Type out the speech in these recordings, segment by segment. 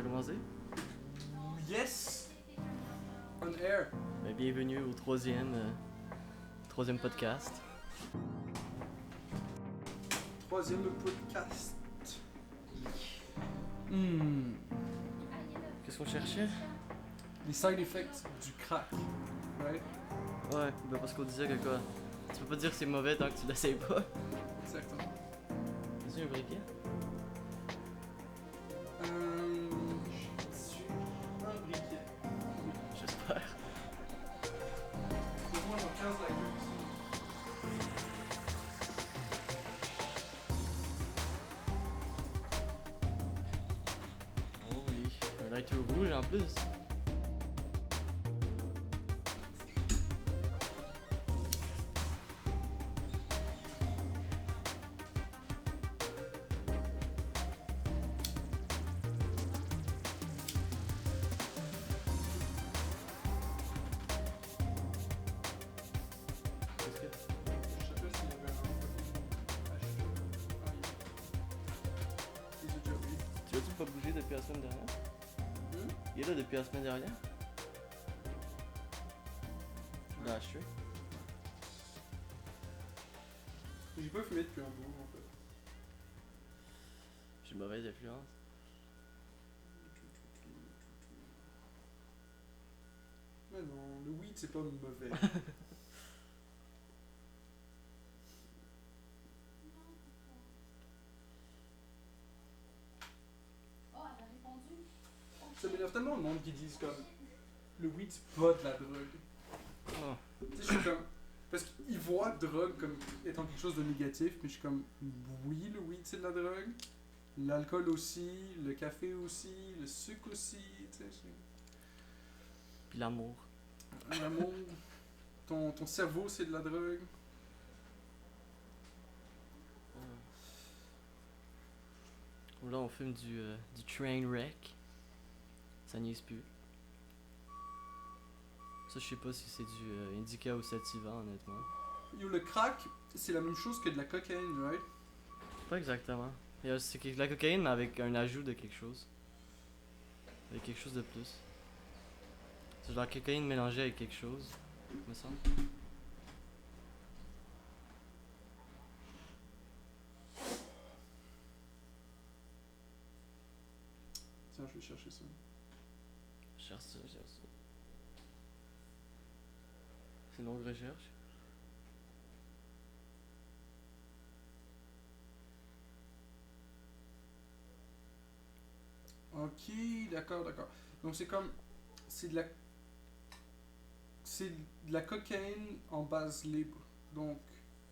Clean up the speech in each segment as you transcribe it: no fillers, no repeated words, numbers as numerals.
Ça a commencé? Yes! On air. Ben, bienvenue au troisième podcast. Troisième podcast. Qu'est-ce qu'on cherchait? Les side effects du crack. Right? Ouais, ben parce qu'on disait que quoi? Tu peux pas dire que c'est mauvais tant que tu l'essayes pas. Exactement. As-tu un briquet? J'ai un briquet. J'espère. Pour moi, j'en 15 lighters ici. Oh oui, un lighter rouge en plus. Qu'est-ce que... Je sais pas s'il y avait un acheteur. Ah, il est déjà oui. Tu as-tu pas bougé depuis la semaine dernière? Il est là depuis la semaine dernière? Tu l'as acheté? J'ai pas fumé depuis un bout en fait. J'ai une mauvaise influence. Mais non, le weed c'est pas mauvais. Oh, elle a répondu. Ça m'énerve tellement le monde qui disent comme le weed c'est pas de la drogue. Oh. Tu sais, je suis comme. Parce qu'ils voient drogue comme étant quelque chose de négatif, mais je suis comme oui, le weed c'est de la drogue. L'alcool aussi, le café aussi, le sucre aussi, tu sais. Puis l'amour. L'amour, ton cerveau c'est de la drogue. Là, on fume du train wreck. Ça niaise plus. Ça, je sais pas si c'est du indica ou sativa, honnêtement. Yo, le crack, c'est la même chose que de la cocaïne, right? Pas exactement. C'est de la cocaïne, mais avec un ajout de quelque chose. Avec quelque chose de plus. C'est de la cocaïne mélangée avec quelque chose, me semble. Tiens, je vais chercher ça. Cherche ça, cherche ça. C'est une longue recherche. Ok, d'accord, d'accord. Donc c'est comme. C'est de la. C'est de la cocaïne en base libre. Donc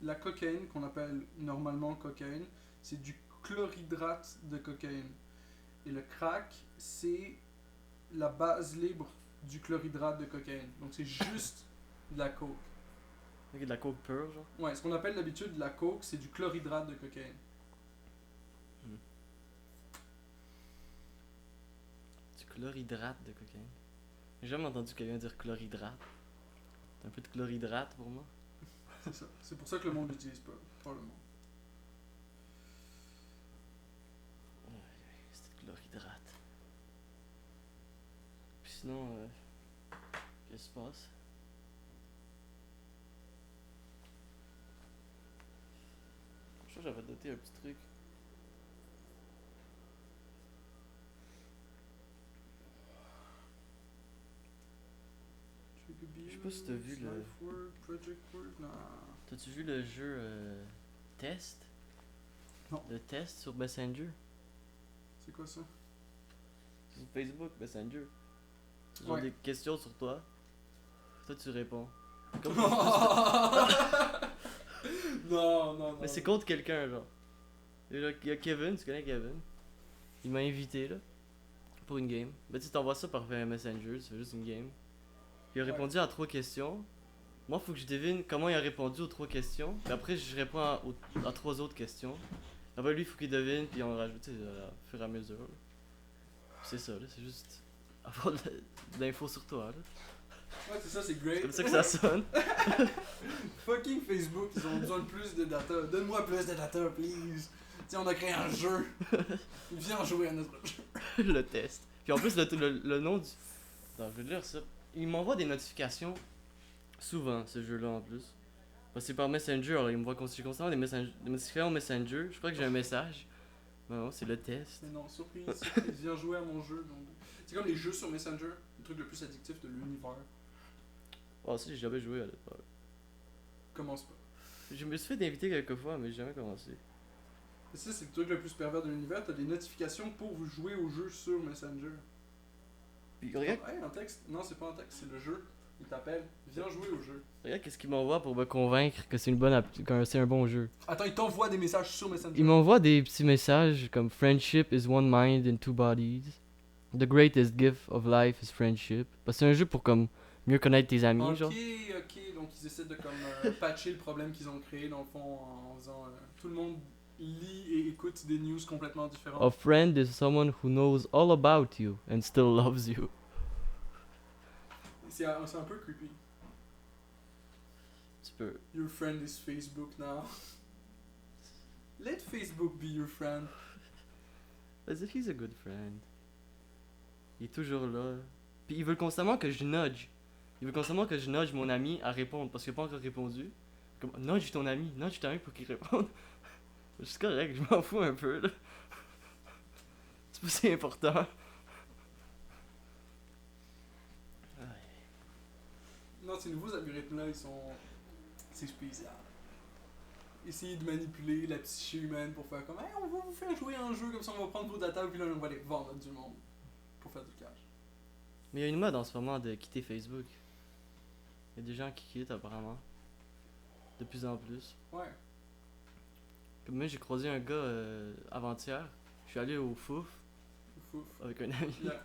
la cocaïne, qu'on appelle normalement cocaïne, c'est du chlorhydrate de cocaïne. Et le crack, c'est la base libre du chlorhydrate de cocaïne. Donc c'est juste de la coke. Avec de la coke pure, genre. Ouais, ce qu'on appelle d'habitude de la coke, c'est du chlorhydrate de cocaïne. Du chlorhydrate de cocaïne. J'ai jamais entendu quelqu'un dire chlorhydrate. C'est un peu de chlorhydrate pour moi. C'est ça. C'est pour ça que le monde l'utilise pas, probablement. C'est de chlorhydrate. Puis sinon, qu'est-ce qui se passe? Je crois que j'avais noté un petit truc. Je sais pas si t'as vu le- Life work, project work, non. T'as-tu vu le jeu Test? Non. Le test sur Messenger? C'est quoi ça? Sur Facebook Messenger. C'est genre Ouais. des questions sur toi. Toi tu réponds. Comme... Non, non, non. Mais c'est contre quelqu'un, genre. Il y a Kevin, tu connais Kevin? Il m'a invité, là, pour une game. Ben, tu t'envoies ça par Messenger, tu fais juste une game. Il a Ouais. répondu à 3 questions. Moi, faut que je devine comment il a répondu aux 3 questions. Puis après, je réponds à 3 autres questions. Après, lui, il faut qu'il devine, puis on rajoute au fur et à mesure. Là. C'est ça, là, c'est juste avoir de l'info sur toi, là. Ouais, c'est ça, c'est C'est great. comme ça que ça sonne. Fucking Facebook, ils ont besoin de plus de data. Donne-moi plus de data, please. Tiens, on a créé un jeu. Viens jouer à notre jeu. Le test. Puis en plus, le nom du. Attends, je vais lire ça. Il m'envoie des notifications souvent, ce jeu-là en plus. Parce que c'est par Messenger, alors il me voit constamment des notifications Messenger. Je crois que j'ai un message. Mais non, c'est le test. Mais non, surprise, viens jouer à mon jeu. Donc... C'est comme les jeux sur Messenger, le truc le plus addictif de l'univers. Oh, si, j'ai jamais joué à l'époque. Commence pas. Je me suis fait d'inviter quelques fois, mais j'ai jamais commencé. Et ça, c'est le truc le plus pervers de l'univers, t'as des notifications pour vous jouer au jeu sur Messenger. Puis regarde, Hey, un texte? Non, c'est pas un texte, c'est le jeu. Il t'appelle, viens jouer au jeu. regarde qu'est-ce qu'il m'envoie pour me convaincre que c'est une bonne que c'est un bon jeu. Attends, il t'envoie des messages sur Messenger. Il m'envoie des petits messages comme Friendship is one mind and two bodies. The greatest gift of life is friendship. Parce que c'est un jeu pour comme mieux connaître tes amis, genre. Ok, donc ils essaient de comme patcher le problème qu'ils ont créé dans le fond en faisant tout le monde lit et écoute des news complètement différentes. A friend is someone who knows all about you and still loves you. C'est un peu creepy. Tu peux. Your friend is Facebook now. Let Facebook be your friend. As if he's a good friend. Il est toujours là. Puis il veut constamment que je nudge. Il veut constamment que je nudge mon ami à répondre parce qu'il n'a pas encore répondu. Comme, nudge ton ami pour qu'il réponde. Je suis correct, je m'en fous un peu là. C'est pas si important. Non, ces nouveaux algorithmes-là, ils sont. C'est spécial. Essayer de manipuler la psyché humaine pour faire comme hey, on va vous faire jouer à un jeu comme ça, on va prendre vos data puis là on va les vendre à du monde pour faire du cash. Mais il y a une mode en ce moment de quitter Facebook. Il y a des gens qui quittent apparemment. De plus en plus. Ouais. Comme moi j'ai croisé un gars avant-hier. Je suis allé au Fouf Ouf. avec un ami. Yeah.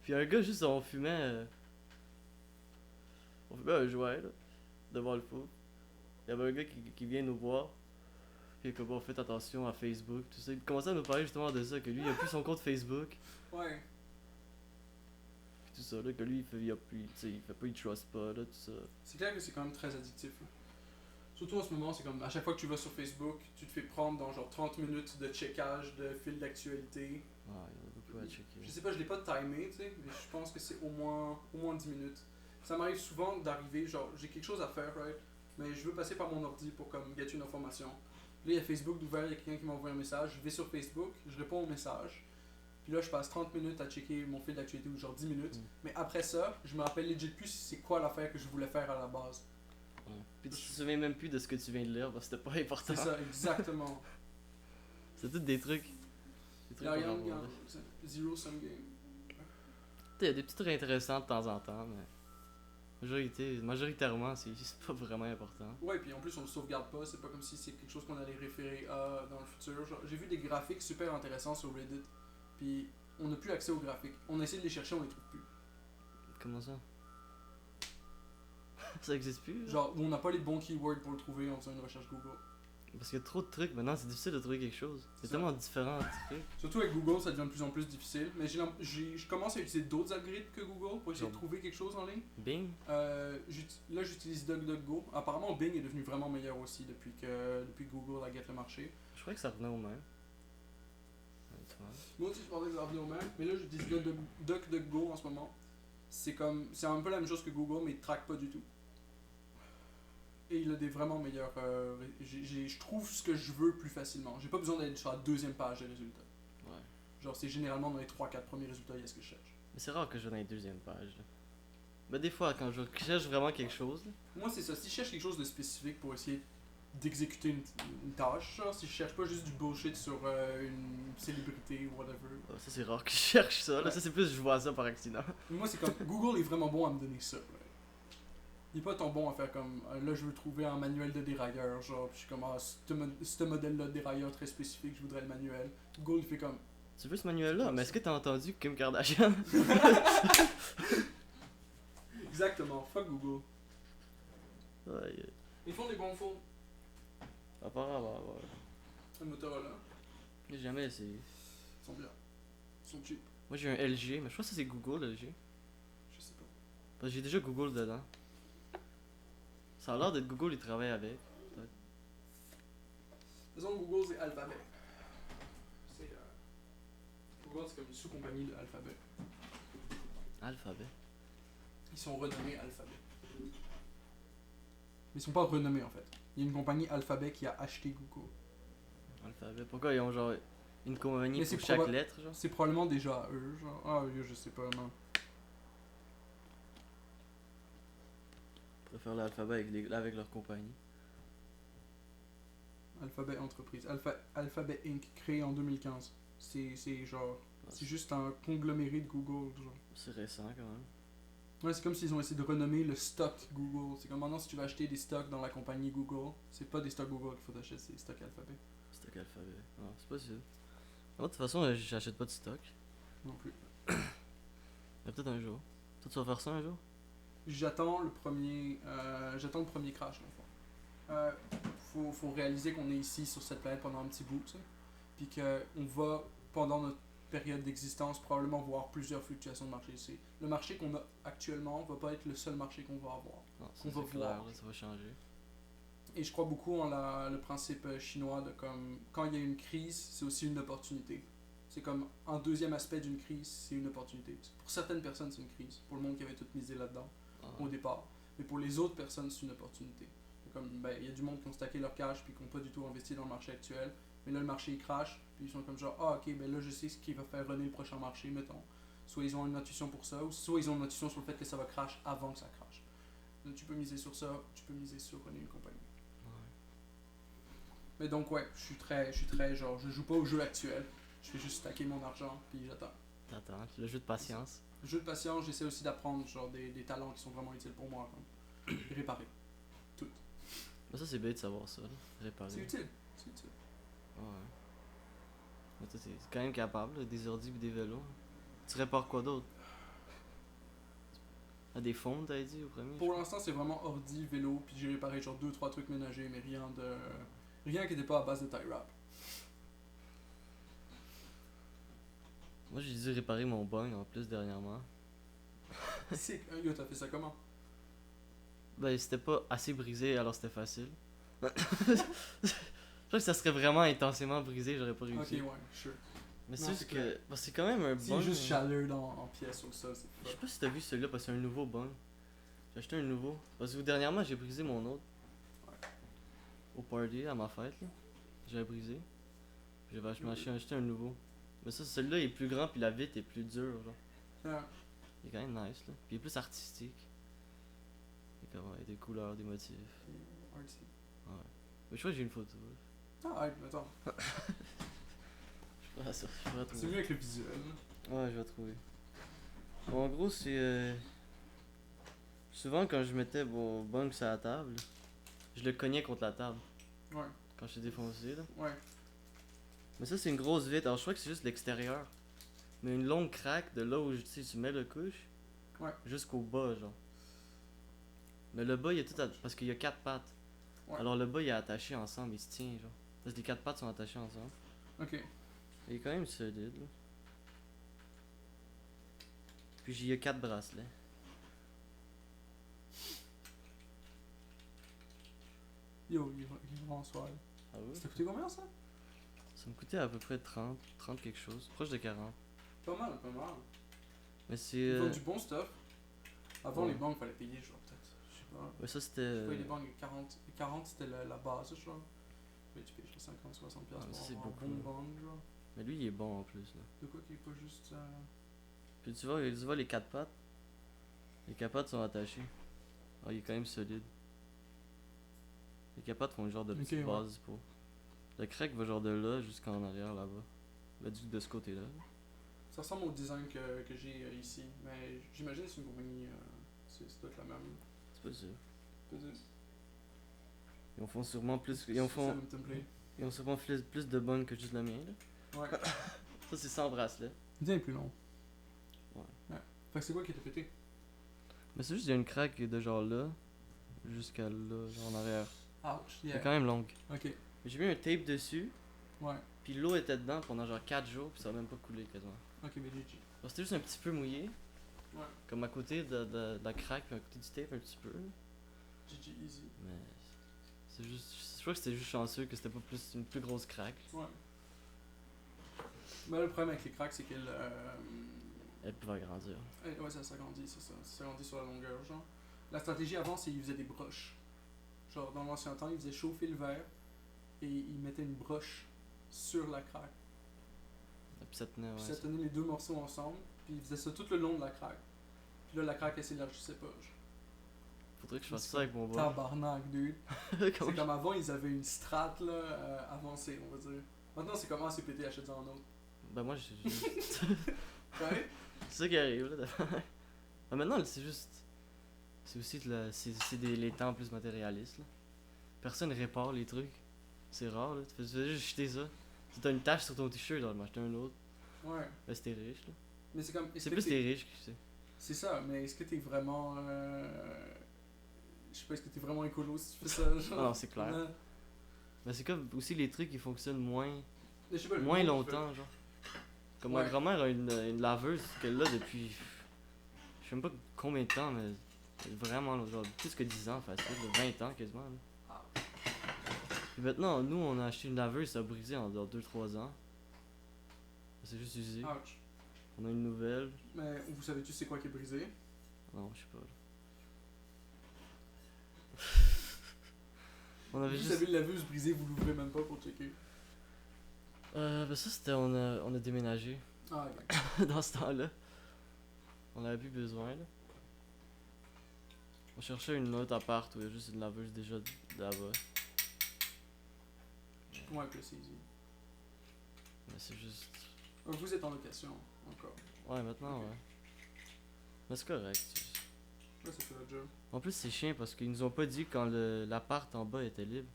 Puis un gars juste on fumait un joint là, devant le Fouf. Il y avait un gars qui vient nous voir. Puis comme on fait attention à Facebook, tout ça. Il commençait à nous parler justement de ça, que lui il a plus son compte Facebook. Ouais. Puis tout ça, là, que lui il a plus, tu sais, il fait pas, il trust pas, là, tout ça. C'est clair que c'est quand même très addictif. Là. Surtout en ce moment, c'est comme à chaque fois que tu vas sur Facebook, tu te fais prendre dans genre 30 minutes de checkage de fil d'actualité. Ah, il y en a beaucoup à checker. Je sais pas, je l'ai pas timé, tu sais, mais je pense que c'est au moins 10 minutes. Ça m'arrive souvent d'arriver, genre j'ai quelque chose à faire, right? Mais je veux passer par mon ordi pour comme get une information. Là, il y a Facebook d'ouvert, il y a quelqu'un qui m'envoie un message, je vais sur Facebook, je réponds au message. Puis là, je passe 30 minutes à checker mon fil d'actualité ou genre 10 minutes. Mais après ça, je me rappelle legit plus c'est quoi l'affaire que je voulais faire à la base. Ouais. Puis tu te souviens même plus de ce que tu viens de lire parce que c'était pas important. C'est ça, exactement. C'est tout des trucs. Des trucs Là, qu'on regarde, envoie. regarde, Zero Sum Game. Il y a des petits trucs intéressants de temps en temps, mais majoritairement, c'est pas vraiment important. Ouais, puis en plus on le sauvegarde pas, c'est pas comme si c'est quelque chose qu'on allait référer à dans le futur. Genre, j'ai vu des graphiques super intéressants sur Reddit, puis on n'a plus accès aux graphiques. On essaie de les chercher, on les trouve plus. Comment ça? Ça existe plus? Là? Genre, on n'a pas les bons keywords pour le trouver en faisant une recherche Google. Parce qu'il y a trop de trucs maintenant, c'est difficile de trouver quelque chose. Il y C'est a ça. tellement différents trucs. Surtout avec Google, ça devient de plus en plus difficile. Mais je commence à utiliser d'autres algorithmes que Google pour essayer de Genre- trouver quelque chose en ligne. Bing? Là, j'utilise DuckDuckGo. Apparemment, Bing est devenu vraiment meilleur aussi depuis que Google a gagné le marché. Je croyais que ça revenait au même. Ouais, tu vois. Moi aussi, je pensais que ça revenait au même. Mais là, j'utilise DuckDuckGo en ce moment. C'est un peu la même chose que Google, mais il ne traque pas du tout. Et il a des vraiment meilleurs. Je trouve ce que je veux plus facilement. J'ai pas besoin d'aller sur la deuxième page des résultats. Ouais. Genre, c'est généralement dans les 3-4 premiers résultats, il y a ce que je cherche. Mais c'est rare que je vais dans les deuxième page. Là. Mais des fois, quand je cherche vraiment quelque chose, là, Moi, c'est ça. Si je cherche quelque chose de spécifique pour essayer d'exécuter une tâche, genre, si je cherche pas juste du bullshit sur une célébrité ou whatever. ça c'est rare que je cherche ça. Là, Ouais. ça c'est plus je vois ça par accident. Moi, c'est comme Google est vraiment bon à me donner ça. Ouais. Il est pas tant bon à faire comme là, je veux trouver un manuel de dérailleur. Genre, puis je suis comme ce modèle-là de dérailleur très spécifique, je voudrais le manuel. Google, il fait comme Tu veux ce manuel-là? Mais est-ce que t'as entendu Kim Kardashian? exactement, fuck Google. Ouais, Ils font des bons phones. apparemment, ouais. Un Motorola, J'ai jamais essayé. ils sont bien. Ils sont cheap. Moi j'ai un LG, mais je crois que ça c'est Google LG. Je sais pas. Parce que j'ai déjà Google dedans. Ça a l'air d'être Google, ils travaillent avec. De toute façon, Google, c'est Alphabet. C'est. Google, c'est comme une sous-compagnie de Alphabet. Alphabet. Ils sont renommés Alphabet. Mais ils sont pas renommés en fait. Il y a une compagnie Alphabet qui a acheté Google. Alphabet. Pourquoi ils ont genre une compagnie Mais pour c'est chaque proba- lettre, genre? C'est probablement déjà à eux, genre. Ah, je sais pas, non. Ils préfèrent l'alphabet avec leur compagnie. Alphabet Entreprise. Alphabet Inc. créé en 2015. C'est genre. C'est juste un congloméré de Google, genre. C'est récent quand même. Ouais, c'est comme s'ils ont essayé de renommer le stock Google. C'est comme maintenant, si tu veux acheter des stocks dans la compagnie Google, c'est pas des stocks Google qu'il faut acheter, c'est des stocks Alphabet. Stock Alphabet. Non, c'est pas sûr. Moi, de toute façon, j'achète pas de stock. Non plus. Mais peut-être un jour. Toi, tu vas faire ça un jour? J'attends le premier crash, dans le fond. Faut réaliser qu'on est ici sur cette planète pendant un petit bout, tu sais. Puis qu'on va, pendant notre période d'existence, probablement voir plusieurs fluctuations de marché. Le marché qu'on a actuellement va pas être le seul marché qu'on va avoir. Non, ça, On va c'est clair, voir. là, ça va changer. Et je crois beaucoup en le principe chinois de comme quand il y a une crise, c'est aussi une opportunité. C'est comme un deuxième aspect d'une crise, c'est une opportunité. Pour certaines personnes, c'est une crise. Pour le monde qui avait tout misé là-dedans Ah, au départ. Mais pour les autres personnes, c'est une opportunité. C'est comme, ben, il y a du monde qui ont stacké leur cash puis qui n'ont pas du tout investi dans le marché actuel. Mais là, le marché il crash, puis ils sont comme genre, ah ok, ben là, je sais ce qui va faire runner le prochain marché, mettons. Soit ils ont une intuition pour ça, ou soit ils ont une intuition sur le fait que ça va crash avant que ça crash. Donc, tu peux miser sur ça, tu peux miser sur runner une compagnie. ouais. Mais donc, ouais, je suis très, genre, je joue pas au jeu actuel. Je fais juste stacker mon argent, puis j'attends. T'attends, le jeu de patience. Jeu de patience, j'essaie aussi d'apprendre genre des talents qui sont vraiment utiles pour moi, comme réparer. Mais ça, c'est bête de savoir ça, là. Réparer. C'est utile, c'est utile. Ouais. Mais toi, t'es quand même capable, là, des ordi et des vélos. Tu répares quoi d'autre? Ah, des fonds, t'avais dit au premier? Pour l'instant, c'est vraiment ordi, vélo, puis j'ai réparé genre 2-3 trucs ménagers, mais rien qui n'était pas à base de tie wrap. Moi, j'ai dû réparer mon bug en plus dernièrement. Yo, t'as fait ça comment? Ben, c'était pas assez brisé, alors c'était facile. Je crois que ça serait vraiment intensément brisé, j'aurais pas Ok, réussi. ouais, sure. Mais Non, c'est c'est juste clair. que. Parce que c'est quand même un C'est bug. juste chaleur en pièces au sol, c'est Je sais pas. pas si t'as vu celui-là parce que c'est un nouveau bug. J'ai acheté un nouveau. Parce que dernièrement, j'ai brisé mon autre. Au party, à ma fête, là. J'avais brisé. Je m'ai acheté un nouveau. Mais ça, celui-là il est plus grand, puis la vitre est plus dure, genre. Ah, Il est quand même nice, là. Puis il est plus artistique. Il est comme, ouais, des couleurs, des motifs. artsy. Mais je crois que j'ai une photo. Là. Ah, ouais, attends. Je pourrais C'est trouver. mieux avec le visuel. Ouais, je vais trouver. Bon, en gros, c'est. Souvent, quand je mettais mon bunk sur la table, je le cognais contre la table. Ouais, Quand je t'ai défoncé, là. ouais. Mais ça, c'est une grosse vitre. Alors, je crois que c'est juste l'extérieur. Mais une longue craque de là où tu sais, tu mets le couche. Ouais. Jusqu'au bas, genre. Mais le bas, il est tout. Parce qu'il y a 4 pattes. Ouais. Alors, le bas, il est attaché ensemble. Il se tient, genre. Parce que les 4 pattes sont attachées ensemble. Ok. Il est quand même solide, là. Puis, il y a 4 bracelets. Yo, il est vraiment soir. Ah oui? Ça t'a coûté combien ça? Ça me coûtait à peu près 30 quelque chose. Proche de 40. Pas mal, pas mal. Mais c'est. Ils vendent du bon stuff. Avant, ouais. les banques, fallait payer, genre, peut-être. Je sais pas. Ouais, ça c'était. Ouais, les banques, 40 c'était la base, genre. Mais tu payes genre 50, 60$ Ah, pour ça, c'est avoir un beaucoup, bon là. banque, genre. Mais lui, il est bon en plus, là. De quoi qui est pas juste. Puis tu vois les 4 pattes. Les 4 pattes sont attachées. Ah, il est quand même solide. Les 4 pattes font un genre de petite Ok, ouais. base pour. Le crack va genre de là jusqu'en arrière là-bas. Là, de ce côté-là. Ça ressemble au design que j'ai ici. Mais j'imagine que c'est une compagnie. C'est peut-être la même. C'est pas sûr. Peut-être. Ils en font sûrement plus. C'est le même template. Ils ont sûrement plus de bonnes que juste le mien, là. Ouais. Ça, c'est sans bracelet. Le tien est plus long. Ouais. Fait que c'est quoi qui t'a pété? Mais c'est juste, il y a une craque de genre là. Jusqu'à là, genre en arrière. Ouch, C'est yeah. quand même longue. Ok. J'ai mis un tape dessus. Ouais. Puis l'eau était dedans pendant genre 4 jours. Puis ça a même pas coulé quasiment. Ok, mais GG. Alors, c'était juste un petit peu mouillé. Ouais. Comme à côté de la craque, puis à côté du tape un petit peu. GG easy. Mais c'est juste. Je crois que c'était juste chanceux que c'était pas une plus grosse craque. Ouais. Mais le problème avec les cracks, c'est qu'elles. Elle peut agrandir. Ouais, ça s'agrandit, c'est ça. Ça s'agrandit sur la longueur, genre. La stratégie avant, c'est qu'ils faisaient des broches. Genre, dans l'ancien temps, ils faisaient chauffer le verre et ils mettaient une broche sur la craque. Puis ça tenait, ouais. Puis ça tenait les deux morceaux ensemble, puis ils faisaient ça tout le long de la craque. Puis là, la craque, elle s'élargissait pas. Genre. Faudrait que je fasse ça avec mon bol. Tabarnak, dude. Comment C'est comme avant, ils avaient une strat là, avancée, on va dire. Maintenant, c'est comment c'est pété, achète-en un autre. Ben moi, Ouais? c'est ça qui arrive, là. Ben maintenant, c'est juste... C'est aussi les temps plus matérialistes, là. Personne répare les trucs. C'est rare, là. Tu fais juste jeter ça. Si t'as une tache sur ton t-shirt, là, m'acheter un autre. Ouais. Ben c'était riche, là. Mais c'est comme. C'est plus les riches qui c'est. C'est ça, mais est-ce que t'es vraiment. Je sais pas, est-ce que t'es vraiment écolo si tu fais ça? Genre? Non, c'est clair. Non. Ben c'est comme aussi les trucs qui fonctionnent moins Mais je sais pas, le moins monde, longtemps, genre. Comme ma Ouais. grand-mère a une laveuse qu'elle a depuis... Je sais même pas combien de temps, mais... Vraiment, genre, plus que 10 ans, facile, 20 ans quasiment, là. Ah. Puis maintenant, nous, on a acheté une laveuse, ça a brisé en 2-3 ans. C'est juste usé. Ouch. On a une nouvelle. Mais vous savez-tu c'est quoi qui est brisé? Non, je sais pas. On avait Vous juste... savez, la laveuse brisée, vous l'ouvrez même pas pour checker. Ben ça, c'était... On a déménagé Ah, ok. dans ce temps-là. On avait plus besoin, là. On cherchait une autre appart où il y a juste une laveuse déjà là-bas. Ouais, que c'est easy. Mais c'est juste... Vous êtes en location, encore. Ouais, maintenant, Ok. ouais. Mais c'est correct. Ouais, ça fait le job. En plus, c'est chiant parce qu'ils nous ont pas dit quand l'appart en bas était libre.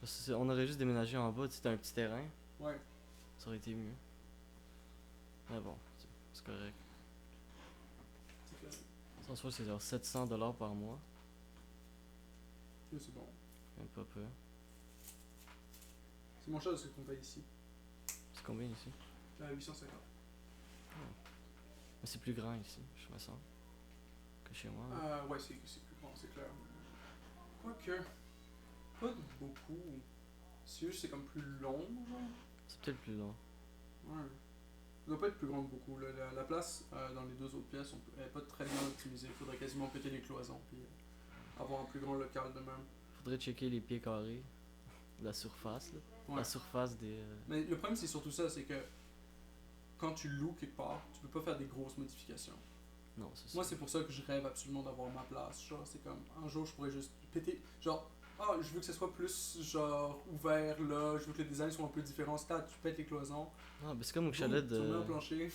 Parce que on aurait juste déménagé en bas, tu sais, c'était un petit terrain. Ouais. Ça aurait été mieux. Mais bon, c'est correct. C'est clair. En soi, c'est genre 700$ par mois. Ouais, c'est bon. Même pas peu. C'est mon chat de ce qu'on paye ici. C'est combien ici? 850. Mais c'est plus grand ici, je me sens. Que chez moi. Ouais, c'est plus grand, c'est clair. Quoique. Pas beaucoup. C'est juste, c'est comme plus long, genre. C'est peut-être plus long. Ouais. Ça doit pas être plus grand que beaucoup. Là. La place dans les deux autres pièces, elle est pas très bien optimisée. Il faudrait quasiment péter les cloisons puis avoir un plus grand local de même. Faudrait checker les pieds carrés. La surface, là. Ouais. La surface des. Mais le problème, c'est surtout ça, c'est que quand tu loues quelque part, tu peux pas faire des grosses modifications. Non, c'est ça. Moi, c'est pour ça que je rêve absolument d'avoir ma place. Genre, c'est comme, un jour, je pourrais juste péter. Genre, je veux que ce soit plus, genre, ouvert là. Je veux que le design soit un peu différent. Tu pètes les cloisons. Non, mais c'est comme au chalet Tu remets un de. plancher.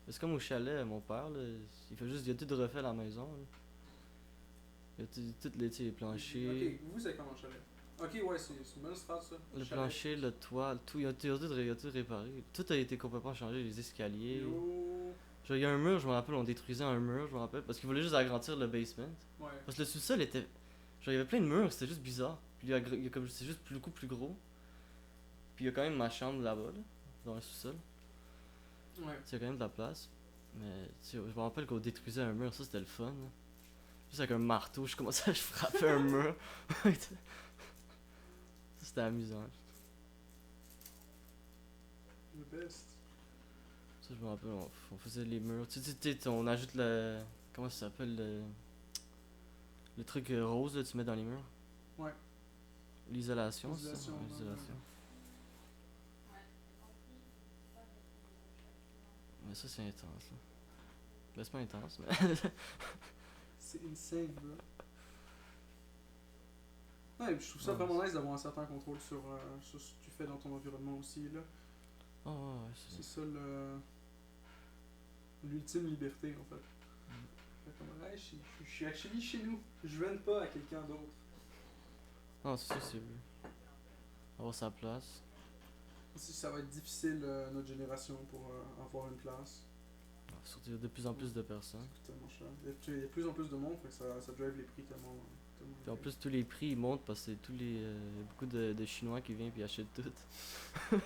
C'est comme au chalet, mon père, là. Il a tout refait à la maison, là. Il a tout les, tu sais, les planchers. Ok, vous, c'est comment le chalet? Ok, ouais, c'est une bonne strat, ça. Le Chalet. plancher, le toit, tout, il a tout réparé. Tout a été complètement changé, les escaliers. Yo. Genre, il y a un mur, je me rappelle, on détruisait un mur, je me rappelle, parce qu'ils voulaient juste agrandir le basement. Ouais. Parce que le sous-sol était. Genre, il y avait plein de murs, c'était juste bizarre. Puis il y a comme c'est juste beaucoup plus gros. Puis il y a quand même ma chambre là-bas, là, dans le sous-sol. Ouais. Tu sais, il y a quand même de la place. Mais, tu sais, je me rappelle qu'on détruisait un mur, ça c'était le fun. Là. Juste avec un marteau, je commençais à frapper un mur. Ça, c'était amusant. Le best. Ça, je me rappelle, on faisait les murs. Tu sais, on ajoute le. Comment ça s'appelle le truc rose, là, tu mets dans les murs. Ouais. L'isolation, c'est ça? L'isolation, Ouais, ouais, l'isolation. Mais ça, c'est intense, là. Ben, c'est pas intense, mais. C'est insane, bro. Ouais, et puis je trouve ça Ouais, vraiment nice d'avoir un certain contrôle sur ce que tu fais dans ton environnement aussi, là. Oh, ouais, C'est ça l'ultime liberté, en fait. Fait comme, ouais, je suis actually chez nous. Je vends pas à quelqu'un d'autre. Non, c'est ça, c'est avoir sa place. Ça va être difficile, notre génération, pour avoir une place. Surtout, il y a de plus en plus de personnes. C'est tellement cher. Il y a de plus en plus de monde, fait que ça drive les prix tellement. Puis en plus, tous les prix ils montent parce que c'est il y a beaucoup de Chinois qui viennent puis achètent tout. Tu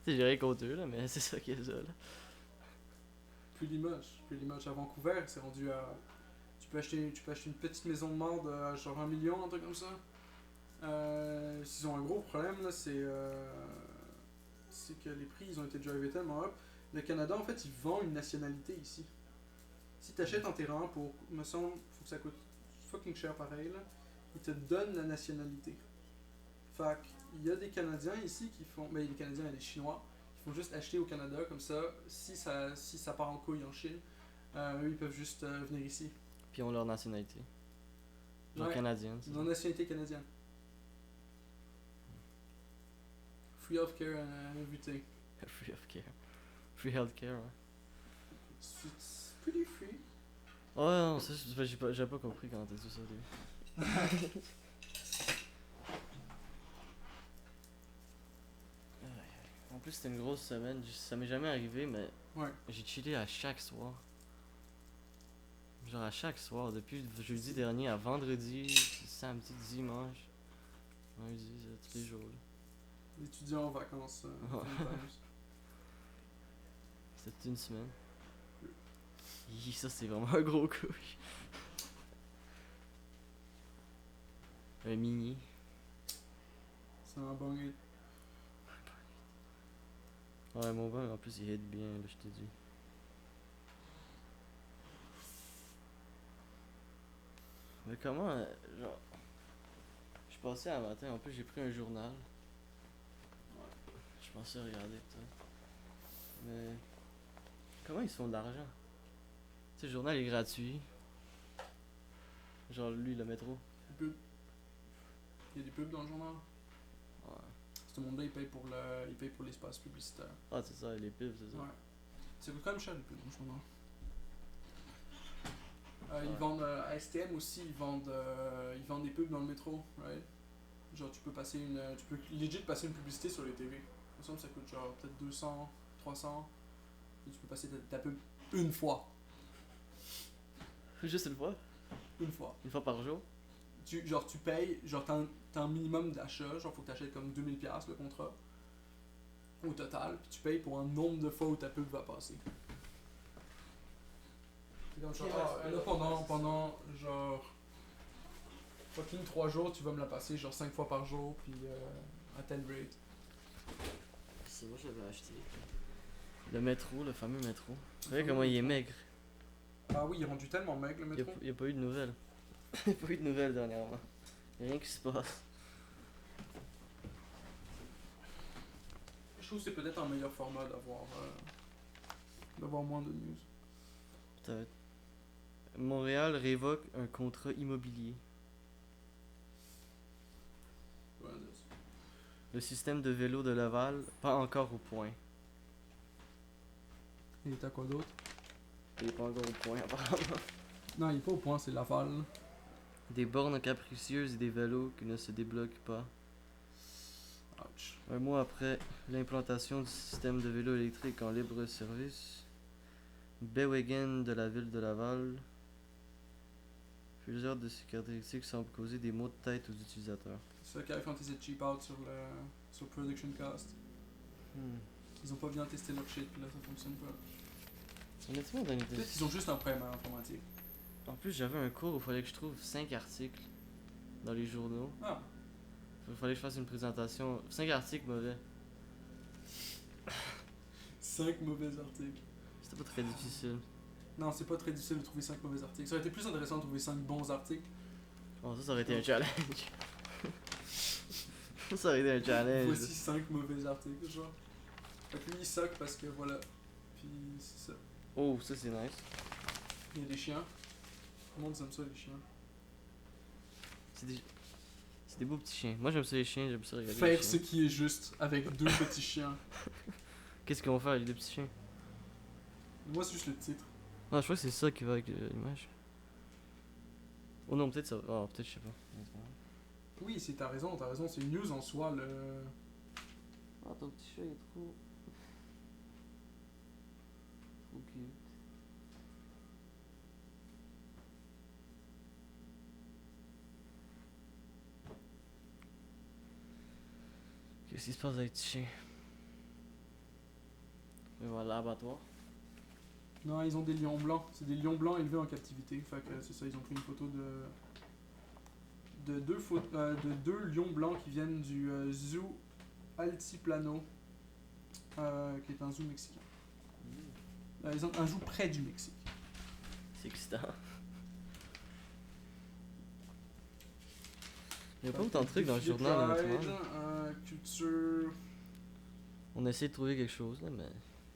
sais, j'ai rien contre eux, là, mais c'est ça qui est ça, là. Plus Limoges. À Vancouver, c'est rendu à. Tu peux acheter une petite maison de marde à genre 1 million, un truc comme ça. S'ils ont un gros problème, là, c'est. c'est que les prix ils ont été drivés tellement up. Le Canada, en fait, ils vendent une nationalité ici. Si t'achètes un terrain pour, me semble, faut que ça coûte fucking cher pareil, là, ils te donnent la nationalité. Fait il y a des Canadiens ici qui font, ben les Canadiens et les Chinois, qui font juste acheter au Canada, comme ça, si ça part en couille en Chine, eux ils peuvent juste venir ici. Puis ils ont leur nationalité. Genre Ouais. canadienne. c'est Ils ont nationalité canadienne. Free healthcare and everything. ça. Free healthcare. Free healthcare, ouais. C'est pretty free. Ouais, non, ça, j'avais pas compris quand t'as dit ça au début. En plus, c'était une grosse semaine. Ça m'est jamais arrivé, mais Ouais. j'ai chillé à chaque soir. Genre à chaque soir, depuis jeudi dernier à vendredi, samedi, dimanche, lundi, tous les jours. Là. Étudiants en vacances. Ouais. full timers. C'était une semaine. Hi, ça, c'est vraiment un gros coup. Un mini. C'est un bon hit. Ouais, mon bain, en plus, il hit bien, là, je te dis. Mais comment, genre... Je passais un matin, en plus, j'ai pris un journal. Je pensais regarder, peut-être. Mais... Comment ils se font de l'argent? Tu sais, le journal est gratuit. Genre, lui, le métro. Des pubs. Il y a des pubs dans le journal. Ouais. Ce monde-là, il paye pour l'espace publicitaire. Ah, c'est ça, les pubs, c'est ça. Ouais. Ça coûte quand même cher les pubs dans le journal. Ils Ouais. vendent à STM aussi, ils vendent des pubs dans le métro, right? Genre tu peux legit passer une publicité sur les TV. Il me semble que ça coûte genre peut-être 200, 300. Et tu peux passer ta pub une fois. Juste une fois? Une fois. Une fois par jour? Tu payes, genre t'as un minimum d'achat, genre faut que t'achètes comme 2000$ le contrat. Au total, puis tu payes pour un nombre de fois où ta pub va passer. C'est comme genre, là pendant genre fucking 3 jours, tu vas me la passer genre 5 fois par jour, puis à tel rate. C'est moi j'avais acheté. Le métro, le fameux métro. Vous savez comment il est maigre? Ah oui, il est rendu tellement maigre le métro. Il y a pas eu de nouvelles. Il y a pas eu de nouvelles dernièrement. Il y a rien qui se passe. Je trouve que c'est peut-être un meilleur format d'avoir moins de news. Peut-être. Montréal révoque un contrat immobilier. Ouais, Le système de vélo de Laval, pas encore au point. il est à quoi d'autre? Il est pas encore au point apparemment. Non, il est pas au point, c'est Laval. Des bornes capricieuses et des vélos qui ne se débloquent pas. Ouch. Un mois après l'implantation du système de vélo électrique en libre service, Bewagen de la ville de Laval, plusieurs de ces caractéristiques semblent causer des maux de tête aux utilisateurs. C'est ça qu'avait fantasy cheap out sur Production Cost. Ils ont pas bien testé leur shit, puis là ça fonctionne pas. Honnêtement, dans Peut-être qu'ils ont juste un problème à informatique. En plus, j'avais un cours où il fallait que je trouve 5 articles dans les journaux. Ah, Il fallait que je fasse une présentation. 5 articles mauvais. 5 mauvais articles. C'était pas très difficile. Non, c'est pas très difficile de trouver 5 mauvais articles. Ça aurait été plus intéressant de trouver 5 bons articles. Bon, ça aurait été un challenge. Ça aurait été un challenge. Voici 5 mauvais articles, genre. Fait que lui il suck parce que voilà. Puis c'est ça. Oh, ça c'est nice. Il y a des chiens. Tout le monde aime ça, les chiens. C'est des beaux petits chiens. Moi j'aime ça les chiens, j'aime ça regarder les Faire ce chiens. qui est juste avec 2 petits chiens. Qu'est-ce qu'ils vont faire les deux petits chiens? Moi, c'est juste le titre. Non, je crois que c'est ça qui va avec l'image. Oh non, peut-être ça. Oh, peut-être, je sais pas. Oui, t'as raison, c'est une news en soi, le. Ah, ton petit chat il est trop. Trop cute. Qu'est-ce qui se passe avec le petit chien? Et voilà, l'abattoir. Non, ils ont des lions blancs. C'est des lions blancs élevés en captivité. Fait que c'est ça, ils ont pris une photo de deux lions blancs qui viennent du zoo Altiplano qui est un zoo mexicain. Un zoo près du Mexique. C'est excitant. Il n'y a pas autant de trucs dans le Défilé journal, Pride, honnêtement. culture. On a essayé de trouver quelque chose, là, mais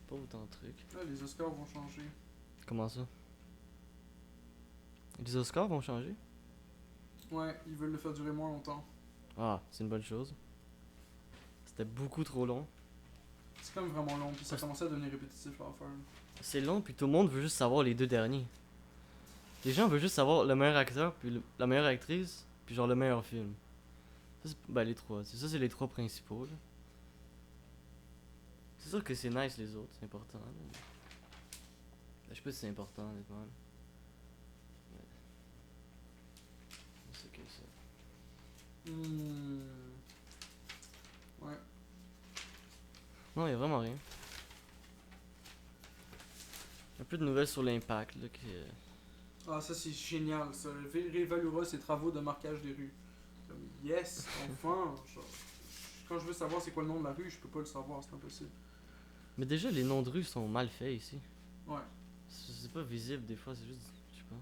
pas autant de trucs. Là, les Oscars vont changer. Comment ça? Les Oscars vont changer? Ouais, ils veulent le faire durer moins longtemps. Ah, c'est une bonne chose. C'était beaucoup trop long. C'est quand même vraiment long, puis ça commençait à devenir répétitif à faire. C'est long, puis tout le monde veut juste savoir les deux derniers. Les gens veulent juste savoir le meilleur acteur, puis la meilleure actrice, puis genre le meilleur film. Ça, ben les trois, c'est ça, c'est les trois principaux. Là. C'est sûr que c'est nice les autres, c'est important. Là. Je sais pas si c'est important, honnêtement. Là. Mais... C'est que ça. Ouais. Non, y'a vraiment rien. Un peu de nouvelles sur l'impact, là, Ah, ça c'est génial, ça. Réévaluera ses travaux de marquage des rues. Comme, yes, enfin. Genre, quand je veux savoir c'est quoi le nom de la rue, je peux pas le savoir, c'est impossible. Mais déjà, les noms de rues sont mal faits ici. Ouais. C'est pas visible des fois, c'est juste. Je sais pas.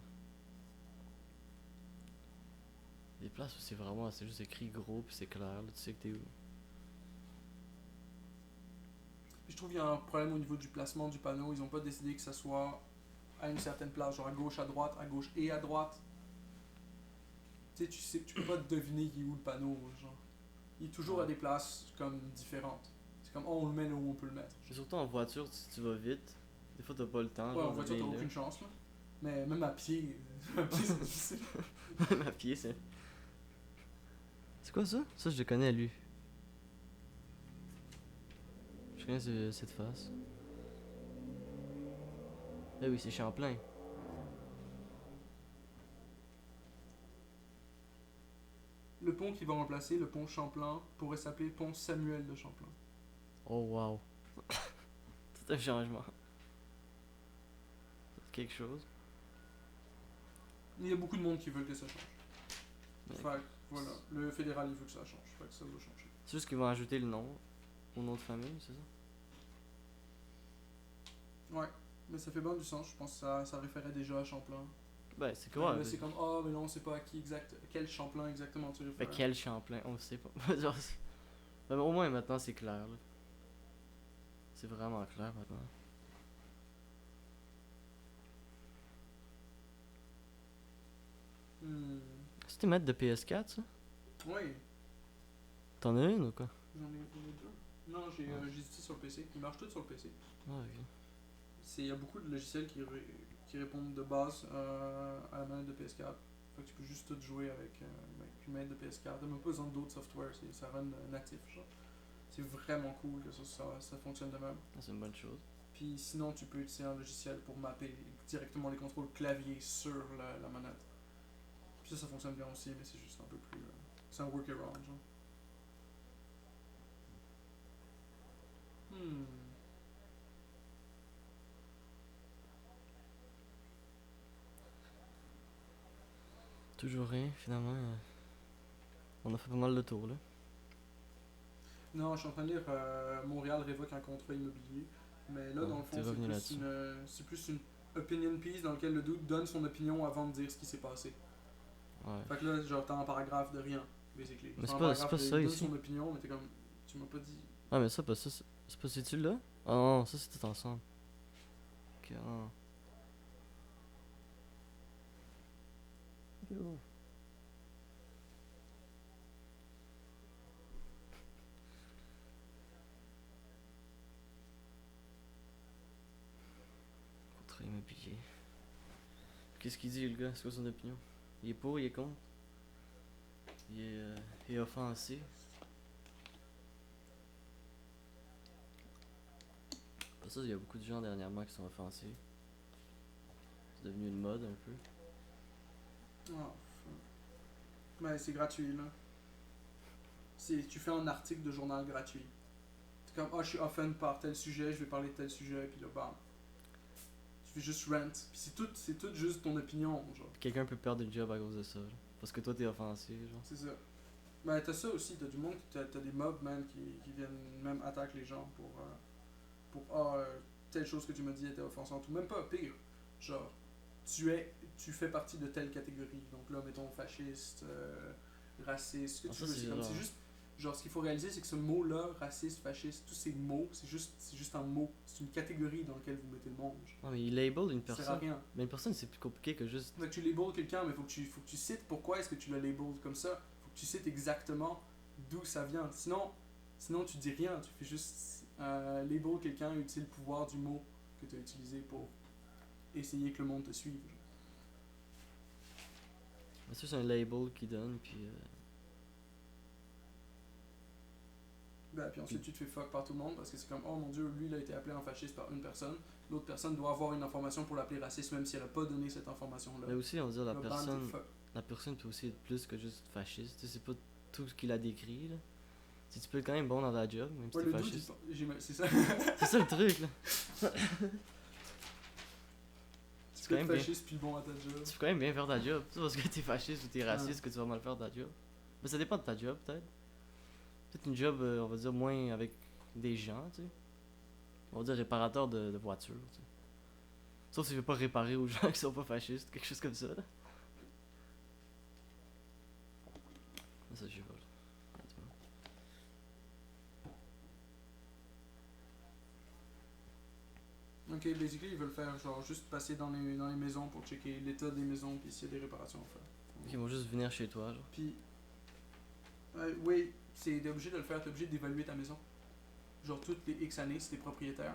Des places où c'est juste écrit gros puis c'est clair, là, tu sais que t'es où. Puis je trouve qu'il y a un problème au niveau du placement du panneau. Ils ont pas décidé que ça soit à une certaine place, genre à gauche et à droite. Tu sais, tu peux pas deviner il est où le panneau, genre. Il est toujours à des places comme différentes. C'est comme, oh, on le met là où on peut le mettre. Et surtout en voiture, si tu vas vite, des fois t'as pas le temps. Ouais, genre, en voiture, d'aller t'as là. aucune chance, là. Mais même à pied, c'est difficile. Ma pied, c'est. C'est quoi ça? Ça, je le connais, lui. Je connais cette face. Ah oui, c'est Champlain. Le pont qui va remplacer le pont Champlain pourrait s'appeler pont Samuel de Champlain. Oh wow. C'est un changement. C'est quelque chose. Il y a beaucoup de monde qui veut que ça change. Ouais. Fait que, voilà, le fédéral il veut que ça change. Fait que ça doit changer. C'est juste qu'ils vont ajouter le nom au nom de famille, c'est ça? Ouais, mais ça fait bien du sens. Je pense que ça référait déjà à Champlain. Ben, c'est Fait que quoi? là, c'est comme, ah, mais là, on sait pas à qui exact, quel Champlain exactement tu réfères. Ben, quel Champlain? On le sait pas. Genre, ben, au moins maintenant c'est clair. Là. C'est vraiment clair maintenant. C'était mettre de PS4 ça? Oui, T'en as une ou quoi? j'en ai deux. Non, j'ai utilisé sur le PC. Ils marchent tous sur le PC. Ah, ok. Il y a beaucoup de logiciels qui répondent de base à la manette de PS4. Fait que tu peux juste tout jouer avec une manette de PS4. T'as même pas besoin d'autres software, ça run natif. Genre. C'est vraiment cool que ça fonctionne de même. Ah, c'est une bonne chose. Puis sinon, tu peux utiliser un logiciel pour mapper directement les contrôles clavier sur la manette. Puis ça fonctionne bien aussi, mais c'est juste un peu plus. C'est un workaround, genre. Toujours rien, finalement. On a fait pas mal de tours là. Non, je suis en train de lire Montréal révoque un contrat immobilier. Mais là, Ah, dans le t'es fond, revenu là-dessus. c'est plus une opinion piece dans lequel le dude donne son opinion avant de dire ce qui s'est passé. Ouais. Fait que là, genre, t'as un paragraphe de rien, basically. Mais T'as c'est un pas paragraphe ça il donne ici. son opinion, mais t'es comme, tu m'as pas dit. Ah, mais ça, pas ça. C'est pas c'est-tu là? Ah non, ça c'est tout ensemble. Ok, ah. Yo. Contrat immobilier. Qu'est-ce qu'il dit le gars? C'est quoi son opinion? Il est pour, il est contre? Il est offensé? Pour ça, il y a beaucoup de gens dernièrement qui sont offensés. C'est devenu une mode un peu. Ah, mais c'est gratuit, là. Tu fais un article de journal gratuit. C'est comme, je suis offend par tel sujet, je vais parler de tel sujet, puis là, bam. Tu fais juste rant. Puis c'est tout juste ton opinion, genre. Quelqu'un peut perdre le job à cause de ça. Genre. Parce que toi t'es offensé, genre. C'est ça. Ben, t'as ça aussi, t'as du monde, t'as des mobs, man, qui viennent même attaquer les gens telle chose que tu m'as dit était offensante, ou même pas, pire. Genre, tu fais partie de telle catégorie. Donc là, mettons fasciste, raciste, ce que Ah, tu ça, veux. c'est C'est comme, genre- c'est juste, genre, ce qu'il faut réaliser, c'est que ce mot-là, raciste, fasciste, tous ces mots, c'est juste un mot. C'est une catégorie dans laquelle vous mettez le monde. Genre. Ouais, mais il label une Ça sert à personne. rien. Mais une personne, c'est plus compliqué que juste. Fait que tu labels quelqu'un, mais faut que tu cites pourquoi est-ce que tu l'as label comme ça. Faut que tu cites exactement d'où ça vient. Sinon tu dis rien. Tu fais juste label quelqu'un, utiliser le pouvoir du mot que tu as utilisé pour essayer que le monde te suive. Genre. C'est juste un label qu'il donne, puis. Ben, puis ensuite tu te fais fuck par tout le monde parce que c'est comme oh mon dieu, lui il a été appelé en fasciste par une personne. L'autre personne doit avoir une information pour l'appeler raciste même si elle a pas donné cette information-là. Mais aussi, on va dire, Le band, t'es fuck. la personne peut aussi être plus que juste fasciste. Tu sais, c'est pas tout ce qu'il a décrit, là. Tu sais, tu peux être quand même bon dans ta job, même si Ouais, t'es le doute, fasciste. c'est ça. C'est ça le truc, là. Tu quand peux même être bien. fasciste puis bon à ta job. Tu peux quand même bien faire ta job. C'est parce que t'es fasciste ou t'es raciste que tu vas mal faire ta job. Mais ça dépend de ta job, peut-être. Peut-être une job, on va dire, moins avec des gens, tu sais. On va dire réparateur de voitures, tu sais. Sauf si tu veux pas réparer aux gens qui sont pas fascistes, quelque chose comme ça, là. Ça, je sais pas, là. Ok, basically, ils veulent faire genre juste passer dans les maisons pour checker l'état des maisons puis s'il y a des réparations à faire. Ok, ils vont juste venir chez toi, genre. Puis, oui, t'es obligé de le faire, t'es obligé d'évaluer ta maison. Genre toutes les X années, si t'es propriétaire.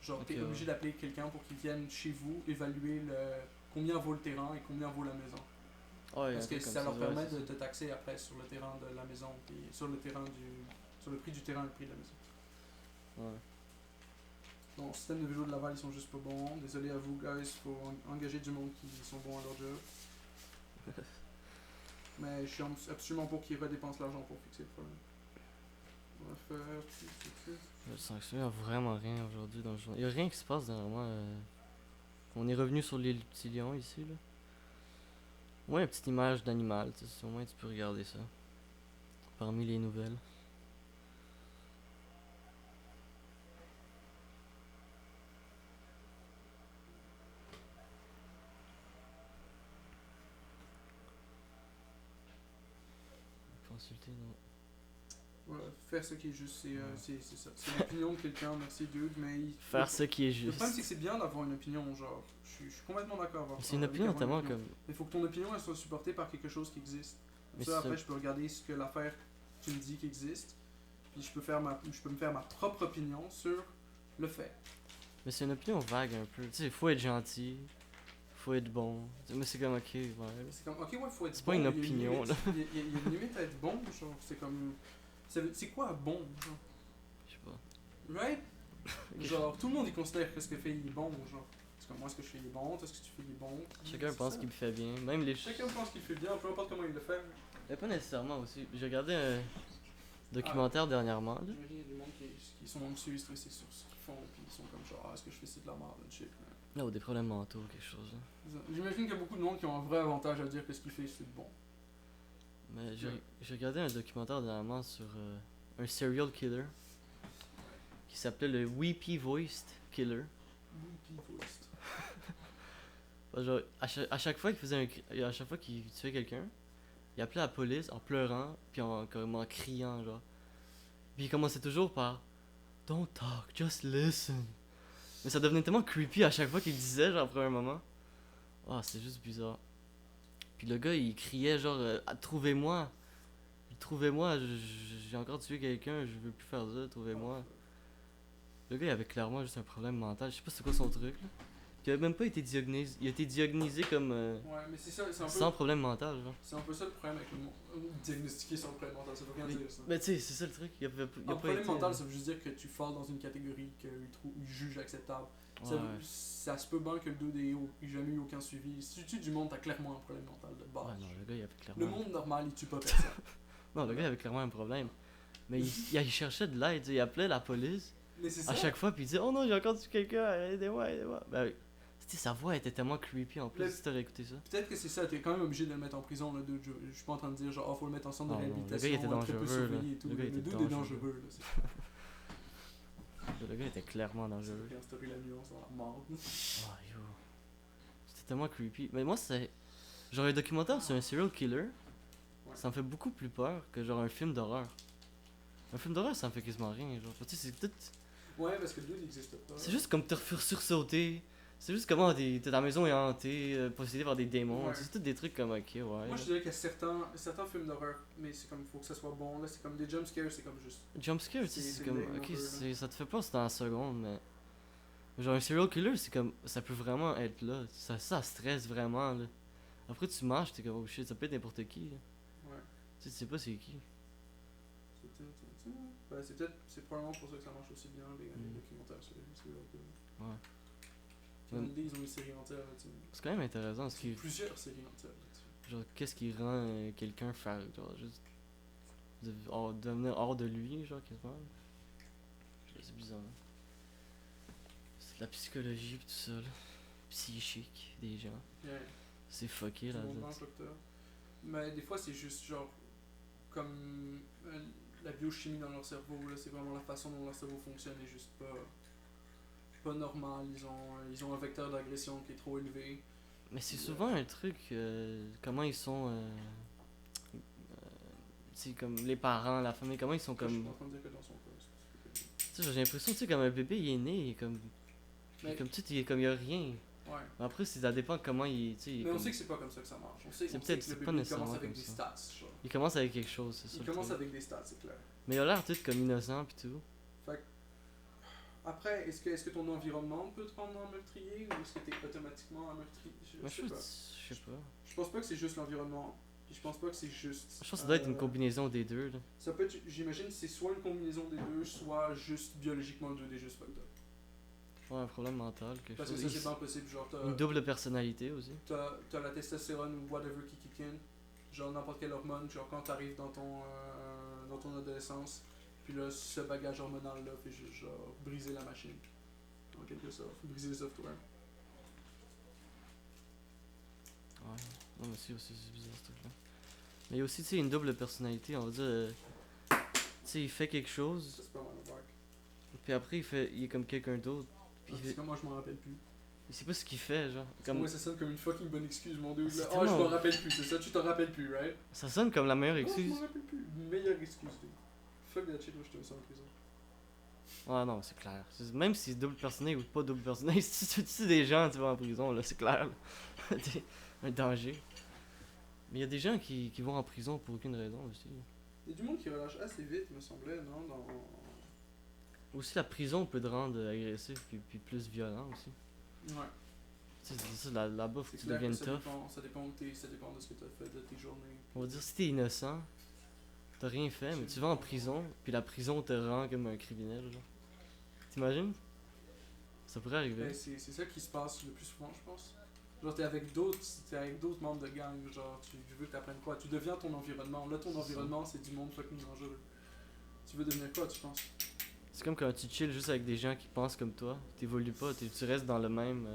Genre, t'es Ok, obligé ouais. d'appeler quelqu'un pour qu'il vienne chez vous évaluer combien vaut le terrain et combien vaut la maison. Ouais, Parce un que truc comme ça leur ouais, permet c'est de ça. te taxer après sur le terrain de la maison puis sur le prix du terrain et le prix de la maison. Ouais. Donc, le système de vélo de Laval, ils sont juste pas bons. Désolé à vous, guys, faut engager du monde qui sont bons à leur job. Mais je suis absolument pour qu'ils redépensent l'argent pour fixer le problème. On va faire. Je sens que il y a vraiment rien aujourd'hui dans le journal. Il y a rien qui se passe dernièrement. On est revenu sur l'île du Petit Lion ici, là. Au moins une petite image d'animal, tu sais, au moins tu peux regarder ça. Parmi les nouvelles. Consulter, non. Ouais, faire ce qui est juste, c'est ça. C'est l'opinion de quelqu'un, merci dude, mais. Faire ce qui est Le juste. problème, c'est que c'est bien d'avoir une opinion, genre. Je suis complètement d'accord C'est une avec opinion avoir une tellement opinion. comme. Mais il faut que ton opinion elle soit supportée par quelque chose qui existe. Comme Mais ça, c'est après, ça. je peux regarder ce que l'affaire que tu me dis qui existe. Puis je peux me faire ma propre opinion sur le fait. Mais c'est une opinion vague un peu. Tu sais, faut être gentil. Faut être bon. Mais c'est comme ok, ouais. C'est comme, ok, ouais, faut être C'est bon. pas une il y a opinion, limite, il y a une limite à être bon, genre. C'est comme. C'est quoi bon, genre? Je sais pas. Right? Genre, tout le monde il considère que ce que fait il est bon, genre. C'est comme moi, ce que je fais il est bon, toi, ce que tu fais il est bon. Chacun C'est pense ça. qu'il le fait bien. Même les. Chacun pense qu'il fait bien, peu importe comment il le fait. Mais pas nécessairement aussi. J'ai regardé un documentaire dernièrement, là. J'imagine qu'il y a des gens qui sont anxieux et stressés sur ce qu'ils font, puis ils sont comme genre, ah, est-ce que je fais c'est de la merde, shit. Là, ou des problèmes mentaux, quelque chose. Là. J'imagine qu'il y a beaucoup de monde qui ont un vrai avantage à dire que ce qu'il fait c'est bon. Mais Ouais. j'ai regardé un documentaire dernièrement sur un serial killer qui s'appelait le Weepy Voiced Killer. Genre, à chaque fois qu'il faisait à chaque fois qu'il tuait quelqu'un, il appelait la police en pleurant, puis carrément en criant, genre. Puis il commençait toujours par Don't talk, just listen. Mais ça devenait tellement creepy à chaque fois qu'il le disait, genre, après un moment. Ah, c'était juste bizarre. Puis le gars, il criait, genre, trouvez-moi. Trouvez-moi, j'ai encore tué quelqu'un, je veux plus faire ça, trouvez-moi. Le gars, il avait clairement juste un problème mental, je sais pas c'est quoi son truc, là. Il avait même pas été diagnosé, il a été diagnosé comme Ouais, mais c'est ça, c'est un peu. sans problème mental, genre. C'est un peu ça le problème avec le monde. Diagnostiquer sans problème mental, ça veut rien dire ça. Mais tu sais, c'est ça le truc, il a Un pas problème été, mental, ça veut juste dire que tu falls dans une catégorie qu'ils jugent acceptable. ouais, Ça se peut bien que le dude ait jamais eu aucun suivi. Si tu tues du monde, t'as clairement un problème mental de base. ouais, non, le gars, il avait Le clairement... monde normal, il tue pas personne. Non, le gars, il avait clairement un problème. Mais il cherchait de l'aide, tu sais, il appelait la police Mais c'est ça. à chaque fois, puis il disait « Oh non, j'ai encore tué quelqu'un, aidez-moi, aidez-moi. » Ben, tu sais, sa voix était tellement creepy en plus, Le- si t'aurais écouté ça. Peut-être que c'est ça, t'es quand même obligé de le mettre en prison, le dude. Je suis pas en train de dire genre, oh, faut le mettre en centre de Non, non, le gars, réhabilitation, il était très peu dangereux, surveillé là. et tout. Le gars, il Le était dude est dangereux. dangereux, là. Le gars était clairement C'est dangereux. qui a instauré la nuance dans la mort. Oh yo. C'était tellement creepy. Mais moi, c'est. Genre un documentaire sur un serial killer, ça me fait beaucoup plus peur que genre un film d'horreur. Un film d'horreur, ça me fait quasiment rien. Genre, tu sais, c'est tout. Ouais, parce que le dude il existe pas. C'est juste comme te refaire sursauter. C'est juste comment ta maison est hantée, possédée par des démons. Ouais. C'est tout des trucs comme ok, ouais. Moi je dirais qu'il y a certains films d'horreur, mais c'est comme, faut que ça soit bon. Là, c'est comme des jumpscares, c'est comme juste. Jumpscare, tu sais, C'est c'est comme. lame un Ok, peu, là. ça te fait peur, c'est dans la seconde, mais. Genre un serial killer, c'est comme. Ça peut vraiment être là. Ça stresse vraiment, là. Après, tu marches, t'es comme oh shit, ça peut être n'importe qui, là. Ouais. Tu sais pas c'est qui. Ben, c'est probablement pour ça que ça marche aussi bien, les Mm. documentaires sur les serial killers. Ouais. Kennedy, ils ont une série entière là-dessus. C'est quand même intéressant, ce qui. Plusieurs séries entières là-dessus. Genre, qu'est-ce qui rend quelqu'un faire. Genre, juste. Devenir hors de lui, genre, quasiment. C'est bizarre. C'est de la psychologie pis tout ça, là. Psychique des gens. Ouais. C'est fucké, là. Tout le monde mange docteur. Mais des fois, c'est juste genre. Comme la biochimie dans leur cerveau, là, c'est vraiment la façon dont leur cerveau fonctionne est juste pas normal. Ils ont un vecteur d'agression qui est trop élevé. Mais c'est souvent un truc, comment ils sont, c'est comme les parents, la famille, comment ils sont Je suis comme, pas en train de dire que dans son cas, c'est tu sais, j'ai l'impression, tu sais, comme un bébé, il est né, il est comme, Mais- comme tu sais, il est comme, il y a rien. Ouais. Mais après, ça dépend de comment il, tu sais, il est Mais on comme- sait que c'est pas comme ça que ça marche. On sait C'est que peut-être- le c'est pas bébé nécessairement commence avec comme des ça. stats. Genre. il commence avec quelque chose, c'est ça. Il le commence truc. avec des stats, c'est clair. Mais il a l'air tout comme innocent pis tout. Après, est-ce que ton environnement peut te rendre un meurtrier ou est-ce que t'es automatiquement un meurtrier? Moi, Je sais pas. je sais pas. Je pense pas que c'est juste l'environnement. Puis je pense pas que c'est juste. Je pense que ça doit être une combinaison des deux, là. Ça peut être, j'imagine, c'est soit une combinaison des deux, soit juste biologiquement le dude est juste fucked up. Ouais, un problème mental, quelque Parce que chose. ça, c'est pas impossible. Genre, Une double personnalité aussi. t'as la testostérone ou whatever qui kick in. Genre, n'importe quelle hormone. Genre, quand t'arrives dans ton adolescence. Puis là, ce bagage hormonal-là fait juste, genre, briser la machine. En quelque sorte. Briser le software. Ouais. Non, mais c'est aussi c'est bizarre ce truc-là. Mais il y a aussi, tu sais, une double personnalité, on va dire. Tu sais, il fait quelque Ça, chose, c'est pas mal à voir. puis après, il est comme quelqu'un d'autre. Puis Parce que moi, je m'en rappelle plus. il sait pas ce qu'il fait, genre. Comme, Moi, ça sonne comme une fucking bonne excuse, mon dude. C'est Ah, je tellement- m'en rappelle plus, c'est ça, tu t'en rappelles plus, right? ça sonne comme la meilleure Ah, je excuse. m'en rappelle plus. Meilleure excuse, dude. Fuck that shit, moi, je te mets ça en prison. Ouais, non, c'est clair. Même si c'est double personnalité ou pas double personnalité, si tu tues des gens, tu vas en prison, là, c'est clair. Là. T'es un danger. Mais il y a des gens qui vont en prison pour aucune raison aussi. Il y a du monde qui relâche assez vite, me semblait, non? Aussi, la prison peut te rendre agressif puis plus violent aussi. Ouais. Tu sais, c'est ça, là-bas, faut C'est que tu clair que deviennes ça tough. dépend, ça dépend de ce que t'as fait de tes journées. On va dire, si t'es innocent, t'as rien fait, mais tu vas en prison, puis la prison te rend comme un criminel, genre. T'imagines? Ça pourrait arriver. Ben, c'est ça qui se passe le plus souvent, je pense. Genre, t'es avec d'autres membres de gang, genre, tu veux que t'apprennes quoi? Tu deviens ton environnement. Là, ton environnement, c'est du monde fucking dangereux. Tu veux devenir quoi, tu penses? C'est comme quand tu chill juste avec des gens qui pensent comme toi. T'évolues pas, tu restes dans le même.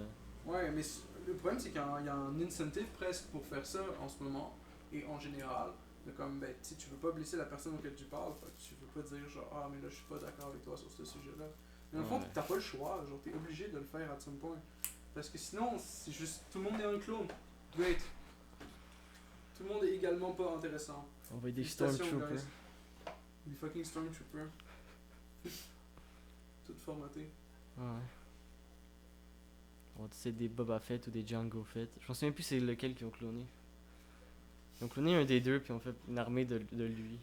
Ouais, mais le problème, c'est qu'il y a un incentive presque pour faire ça en ce moment, et en général. De comme, ben, tu veux pas blesser la personne auquel tu parles, fait que tu veux pas dire, genre, ah, mais là, je suis pas d'accord avec toi sur ce sujet-là. Mais en fond, Ouais. t'as pas le choix, genre, t'es obligé de le faire à some point. Parce que sinon, c'est juste, tout le monde est un clone. Great. Tout le monde est également pas intéressant. On va être des Félicitations, Stormtroopers. guys. Des fucking Stormtroopers. Tout formaté. Ouais. On va essayer des Boba Fett ou des Jango Fett. Je me souviens plus c'est lequel qu'ils ont cloné. Ils ont cloné un des deux puis ils ont fait une armée de lui.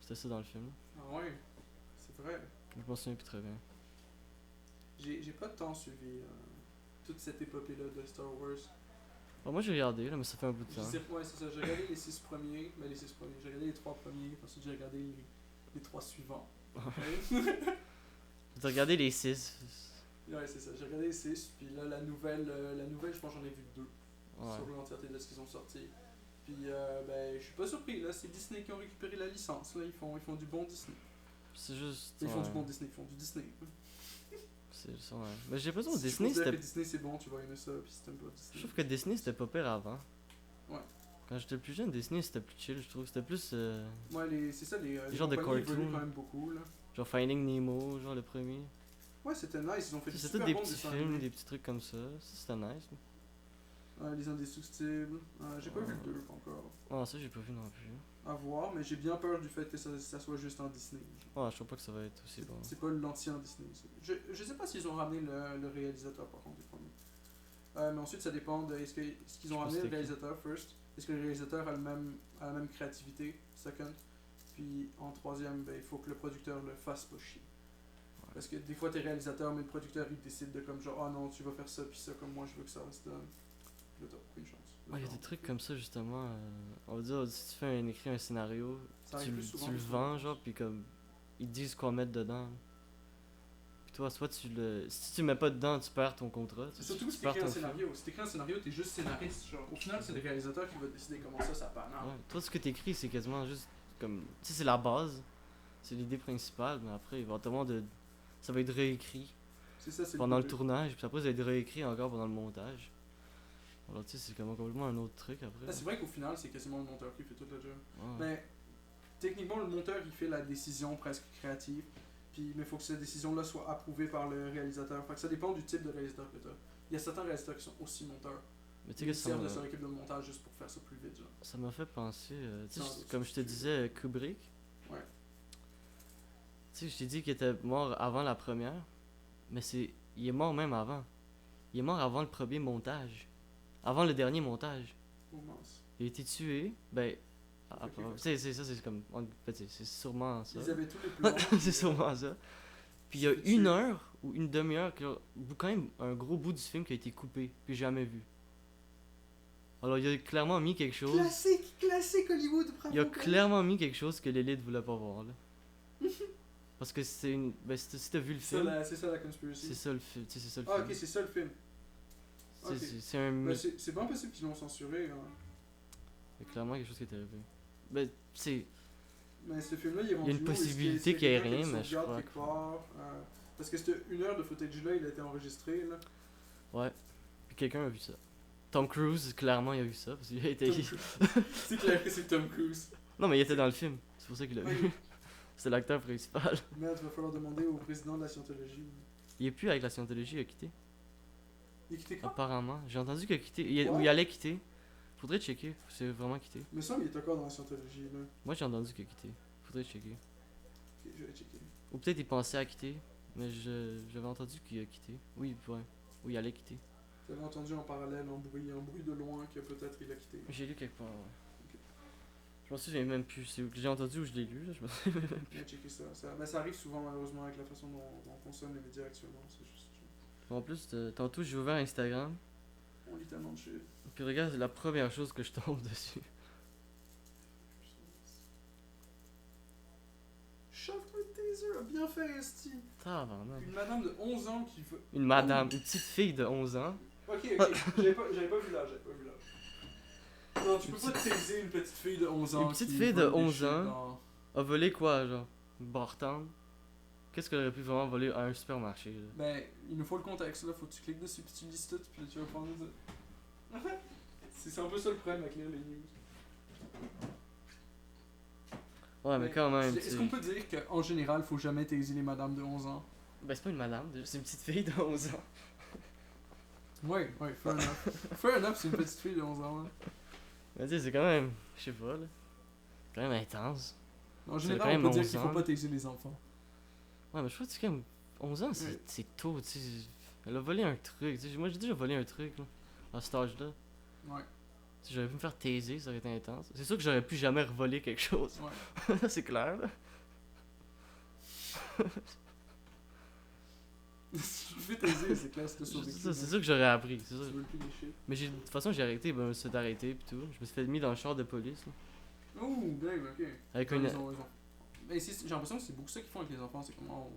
C'était ça dans le film. Ah ouais, c'est vrai. Je m'en souviens plus très bien. J'ai pas tant suivi toute cette épopée-là de Star Wars. Bon, moi j'ai regardé là, mais ça fait un bout de temps. Ouais, c'est ça. J'ai regardé les 6 premiers. Ben, les 6 premiers. J'ai regardé les 3 premiers. Ensuite, j'ai regardé les 3 suivants. J'ai regardé les 6. Ouais, c'est ça. J'ai regardé les 6. Puis là, la nouvelle, je pense que j'en ai vu 2 Ouais. sur l'entièreté de ce qu'ils ont sorti. Puis, ben, je suis pas surpris. Là, c'est Disney qui ont récupéré la licence. Là, ils font du bon Disney. C'est juste. Ils font ouais. du bon Disney. Ils font du Disney. C'est ça, ouais. Mais j'ai l'impression que Si tu Disney considères c'était. que Disney c'est bon, tu vas aimer ça. Puis si t'aimes pas Je Disney. trouve que Disney c'était pas pire avant. Ouais. Quand j'étais plus jeune, Disney c'était plus chill, je trouve. C'était plus. Ouais, c'est ça, les genres de compagnies évoluent cartoons. quand même beaucoup. Là. Genre Finding Nemo, genre le premier. Ouais, c'était nice, ils ont fait des C'est super tous des bons petits dessins films, animés. des petits trucs comme ça. Ça, c'était nice. Les Indestructibles. J'ai pas vu le 2 encore. Ah, ça, j'ai pas vu non plus. À voir, mais j'ai bien peur du fait que ça soit juste en Disney. Ah, je crois pas que ça va être aussi bon. C'est pas l'ancien Disney. Je sais pas s'ils ont ramené le réalisateur par contre du premier. Mais ensuite, ça dépend de est-ce qu'ils Je ont sais pas ramené le c'était qui. réalisateur first. Est-ce que le réalisateur a la même créativité second. Puis en troisième, ben, il faut que le producteur le fasse pas chier. Parce que des fois, t'es réalisateur, mais le producteur il décide de comme genre, ah non, tu vas faire ça, puis ça, comme moi je veux que ça reste done. Puis là, t'as aucune chance. Ah, il y a des trucs comme ça justement. On va dire, si tu fais écrire un scénario, Ça arrive plus souvent tu le que ça. vends, genre, puis comme. Ils te disent quoi mettre dedans. Puis toi, soit tu le. Si tu le mets pas dedans, tu perds ton contrat. C'est surtout si perds t'écris un ton film. scénario. Si t'écris un scénario, t'es juste scénariste. Genre. Au final, c'est le réalisateur qui va décider comment ça panne. Ouais. Toi, ce que t'écris, c'est quasiment juste comme. Tu sais, c'est la base. C'est l'idée principale, mais après, éventuellement, ça va être réécrit C'est ça, c'est pendant le but. tournage, puis après, ça va être réécrit encore pendant le montage. Alors, tu sais, c'est comme complètement un autre truc après. Ah, c'est vrai qu'au final, c'est quasiment le monteur qui fait tout le job. Ouais. Mais techniquement, le monteur il fait la décision presque créative. Puis, mais il faut que cette décision-là soit approuvée par le réalisateur. Fait que ça dépend du type de réalisateur que t'as. Il y a certains réalisateurs qui sont aussi monteurs. Mais tu sais Ils que ça servent m'a- de leur équipe de montage juste pour faire ça plus vite. Genre. ça m'a fait penser. Tu sais, Sans doute, comme je te c'est disais, Kubrick. Ouais. Tu sais, je t'ai dit qu'il était mort avant la première, mais il est mort même avant. Il est mort avant le premier montage. Avant le dernier montage. Oh, mince. Il a été tué, ben. Ok, ok. C'est ça, c'est comme. En fait, c'est sûrement ça. Ils avaient tous les plans. C'est sûrement ça. Puis il y a Se fait une tuer. heure ou une demi-heure, quand même un gros bout du film qui a été coupé, puis jamais vu. Alors il a clairement mis quelque chose. Classique Hollywood, bravo. Il a clairement mis quelque chose que l'élite voulait pas voir là. Parce que c'est une. Ben, si t'as vu le film, C'est ça la conspiracy. c'est ça le film. C'est ça le Ah, film. ok, c'est ça le film. C'est- ok. C'est un. Ben, c'est pas impossible qu'ils l'ont censuré. Hein. Il y a clairement quelque chose qui est arrivé. Ben, c'est. Mais ce film-là, il est rendu une où? possibilité Est-ce qu'il y ait quelqu'un qui rien, le mais je sauvegarde crois quelque part? Parce que cette une heure de footage-là, il a été enregistré. Là. Ouais. Puis quelqu'un a vu ça. Tom Cruise, clairement, il a vu ça. Parce qu'il a été. Tom Cruise. C'est clair que c'est Tom Cruise. Non, mais il était dans le film. C'est pour ça qu'il l'a vu. Oui. C'est l'acteur principal. Merde, il va falloir demander au président de la scientologie. Il est plus avec la scientologie, il a quitté. Il a quitté quand? Apparemment. J'ai entendu qu'il a quitté. Ou Ouais. il allait quitter. Faudrait checker. C'est vraiment quitté. Mais ça, il est encore dans la scientologie. Là. Moi, j'ai entendu qu'il a quitté. Faudrait checker. Ok, je vais checker. Ou peut-être il pensait à quitter. Mais j'avais entendu qu'il a quitté. Oui, ouais. Oui, il allait quitter. J'avais entendu en parallèle un bruit de loin que peut-être il a quitté. J'ai lu quelque part, ouais. Je m'en souviens même plus. C'est où que j'ai entendu ou je l'ai lu, là. Je me souviens même Je vais checker ça. Mais ça arrive souvent, malheureusement, avec la façon dont on consomme les médias actuellement. C'est juste. plus. En plus, tantôt, j'ai ouvert Instagram. On lit tellement de shit. Puis regarde, c'est la première chose que je tombe dessus. Shot with taser, a bien fait, Esti. Tabarnak. Une madame de 11 ans qui veut. Une madame, une petite fille de 11 ans. Ok, j'avais pas vu l'âge, Non, tu peux pas taiser une petite fille de 11 ans. Une petite qui fille de vole des 11 shit ans. dans- A volé quoi, genre? Une bartende? Qu'est-ce qu'elle aurait pu vraiment voler à un supermarché, là? Ben, il nous faut le contexte là, faut que tu cliques dessus puis tu lises tout puis là tu vas prendre c'est un peu ça le problème avec lire les news. Ouais, mais quand même, tu Est-ce sais. qu'on peut dire qu'en général, faut jamais taiser les madames de 11 ans? Ben, c'est pas une madame, c'est une petite fille de 11 ans. Ouais, fair enough. Fair enough, c'est une petite fille de 11 ans. Hein. Mais tu sais, c'est quand même, je sais pas, là. Quand même intense. En C'est général, quand on même peut dire 11 qu'il faut ans. pas taiser les enfants. Ouais, mais je crois que c'est quand même. 11 ans, Ouais. c'est tôt, tu sais. Elle a volé un truc, tu sais. Moi, j'ai déjà volé un truc, là. À cet âge-là. Ouais, Tu sais, j'aurais pu me faire taiser, ça aurait été intense. C'est sûr que j'aurais pu jamais revoler quelque chose. ouais. C'est clair, là. Si tu fais taiser, c'est clair, c'est de sauver. C'est sûr que j'aurais appris, c'est Tu sûr. veux plus des shit. Mais de toute façon, j'ai arrêté, ben, c'est arrêté pis tout. Je me suis fait mis dans le char de police, là. Oh, Dave, ok. Avec Ouais, une. ils ont raison. Mais j'ai l'impression que c'est beaucoup ça qu'ils font avec les enfants, c'est comment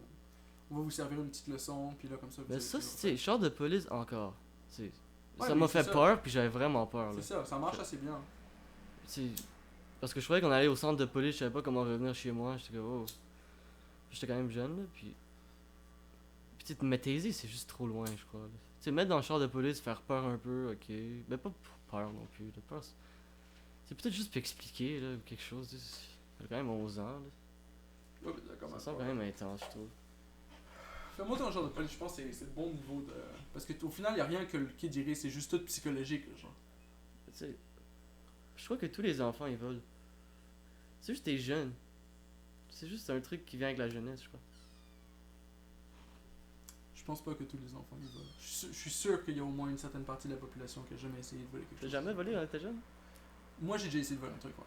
on va vous servir une petite leçon, puis là comme ça. vous Mais allez ça, plus c'est, char de police encore. Tu sais, Ouais, ça mais m'a c'est fait ça. peur, puis j'avais vraiment peur, là. C'est ça, ça marche assez bien. Tu sais, parce que je croyais qu'on allait au centre de police, je savais pas comment revenir chez moi. J'étais comme, oh. J'étais quand même jeune, là, puis. Puis tu sais, me taiser, c'est juste trop loin, je crois. Là. Tu sais, mettre dans le char de police, faire peur un peu, ok. Mais pas pour peur non plus. La peur, c'est peut-être juste pour expliquer, là, ou quelque chose. Tu sais, j'ai quand même 11 ans, là. Ouais, mais d'accord, Ça même sent pas. quand même intense, je trouve. Fais-moi ton genre de police, je pense que c'est le bon niveau de. Parce qu'au final, y a rien que le kid dirait, c'est juste tout psychologique, là, genre. Tu sais, je crois que tous les enfants ils volent. C'est juste t'es jeune. C'est juste un truc qui vient avec la jeunesse, je crois. Je pense pas que tous les enfants y volent. Je suis sûr qu'il y a au moins une certaine partie de la population qui a jamais essayé de voler quelque T'as chose. jamais volé quand t'étais jeune? Moi, j'ai déjà essayé de voler un truc, ouais.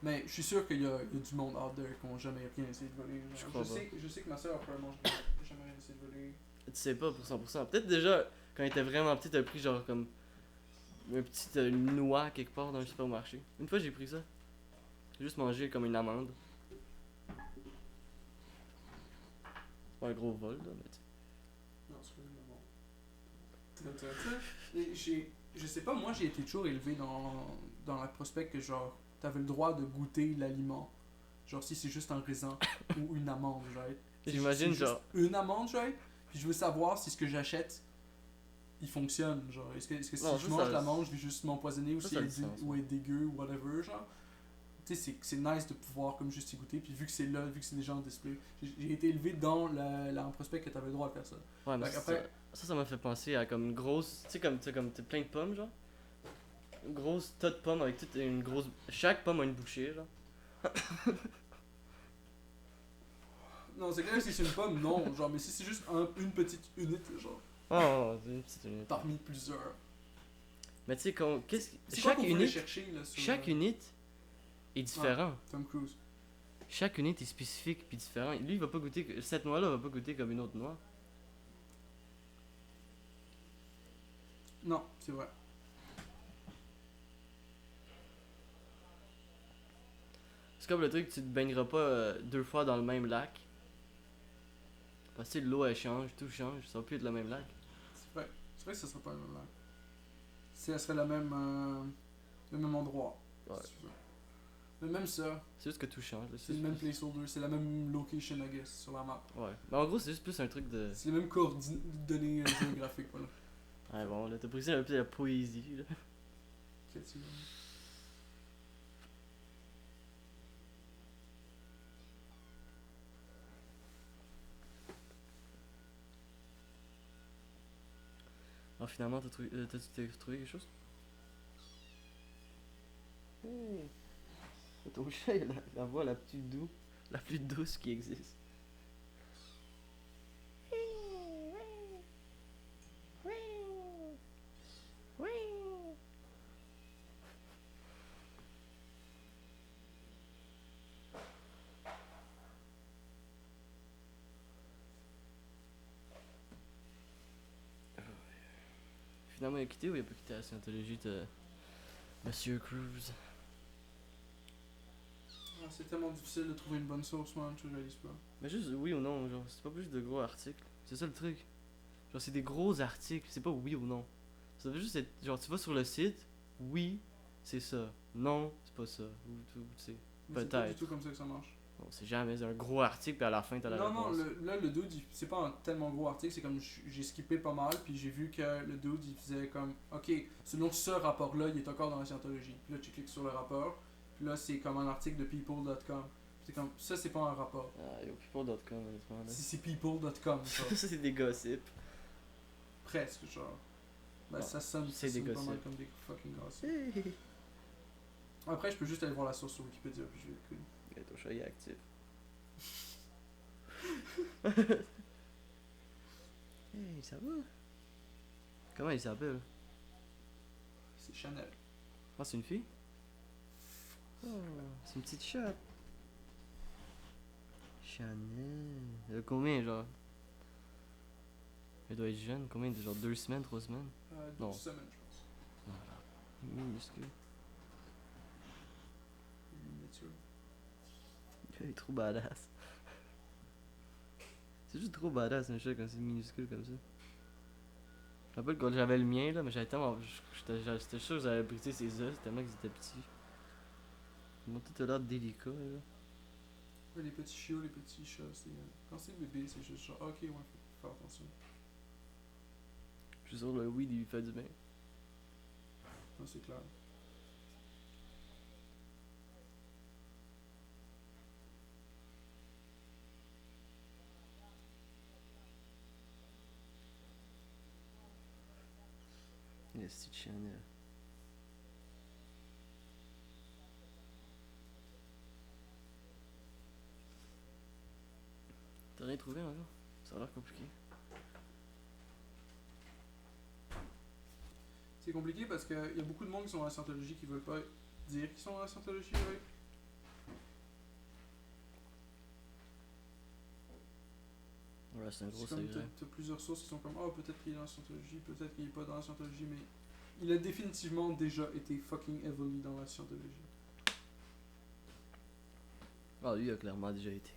Mais je suis sûr qu'il y a du monde out there qui n'ont jamais rien essayé de voler. Je Genre, crois pas. je sais que ma soeur a probablement jamais rien essayé de voler. Tu sais pas pour 100%. Peut-être déjà, quand il était vraiment petit, t'as pris genre comme un petit noix quelque part dans le supermarché. Une fois j'ai pris ça. J'ai juste mangé comme une amande. C'est pas un gros vol là, mais tu sais. Non, c'est pas vraiment bon. Je sais pas, moi j'ai été toujours élevé dans la prospect que genre, t'avais le droit de goûter l'aliment. Genre si c'est juste un raisin ou une amande, genre. J'imagine C'est genre. juste une amande, genre. Puis je veux savoir si ce que j'achète, il fonctionne, genre. Est-ce que si Non, je ça, mange ça- l'amande, je vais juste m'empoisonner ou ça, si ça a elle du sens, ou elle est dégueu ou whatever, genre. Tu sais, c'est nice de pouvoir comme juste y goûter. Puis vu que c'est là, vu que c'est déjà en display, j'ai été élevé dans en prospect que t'avais le droit de faire ça. Ouais, mais Fait ça, qu'après- ça m'a fait penser à comme une grosse. Tu sais, comme t'as plein de pommes, genre. Une grosse tas de pommes avec toute une grosse. Chaque pomme a une bouchée, genre. Non, c'est clair que si c'est une pomme, non, genre, mais si c'est juste une petite unité, genre, Oh, c'est une petite unité. parmi plusieurs. Mais tu sais, qu'est-ce C'est quoi chaque qu'on voulait unité. chercher, là, sur Chaque unité est différent. Tom Cruise? Chaque unité est spécifique puis différent. Lui, il va pas goûter. Cette noix-là va pas goûter comme une autre noix. Non, c'est vrai. C'est comme le truc, tu te baigneras pas 2 fois dans le même lac. Parce que tu sais, l'eau elle change, tout change, ça va plus être le même lac. C'est vrai que ça serait pas le même lac. Ça serait le même endroit. Ouais. Si tu veux. Mais même ça, C'est juste que tout change. Là. c'est le même placeholder, c'est la même location, I guess, sur la map. Ouais. Mais en gros, c'est juste plus un truc de. C'est les mêmes coordonnées géographiques, voilà. Ouais, bon, là, t'as pris ça un peu de la poésie, là. Qu'est-ce que tu veux? Ah, finalement, t'as trouvé quelque chose? Hey. Ton chat, il a la voix la plus douce qui existe. Finalement, il a quitté ou il a pas quitté la scientologie de Monsieur Cruz? Ah, c'est tellement difficile de trouver une bonne source, man, tu réalises pas. Mais juste oui ou non, genre, c'est pas plus de gros articles. C'est ça le truc. Genre, c'est des gros articles, c'est pas oui ou non. Ça veut juste être, genre, tu vas sur le site, oui, c'est ça. Non, c'est pas ça. Ou tu sais. Mais c'est pas du Peut-être. tout comme ça que ça marche. Bon, c'est jamais un gros article, puis à la fin, t'as la Non, non, réponse. là, le dude, c'est pas un tellement gros article, c'est comme j'ai skippé pas mal, puis j'ai vu que le dude, il faisait comme, ok, selon ce rapport-là, il est encore dans la scientologie. Puis là, tu cliques sur le rapport, puis là, c'est comme un article de people.com. C'est comme, ça, c'est pas un rapport. Ah, yo, people.com, honnêtement, là. Si c'est people.com, genre, Ça, c'est des gossips. presque, genre. Ben, Non, ça sonne, c'est ça des sonne pas mal gossips. comme des fucking gossips. Après, je peux juste aller voir la source sur Wikipédia, puis je vais écouter. Regarde, ton chat il est actif. Hey, ça va? Comment il s'appelle? C'est Chanel. Ah, c'est une fille? Oh, c'est une petite chatte. Chanel. Elle a combien, genre? Elle doit être jeune. Combien? Genre 2 semaines, 3 semaines? Non. 12 semaines, je pense. Minuscule. Miniature. Elle est trop badass. C'est juste trop badass un chat quand c'est minuscule comme ça. Je me rappelle quand j'avais le mien là, mais j'avais tellement. J'étais sûr que j'avais brisé ses os tellement qu'ils étaient petits. Ils m'ont tout l'air délicat là. Ouais, les petits chiots, les petits chats, c'est. Quand c'est bébé, c'est juste genre, ok, ouais, faut faire attention. Je suis sûr le weed il lui fait du bien. Non, c'est clair. c'est Chanel. T'as rien trouvé encore? Ça a l'air compliqué. C'est compliqué parce qu'il y a beaucoup de monde qui sont dans la scientologie qui veulent pas dire qu'ils sont dans la scientologie, ouais. Ouais, c'est un gros C'est comme secret. t'as plusieurs sources qui sont comme oh peut-être qu'il est dans la scientologie, peut-être qu'il est pas dans la scientologie, mais il a définitivement déjà été fucking heavily dans la scientologie. Ah, lui, il a clairement déjà été.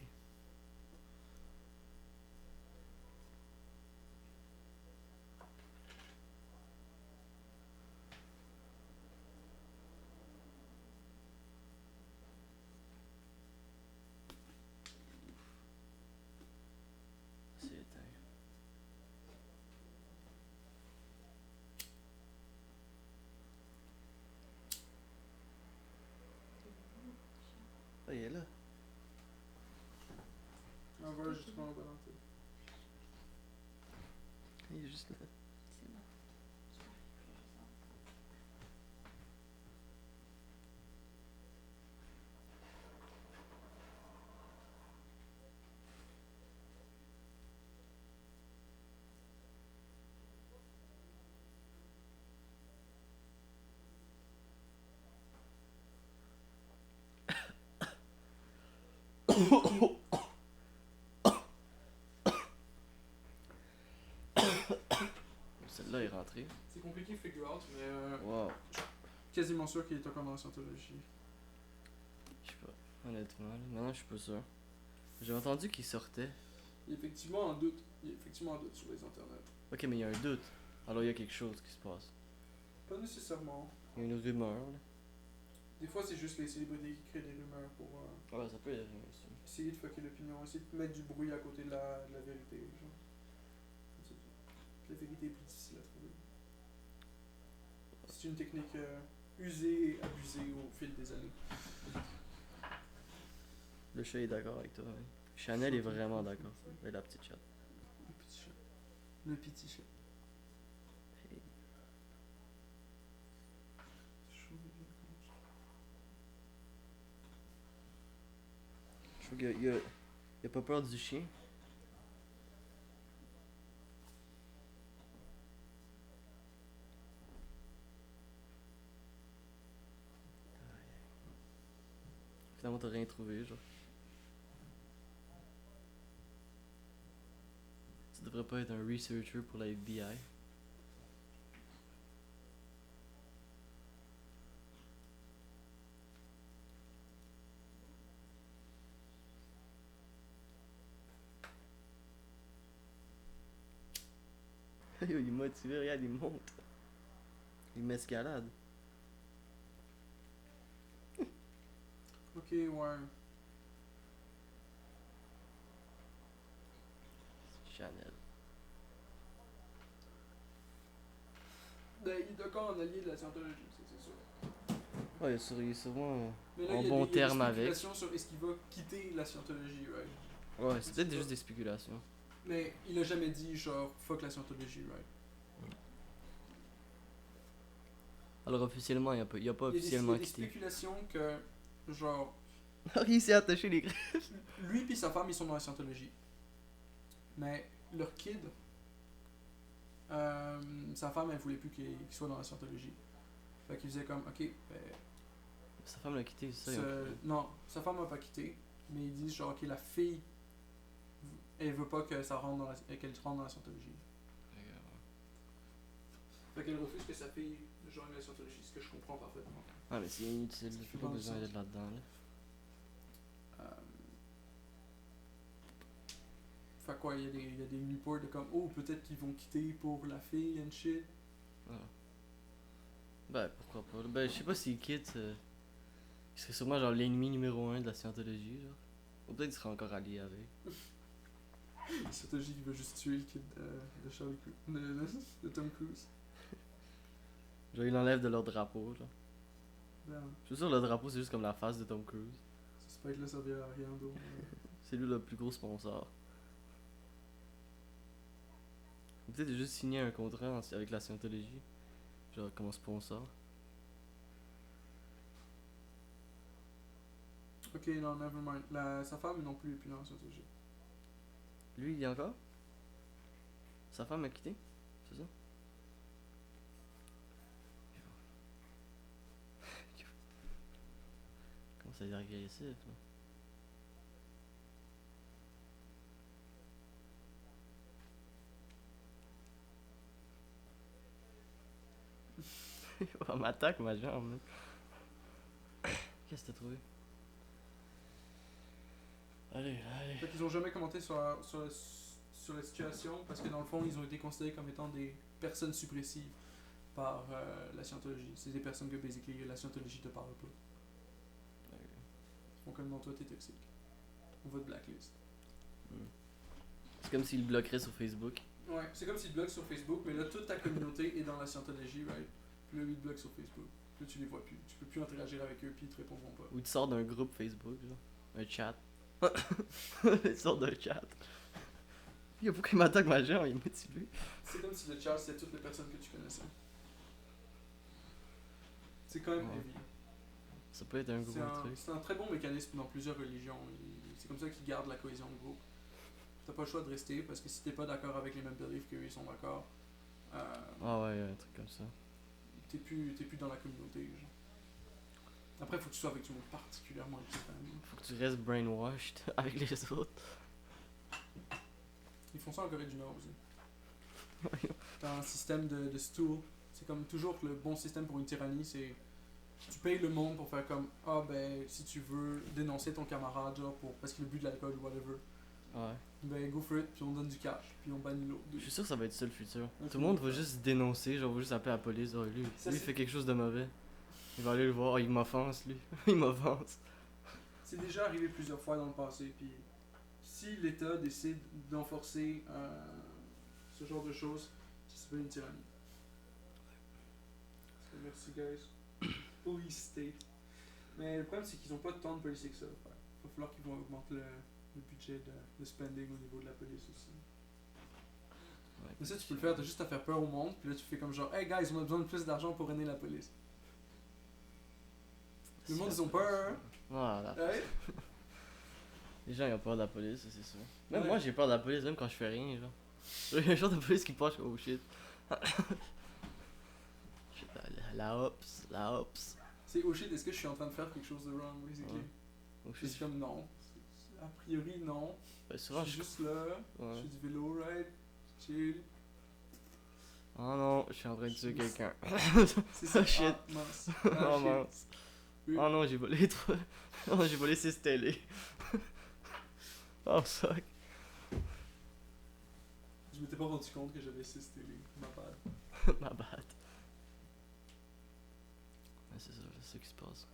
C'est éteint. Ah, il est là. Ah voilà, justement, on va dans le tête. Il est juste là. C'est bon. Super. Celle-là est rentrée. C'est compliqué de figure out, mais Wow. quasiment sûr qu'il est encore dans la scientologie. Je sais pas. Honnêtement, là. Maintenant, je suis pas sûr. J'ai entendu qu'il sortait. Il y a effectivement un doute. Il y a effectivement un doute sur les internets. Ok, mais il y a un doute. Alors, il y a quelque chose qui se passe. Pas nécessairement. Il y a une rumeur, là. Des fois, c'est juste les célébrités qui créent des rumeurs pour Ouais, ça peut être ça. essayer de fucker l'opinion, essayer de mettre du bruit à côté de la vérité. Genre. C'est ça. La vérité est plus difficile à trouver. C'est une technique usée et abusée au fil des années. Le chat est d'accord avec toi. Hein. Chanel est vraiment d'accord. Et la petite chatte. Le petit chat. Le petit chat. Hey. Je trouve qu'il a pas peur du chien. Finalement, t'as rien trouvé, genre. Tu devrais pas être un researcher pour la FBI. Yo, il est motivé, regarde, il monte. Il m'escalade. Ok, ouais. Chanel. Ben, il est d'accord en allié de la scientologie, c'est sûr. Ouais, il est sûrement Mais là, en il y a bon des, il y a des terme avec. spéculations sur est-ce qu'il va quitter la scientologie, right? Ouais, c'est peut-être juste des spéculations. Mais il a jamais dit genre fuck la scientologie, right? Alors officiellement, il a pas Il y a officiellement des quitté. spéculations que genre Il s'est attaché les griffes. lui puis sa femme ils sont dans la scientologie. Mais leur kid, sa femme elle voulait plus qu'il soit dans la scientologie. Fait qu'il faisait comme ok, ben, Sa femme l'a quitté, c'est ça. non, sa femme a pas quitté, mais ils disent genre ok la fille, elle veut pas que ça rentre dans qu'elle rentre dans la scientologie. Fait qu'elle refuse que sa fille joigne la scientologie, ce que je comprends parfaitement. Ah, mais c'est inutile, Ça j'ai fait pas dans le besoin sens. d'être là-dedans. Là. Fait quoi, il y a des reports de comme oh peut-être qu'ils vont quitter pour la fille and shit. Ah. Ben, pourquoi pas. Ben, je sais pas s'il quitte. Il serait sûrement genre l'ennemi numéro 1 de la scientologie, genre. Ou peut-être qu'il serait encore allié avec. La scientologie qui veut juste tuer le kid de Charlie de Tom Cruise. Genre, il l'enlève de leur drapeau, genre. Ben, Je suis sûr le drapeau, c'est juste comme la face de Tom Cruise. ce spike là servira à rien d'autre. C'est lui le plus gros sponsor. Ou peut-être juste signer un contrat avec la scientologie. Genre comme sponsor. Ok, non, nevermind. Sa femme non plus est plus dans la scientologie. Lui, il y a encore? Sa femme a quitté? C'est ça? Comment ça a l'air agressif, là? On m'attaque ma jambe, là. Qu'est-ce que t'as trouvé? Allez, allez. Fait qu'ils ont jamais commenté sur la situation parce que dans le fond, ils ont été considérés comme étant des personnes suppressives par la scientologie. C'est des personnes que basically la scientologie te parle pas. Ils font comme non, toi t'es toxique. On va te blacklist. C'est comme s'il le bloquerait sur Facebook. Ouais, c'est comme s'ils te bloquent sur Facebook, mais là toute ta communauté est dans la scientologie, right? Puis là, ils te bloquent sur Facebook. Puis là, tu les vois plus. Tu peux plus interagir avec eux, puis ils te répondront pas. Ou tu sors d'un groupe Facebook, genre. Un chat. Il sort d'un chat. Yo, pourquoi il m'attaque ma jambe? Il m'a tué. C'est comme si le chat c'était toutes les personnes que tu connaissais. C'est quand même Ouais. heavy. Ça peut être un gros truc. C'est un très bon mécanisme dans plusieurs religions. C'est comme ça qu'ils gardent la cohésion de groupe. T'as pas le choix de rester parce que si t'es pas d'accord avec les mêmes beliefs qu'eux ils sont d'accord, Ah ouais, un truc comme ça. t'es plus dans la communauté. Genre. Après, faut que tu sois avec du monde particulièrement extrême. Faut que tu restes brainwashed avec les autres. Ils font ça en Corée du Nord aussi. T'as un système de stool. C'est comme toujours le bon système pour une tyrannie, c'est tu payes le monde pour faire comme ah ben si tu veux dénoncer ton camarade genre pour parce qu'il a bu de l'alcool ou whatever, Ouais. ben go for it puis on donne du cash puis on bannit l'autre. Je suis sûr que ça va être ça le futur. Ok. Tout le monde va juste dénoncer, genre, va juste appeler la police. Oh, lui, Ça, lui c'est- fait quelque chose de mauvais. Il va aller le voir. Oh, il m'offense, lui. Il m'offense. C'est déjà arrivé plusieurs fois dans le passé puis si l'État décide d'enforcer ce genre de choses, ça s'appelle une tyrannie. Merci guys. Police state. Mais le problème c'est qu'ils ont pas tant de policiers que ça. Il va falloir qu'ils vont augmenter le budget de spending au niveau de la police aussi. Ouais, Mais ça tu peux le faire, t'as juste à faire peur au monde, puis là tu fais comme genre hey guys on a besoin de plus d'argent pour aider la police. Le monde ils ont peur hein? Voilà. Ouais. Les gens ils ont peur de la police, ça, c'est sûr. Même Ouais. moi j'ai peur de la police, même quand je fais rien, genre. Il y a un genre de police qui passe, oh shit. Shit, la ops, la ops. C'est oh shit, est-ce que je suis en train de faire quelque chose de wrong basically? Ouais. Oh Je shit. suis comme non. A priori non. Ben, Je souvent suis je. juste là, je Ouais. fais du vélo ride, chill. Oh non, je suis en train de tuer quelqu'un. C'est ça. Oh shit. Ah, mince. Oh Ah, shit. mince. Oui. Oh non, j'ai volé trop. Oh, j'ai volé 6 télé. Oh fuck. Je m'étais pas rendu compte que j'avais 6 télé. Ma bad. Ma bad. Ouais, c'est ça, c'est ce qui se passe.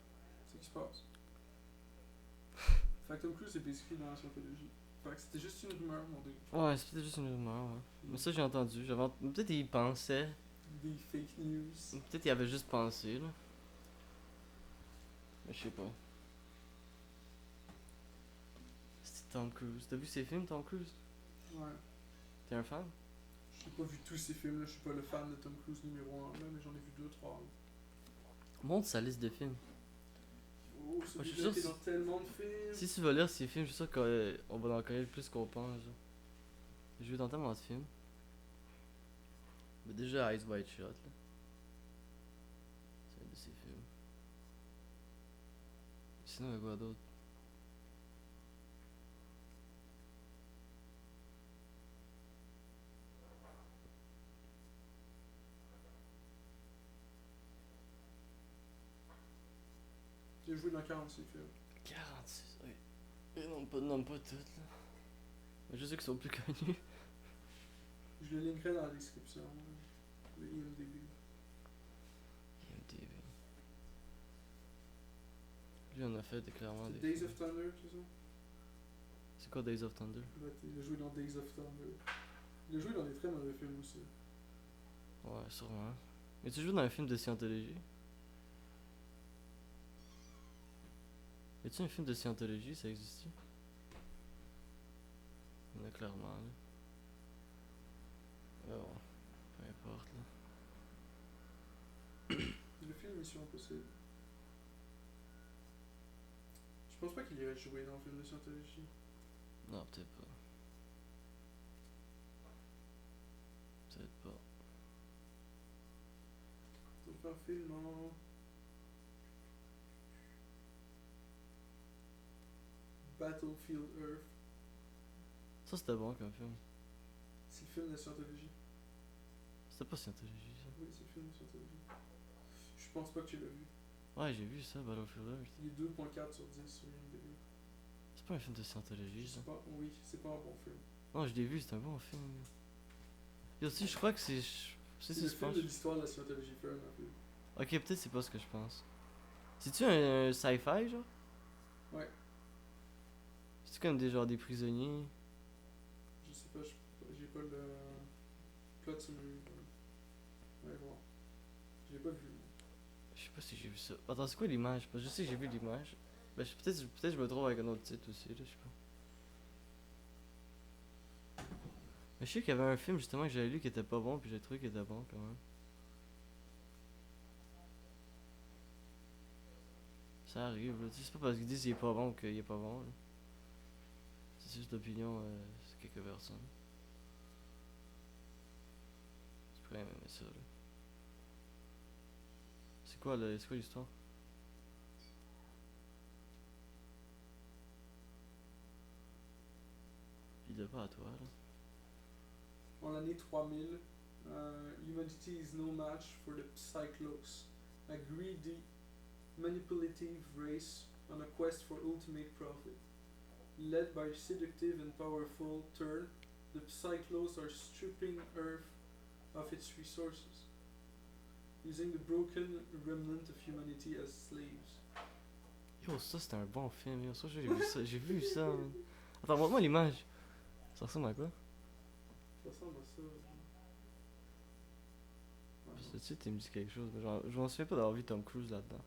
C'est ce qui se passe. Fait que Tom Cruise est basically dans la scientologie. Fait que c'était juste une rumeur, mon dieu. Ouais, c'est peut-être juste une rumeur, ouais. Mais ça, j'ai entendu. Peut-être il pensait. Des fake news. Peut-être il avait juste pensé, là. Mais je sais pas. C'était Tom Cruise. T'as vu ses films, Tom Cruise? Ouais. T'es un fan? J'ai pas vu tous ces films là, je suis pas le fan de Tom Cruise numéro 1 là, mais j'en ai vu 2-3. Montre sa liste de films. Oh, je suis celui-là sûr t'es dans tellement de films. Si tu vas lire ses films, je suis sûr qu'on va en connaître plus qu'on pense, genre. J'ai vu dans tellement de films. Mais déjà, Eyes Wide Shut, là. C'est un de ses films. Sinon, il y a quoi d'autre? J'ai joué dans 46 films. 46, oui. Et nomme pas toutes, là. Mais je sais qu'ils sont plus connus. Je le linkerai dans la description. Le IMDb. IMDb. Lui, on a fait clairement C'est des. Days of Thunder, c'est ça? C'est quoi Days of Thunder? Ouais, il a joué dans Days of Thunder. Il a joué dans des très mauvais films aussi. Ouais, sûrement. Mais tu joues dans un film de scientologie? Y a-tu un film de scientologie, ça existe? Il y en a clairement, là. Oh, peu importe, là. film Mission Impossible. Je pense pas qu'il irait jouer dans un film de scientologie. Non, peut-être pas. Peut-être pas. On peut faire un film en. Battlefield Earth. Ça, c'était bon comme film. C'est le film de scientologie. C'était pas Scientologie, ça. Oui, c'est le film de scientologie. Je pense pas que tu l'as vu. Ouais, j'ai vu ça, Battlefield Earth. Il est 2.4 sur 10 sur IMDb. C'est pas un film de Scientologie, ça. Oui, c'est pas un bon film. Non, je l'ai vu, c'est un bon film. Et aussi, je crois que c'est. C'est le film de l'histoire de la scientologie film un peu. Ok, peut-être c'est pas ce que je pense. C'est-tu un sci-fi, genre? Ouais. C'est-tu comme des, genre, des prisonniers? Je sais pas, j'ai pas le plot summary. Ouais, voir. J'ai pas vu. Je sais pas si j'ai vu ça. Attends, c'est quoi l'image? Parce que je sais que j'ai vu l'image. Ben, peut-être je me trouve avec un autre titre aussi, là, je sais pas. Mais je sais qu'il y avait un film justement que j'avais lu qui était pas bon, puis j'ai trouvé qu'il était bon quand même. Ça arrive, là. Tu sais, c'est pas parce qu'ils disent qu'il est pas bon qu'il est pas bon, là. C'est juste l'opinion de quelques personnes. Tu pourrais aimer ça, là. C'est quoi, là? C'est quoi l'histoire? Il est pas à toi, là. En l'année 3000, humanity is no match for the Psychlos, a greedy, manipulative race on a quest for ultimate profit. Led by seductive and powerful Turn, the Psychlos are stripping Earth of its resources, using the broken remnant of humanity as slaves. Yo, ça c'était un bon film, yo. Ça, j'ai vu ça, j'ai vu ça, man. Attends, montre-moi l'image. Ça ressemble à quoi? Ça ressemble à ça. Parce que tu sais, tu me dis quelque chose, mais genre, je m'en souviens pas d'avoir vu Tom Cruise là-dedans.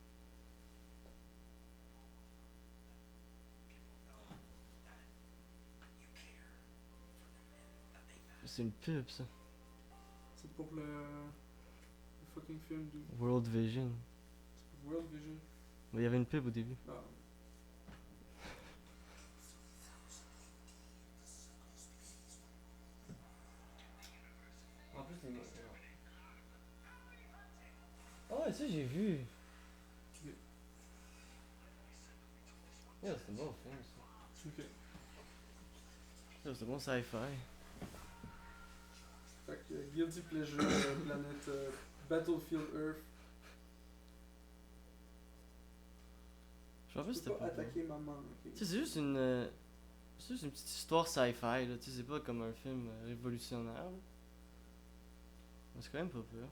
C'est une pub, ça. C'est pour le fucking film du World Vision. World Vision. Mais il y avait une pub au début. Ah. En plus, les... Ah ouais, ça j'ai vu. Yeah, c'est bon film, ça. Ok. C'est bon sci-fi. Fait que Guilty Pleasure, planète Battlefield Earth. Je me rappelle Tu c'était peux pas pas bon. attaquer maman, ok? Tu sais, c'est juste une petite histoire sci-fi, là. Tu sais, c'est pas comme un film révolutionnaire, là. Mais c'est quand même pas peur.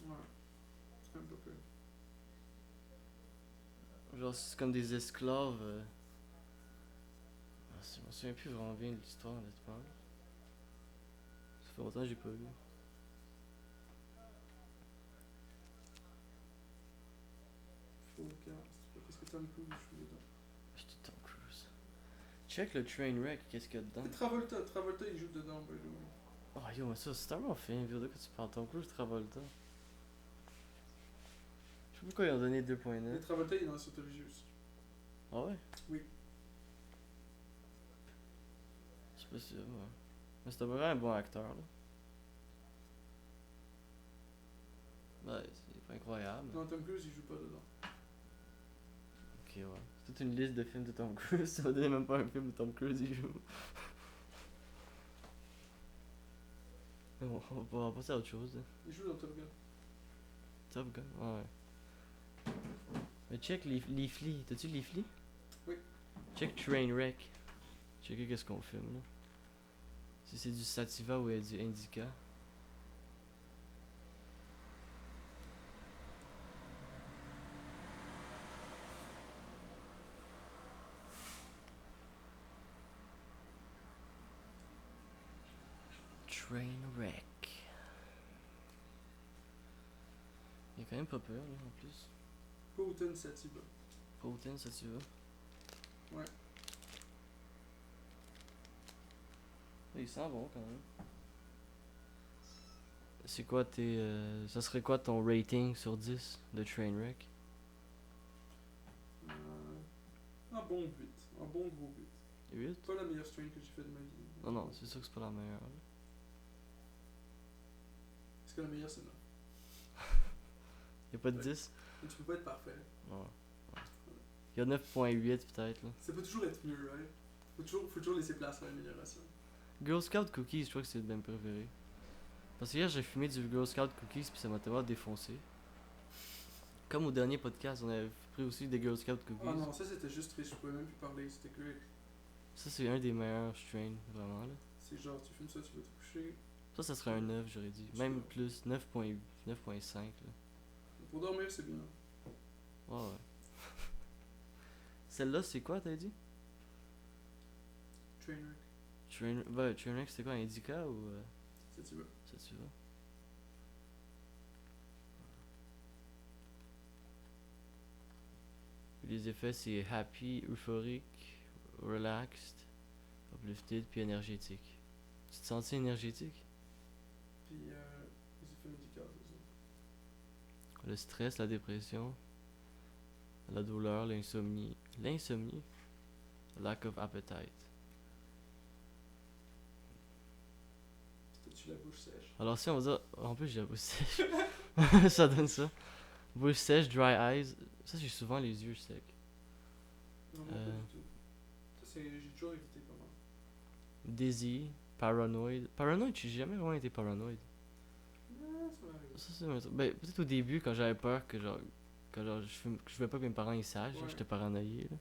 Ouais. C'est un peu peu. Genre, c'est comme des esclaves. Je me souviens plus vraiment bien de l'histoire, honnêtement. Ça fait longtemps que j'ai pas vu. Faut regarder. Qu'est-ce que Tom Cruise joue dedans? J'étais Tom Cruise. Check le Trainwreck, qu'est-ce qu'il y a dedans? Et Travolta il joue dedans, by the way. Oh yo, mais ça, c'est un bon film, vieux, de quoi tu parles? Tom Cruise, Travolta. Je sais pas pourquoi ils ont donné 2.9. Mais Travolta il est dans la Scientologie aussi. Ah ouais? Oui. Je sais pas si. Ouais. Mais c'était vraiment un bon acteur, là. Ouais, c'est pas incroyable. Non, Tom Cruise il joue pas dedans. Ok, ouais. C'est toute une liste de films de Tom Cruise. Ça m'a donné même pas un film de Tom Cruise, il joue. Mais bon, on va passer à autre chose, là. Il joue dans Top Gun. Top Gun, ouais. Mais check Leafly. T'as-tu Leafly? Oui. Check Trainwreck. Checker qu'est-ce qu'on filme, là. Si c'est du Sativa ou du Indica. Trainwreck. Il est quand même pas peur, là, en plus. Potent Sativa. Potent Sativa. Ouais. Il sent bon quand même. C'est quoi tes. Ça serait quoi ton rating sur 10 de Trainwreck? Un bon 8. Un bon gros 8. 8? Pas la meilleure strain que j'ai fait de ma vie. Non, non, c'est sûr que c'est pas la meilleure. là. Parce que la meilleure, c'est 9. Y'a pas de Ouais. 10? Et tu peux pas être parfait. Non. Y'a 9.8 peut-être là. Ça peut toujours être mieux, right? Faut toujours laisser place à l'amélioration. Girl Scout Cookies, je crois que c'est le même préféré. Parce que hier j'ai fumé du Girl Scout Cookies puis ça m'a tellement défoncé. Comme au dernier podcast, on avait pris aussi des Girl Scout Cookies. Ah non, ça c'était juste triste, je pouvais même plus parler, c'était great. Ça c'est un des meilleurs strains, vraiment là. C'est genre, tu fumes ça, tu vas te coucher. Ça serait un 9, j'aurais dit. Même plus, 9.5 là. Pour dormir, c'est bien. Ouais, ouais. Celle-là, c'est quoi, t'as dit? Trainwreck, Trainwreck, c'était quoi, Indica ou ça tu veux. Sativa? Les effets, c'est happy, euphorique, relaxed, uplifted, puis énergétique. Tu te sens énergétique? Puis les effets médicaux, les autres. Le stress, la dépression, la douleur, l'insomnie, lack of appetite. T'as-tu la bouche sèche? Alors si on va dire, en plus j'ai la bouche sèche, ça donne ça. Bouche sèche, dry eyes, ça j'ai souvent les yeux secs. Non, moi pas du tout. Ça c'est, j'ai toujours évité pas mal. Dizzy, paranoid. Paranoid, j'ai jamais vraiment été paranoid. Non, ça m'arrive. Ça c'est un truc. Ben peut-être au début quand j'avais peur que genre, je veux pas que mes parents ils sachent, genre, Ouais. j'étais paranoïé là.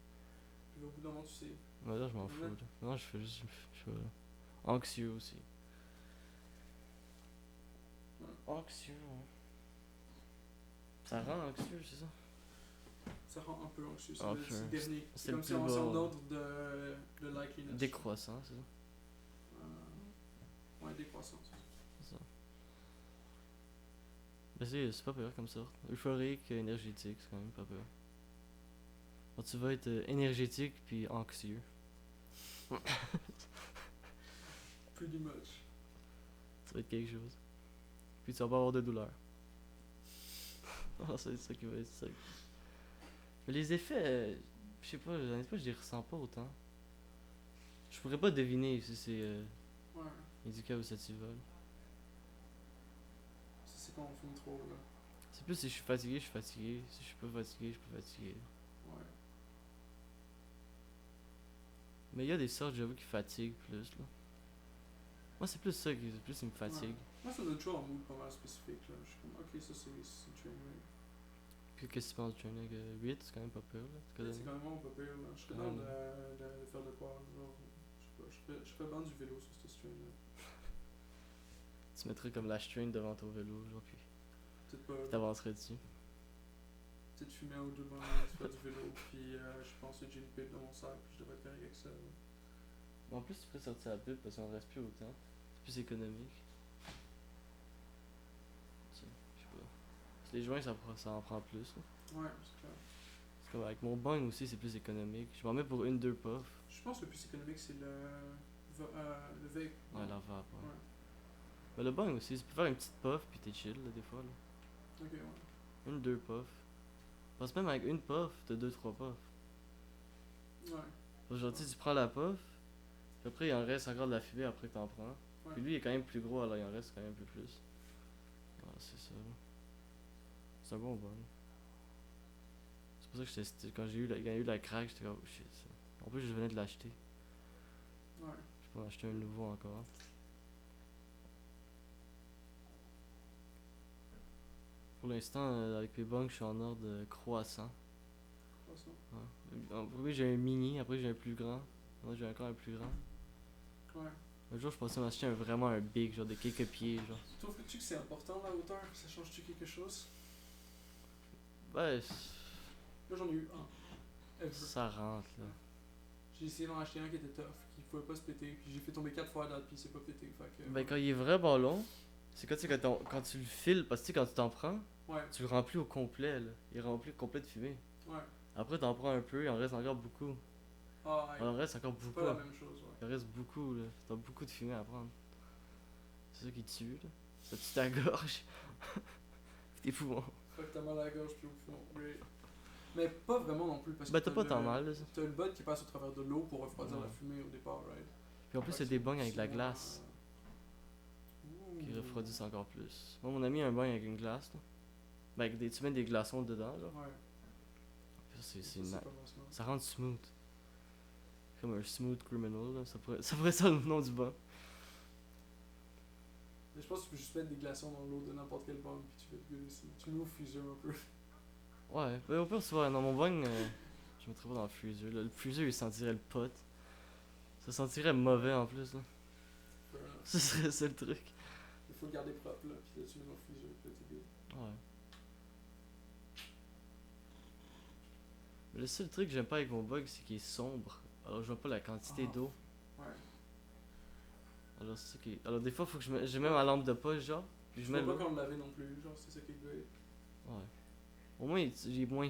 Puis au bout d'un moment, tu sais. Mais là je m'en fous Ouais. là. Non je fais juste, je sais pas là. Anxieux aussi. Anxieux, hein. Ça rend anxieux, c'est ça? Ça rend un peu anxieux, Un c'est peu. le dernier. C'est C'est le comme si plus on s'en bas. ordre de likeliness. Décroissant, c'est ça? Ouais, décroissance. C'est ça. Ben c'est pas peur comme ça. Euphorique, énergétique, c'est quand même pas peur. Quand tu vas être énergétique puis anxieux. Pretty much. Ça va être quelque chose. Puis tu vas pas avoir de douleur. Ah, c'est ça qui va être ça. Mais les effets, je sais pas, honnêtement, je les ressens pas autant. Je pourrais pas deviner si c'est Ouais. Indica ou Sativa. là. Ça, c'est quand on fume trop, là. C'est plus si je suis fatigué, je suis fatigué. Si je suis pas fatigué, je suis pas fatigué. Ouais. Mais il y a des sortes, j'avoue, qui fatiguent plus, là. Moi, c'est plus ça qui me fatigue. Ouais. Moi, ça me donne toujours un mood pas mal spécifique, là. Je suis comme, ok, ça c'est Trainwreck. Puis qu'est-ce que tu penses du Trainwreck 8, c'est quand même pas peur, là. C'est quand même vraiment pas pire, là. Je serais Ouais. dans de faire de quoi, genre. Je sais pas, je ferais bien du vélo sur ce strain-là. Tu mettrais comme la strain devant ton vélo, genre, puis Peut-être pas. t'avancerais dessus. Peut-être fumer un ou deux bonnes, faire du vélo, puis je pense que j'ai une pipe dans mon sac, puis je devrais être correct avec ça. Là. En plus, tu pourrais sortir la pipe parce qu'on reste plus autant. C'est plus économique. Tu sais, je sais pas. Parce que les joints, ça en prend plus, là. Ouais, c'est clair. C'est comme avec mon bang aussi, c'est plus économique. Je m'en mets pour 1-2 puffs. Je pense que le plus économique, c'est le vape. Ouais, la vape, ouais. Ouais. Mais le bang aussi, tu peux faire une petite puff puis t'es chill, là, des fois, là. Ok, ouais. 1-2 puffs. Parce que même avec une puff, t'as 2-3 puffs. Ouais. Parce que genre, tu sais, tu prends la puff, puis après, il en reste encore de la fumée après que t'en prends. Ouais. Puis lui, il est quand même plus gros, alors il en reste quand même un peu plus. Voilà, c'est ça, là. C'est un bon bang. C'est pour ça que quand il y a eu la craque, j'étais comme, oh shit, ça. En plus, je venais de l'acheter. Ouais. Je peux en acheter un nouveau encore. Pour l'instant, avec mes bangs, je suis en ordre croissant. Pas ça. Ouais. En premier, j'ai un mini, après j'ai un plus grand. Maintenant, j'ai encore un plus grand. Ouais. Un jour, je pensais m'acheter vraiment un big, genre de quelques pieds, genre. Trouves-tu que c'est important la hauteur? Ça change-tu quelque chose? Ouais, Moi j'en ai eu un. Ever. ça rentre, là. J'ai essayé d'en acheter un qui était tough, qui pouvait pas se péter, puis j'ai fait tomber 4 fois à date, puis il s'est pas pété. Fait que, Ben, quand il est vraiment long, c'est quand, tu sais, quand tu le files, parce que tu sais, quand tu t'en prends, Ouais, tu le remplis au complet, là. Il est rempli au complet de fumée. ouais. Après, t'en prends un peu, il en reste encore beaucoup. Ah, Il ouais. en reste encore C'est beaucoup. pas la même chose, ouais. Il en reste beaucoup, là. T'as beaucoup de fumée à prendre. C'est ça qui tue, là. Ça tue ta gorge. T'es fou, hein. Fait que t'as mal à la gorge puis au fond. Great. Mais pas vraiment non plus parce que Ben, t'as pas tant mal, là. t'as le bud qui passe au travers de l'eau pour refroidir Ouais. la fumée au départ, right? Puis en plus, c'est des bagnes avec de la glace Ouh. qui refroidissent encore plus. Moi, mon ami a un bagne avec une glace, là. Ben, avec des, tu mets des glaçons dedans, genre. Ouais. Ça, c'est Ça, na- pas mal smart. Ça rend smooth. Comme un smooth criminal, là. Ça pourrait ça le nom du bain. Mais je pense que tu peux juste mettre des glaçons dans l'eau de n'importe quel bang puis tu fais de good aussi. Tu mets au freezer un peu. Ouais, ben, au pire, tu vois, dans mon bagne, je mettrais pas dans le freezer, là. Le freezer, il sentirait le pot. Ça sentirait mauvais en plus, là. Fair enough. Ce serait ça le truc. Il faut le garder propre là, puis là tu mets dans le freezer, puis là t'es good. Ouais. Mais le seul truc que j'aime pas avec mon bug, c'est qu'il est sombre. Alors, je vois pas la quantité Ah. d'eau. Ouais. Alors, c'est ça qui est... Alors, des fois, faut que je mets ma lampe de poche, genre. Puis Je je mets vois pas l'eau. quand on le laver non plus, genre c'est ça qui est great. Ouais. Au moins, il est moins.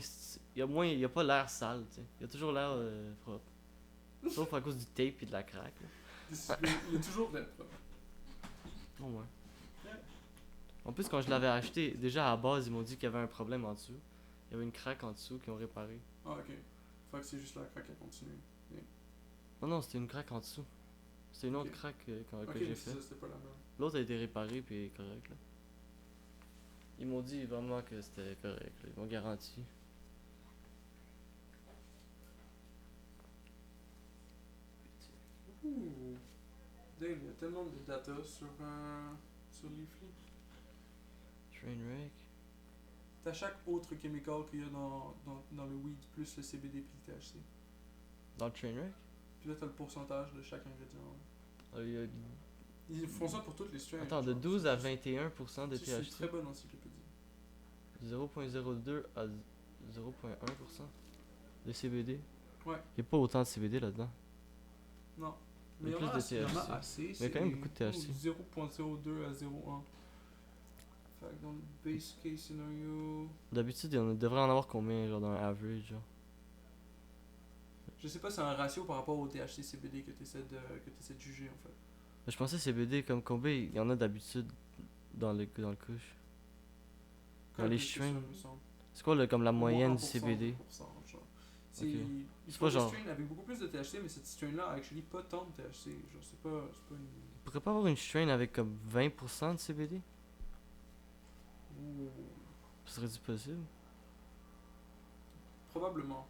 Il y a pas l'air sale, tu sais. Il y a toujours l'air propre. Sauf à cause du tape et de la craque, là. Il est toujours d'être propre. Au moins. Ouais. En plus, quand je l'avais acheté, déjà à la base, ils m'ont dit qu'il y avait un problème en dessous. Il y avait une craque en dessous qu'ils ont réparé. Ah ok. Fait que c'est juste la craque à continuer. Non, non, c'était une craque en dessous. C'était une autre Ok. craque Ok, que j'ai mais fait. c'est ça, c'était pas la même. L'autre a été réparé puis est correct, là. Ils m'ont dit vraiment que c'était correct, là. Ils m'ont garanti. Ouh. Damn, il y a tellement de data sur Leafly. Trainwreck. T'as chaque autre chemical qu'il y a dans le weed, plus le CBD puis le THC. Dans le Trainwreck? Puis là, t'as le pourcentage de chaque ingrédient. Il y a... Ils font ça pour toutes les strains. Attends, de genre. 12 à 21% de C'est une très THC. bonne encyclopédie. 0.02 à 0.1% de CBD. Ouais. Il n'y a pas autant de CBD là-dedans. Non. Il y a Mais il y en a plus de assez. Il y en a THC. assez. Il y a quand même beaucoup de THC. 0.02 à 0.1. Fait que dans le base case scenario. D'habitude, il devrait en avoir combien, genre, dans un average, genre? Je sais pas, c'est un ratio par rapport au THC CBD que t'essaies de juger en fait. Je pensais CBD comme combien il y en a d'habitude dans le couche. Dans les Plus que ça, strains. me semble. C'est quoi, comme la Au moins moyenne 1%, du CBD? 2%, genre. C'est, Ok. Ils C'est font pas des genre- strains avec beaucoup plus de THC, mais cette strain-là a actually pas tant de THC. Genre, c'est pas une. Il pourrait pas avoir une strain avec comme 20% de CBD? Ouh. Ce serait-tu possible? Probablement.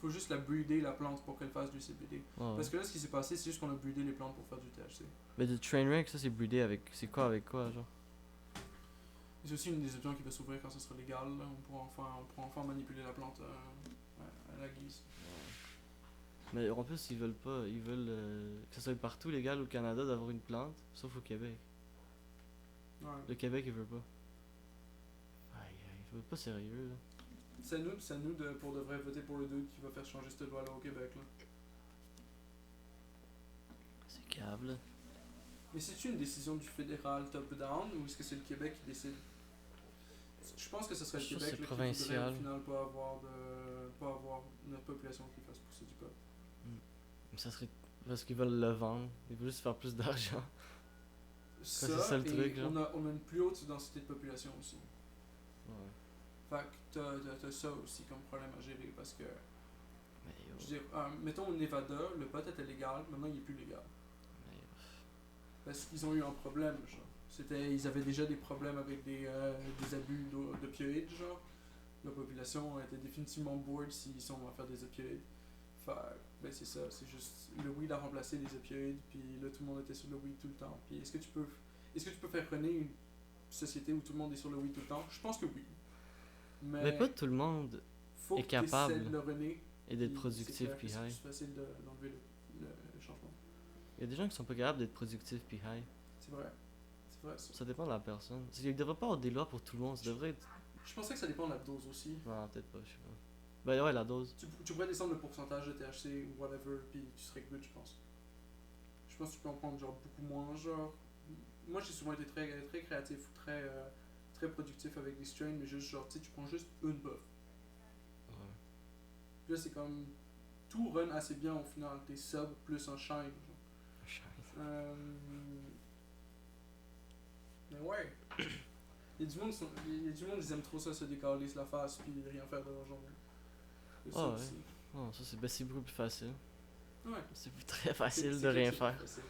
Faut juste la breeder la plante pour qu'elle fasse du CBD. Ouais. Parce que là, ce qui s'est passé, c'est juste qu'on a breedé les plantes pour faire du THC. Mais le Trainwreck, ça c'est breedé avec. C'est quoi avec quoi, genre? Et c'est aussi une des options qui va s'ouvrir quand ce sera légal. Là. On pourra enfin manipuler la plante à la guise. Mais en plus, ils veulent pas. Ils veulent que ça soit partout légal au Canada d'avoir une plante, sauf au Québec. Ouais. Le Québec, il veut pas. Aïe, aïe, il veut pas sérieux, là. C'est à nous pour de vrai voter pour le dude qui va faire changer cette loi-là au Québec. Là. C'est câble, là. Mais c'est une décision du fédéral top-down ou est-ce que c'est le Québec qui décide? Je pense que ce serait le Je pense Québec que c'est là, qui voudrait provincial. au final pas avoir notre population qui fasse pousser du pot. Mais ça serait. Parce qu'ils veulent le vendre. Ils veulent juste faire plus d'argent. Ça, c'est ça le et truc, genre. on a une plus haute densité de population aussi. Ouais. Fait que t'as ça aussi comme problème à gérer parce que, Mais yo. je veux dire, mettons au Nevada, le pot était légal, maintenant il est plus légal. Mais yo. Parce qu'ils ont eu un problème, genre. Ils avaient déjà des problèmes avec des abus d'opioïdes, genre. La population était définitivement bored s'ils sont à faire des opioïdes. Fait ben c'est ça, c'est juste le weed a remplacé les opioïdes, puis là tout le monde était sur le weed tout le temps. Puis est-ce que tu peux faire renaître une société où tout le monde est sur le weed tout le temps? Je pense que oui. Mais pas tout le monde faut est que capable t'essaies de le renaître. et d'être puis productif c'est clair puis que c'est high. plus facile d'enlever le changement. Il y a des gens qui sont pas capables d'être productifs puis high. C'est vrai. C'est vrai ça. Ça dépend de la personne. Il devrait pas avoir des lois pour tout le monde. Ça devrait être. Je pensais que ça dépend de la dose aussi. Non, peut-être pas, je sais pas. Ben ouais, la dose. Tu pourrais descendre le pourcentage de THC ou whatever, puis tu serais good, je pense. Je pense que tu peux en prendre genre beaucoup moins, genre. Moi j'ai souvent été très, très créatif ou très productif avec des strains, mais juste genre, tu sais, tu prends juste une puff. Ouais. Puis là c'est comme. Tout run assez bien au final, tes subs plus un shine, genre. Scheiße. Mais ouais, Ouais. Il y a du monde, il y a du monde, ils aiment trop ça, se décaler la face, puis rien faire de leur journée. C'est ça Ah ouais. aussi. Non, ça c'est beaucoup plus facile. Ouais. C'est très facile C'est de rien quelque chose faire. de facile.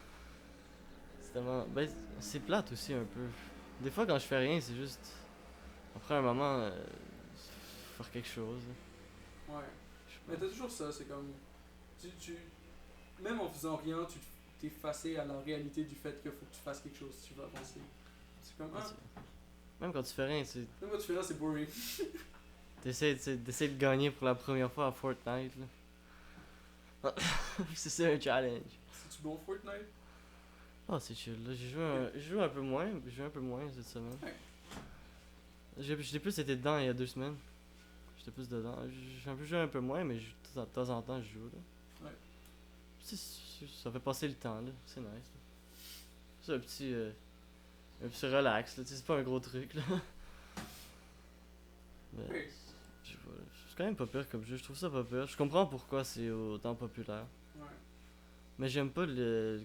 C'est tellement. Ben, c'est plate aussi un peu. Des fois, quand je fais rien, c'est juste. Après un moment, faire quelque chose. Ouais. Je sais Mais pas. t'as toujours ça, c'est comme. Tu, même en faisant rien, tu t'es facé à la réalité du fait qu'il faut que tu fasses quelque chose si tu veux avancer. C'est comme. Ouais, Ah, même quand tu fais rien, même quand tu fais là, c'est boring. t'essaies de gagner pour la première fois à Fortnite. Là. C'est ça un challenge. C'est-tu bon Fortnite? Ah, c'est chill. Là, j'ai joué un peu moins. J'ai joué un peu moins cette semaine. Ouais. J'ai plus été dedans il y a 2 semaines. J'étais plus dedans. J'ai un peu joué un peu moins, mais de temps en temps, je joue. Là. Ouais. Ça fait passer le temps. Là. C'est nice. Là. C'est un petit relax. Là. Tu sais, c'est pas un gros truc. Là. Mais, Oui. je sais pas, là. C'est quand même pas pire comme jeu. Je trouve ça pas pire. Je comprends pourquoi c'est autant populaire. Ouais. Mais j'aime pas le.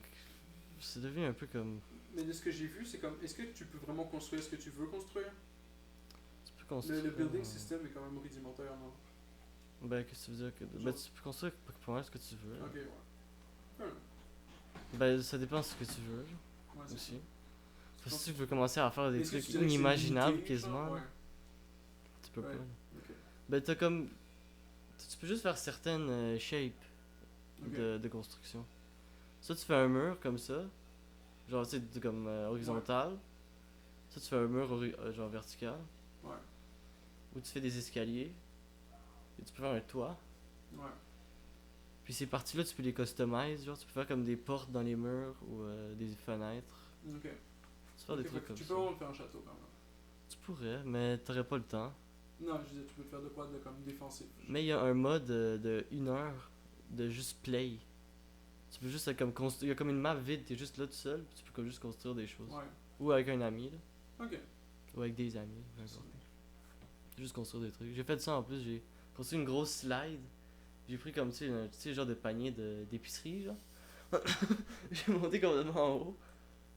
C'est devenu un peu comme. Mais de ce que j'ai vu, c'est comme. Est-ce que tu peux vraiment construire ce que tu veux construire? Tu peux construire. Le building system est quand même rudimentaire, non? Ben, qu'est-ce que tu veux dire que. Ben, tu peux construire pas mal ce que tu veux. Ok, ouais. Hum. Ben, ça dépend de ce que tu veux. Ouais, c'est Aussi. ça. Parce que si tu veux commencer à faire des Est-ce que trucs tu dirais que c'est inimaginables limité, genre? quasiment, Ouais. tu peux Ouais. pas. là. Ok. Ben, t'as comme. Tu peux juste faire certaines shapes Ok. de construction. Ça, tu fais un mur comme ça. Genre, tu sais, comme horizontal. Ça, tu fais un mur genre vertical. Ouais. Ou tu fais des escaliers. Et tu peux faire un toit. Ouais. Puis ces parties-là, tu peux les customize. Genre, tu peux faire comme des portes dans les murs ou des fenêtres. Ok. Tu peux faire des Ok, trucs fait que comme tu ça. peux vraiment faire un château quand même. Tu pourrais, mais t'aurais pas le temps. Non, je disais, tu peux te faire de quoi de comme défensif. Mais il y a un mode de 1 heure de juste play. Tu peux juste comme construire. Il y a comme une map vide, t'es juste là tout seul, puis tu peux comme juste construire des choses. Ouais. Ou avec un ami, là. Ok. Ou avec des amis, peu importe. Juste construire des trucs. J'ai fait ça en plus, j'ai construit une grosse slide. J'ai pris comme, tu sais, un genre de panier d'épicerie, genre. J'ai monté complètement en haut.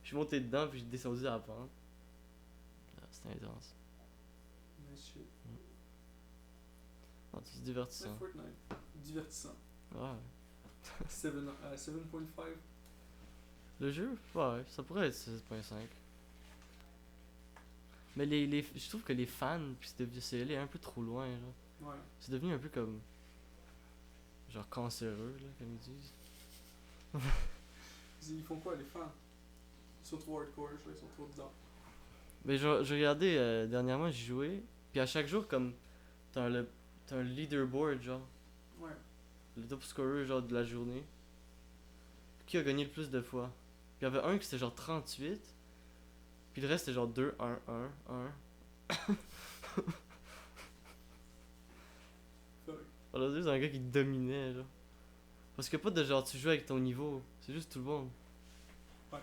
Je suis monté dedans, puis j'ai descendu à la pente. Ah, c'était intense. Nice shit. Ah, c'est C'est divertissant. Fortnite. Divertissant. Ouais. 7.5. Le jeu, ouais, ça pourrait être 7.5. Mais je trouve que les fans, puis c'est allé un peu trop loin, là. Ouais. C'est devenu un peu comme. Genre cancéreux, là, comme ils disent. Ils font quoi les fans? Ils sont trop hardcore, genre, ils sont trop dedans. Mais j'ai regardé dernièrement, j'ai joué, puis à chaque jour, comme. T'as un leaderboard, genre. Ouais. Le top scorer, genre, de la journée. Qui a gagné le plus de fois. Puis il y avait un qui c'était genre 38. Puis le reste c'était genre 2, 1, 1, 1. Fuck. Alors, c'est un gars qui dominait, genre. Parce qu'il n'y a pas de genre, tu joues avec ton niveau. C'est juste tout le monde. Ouais.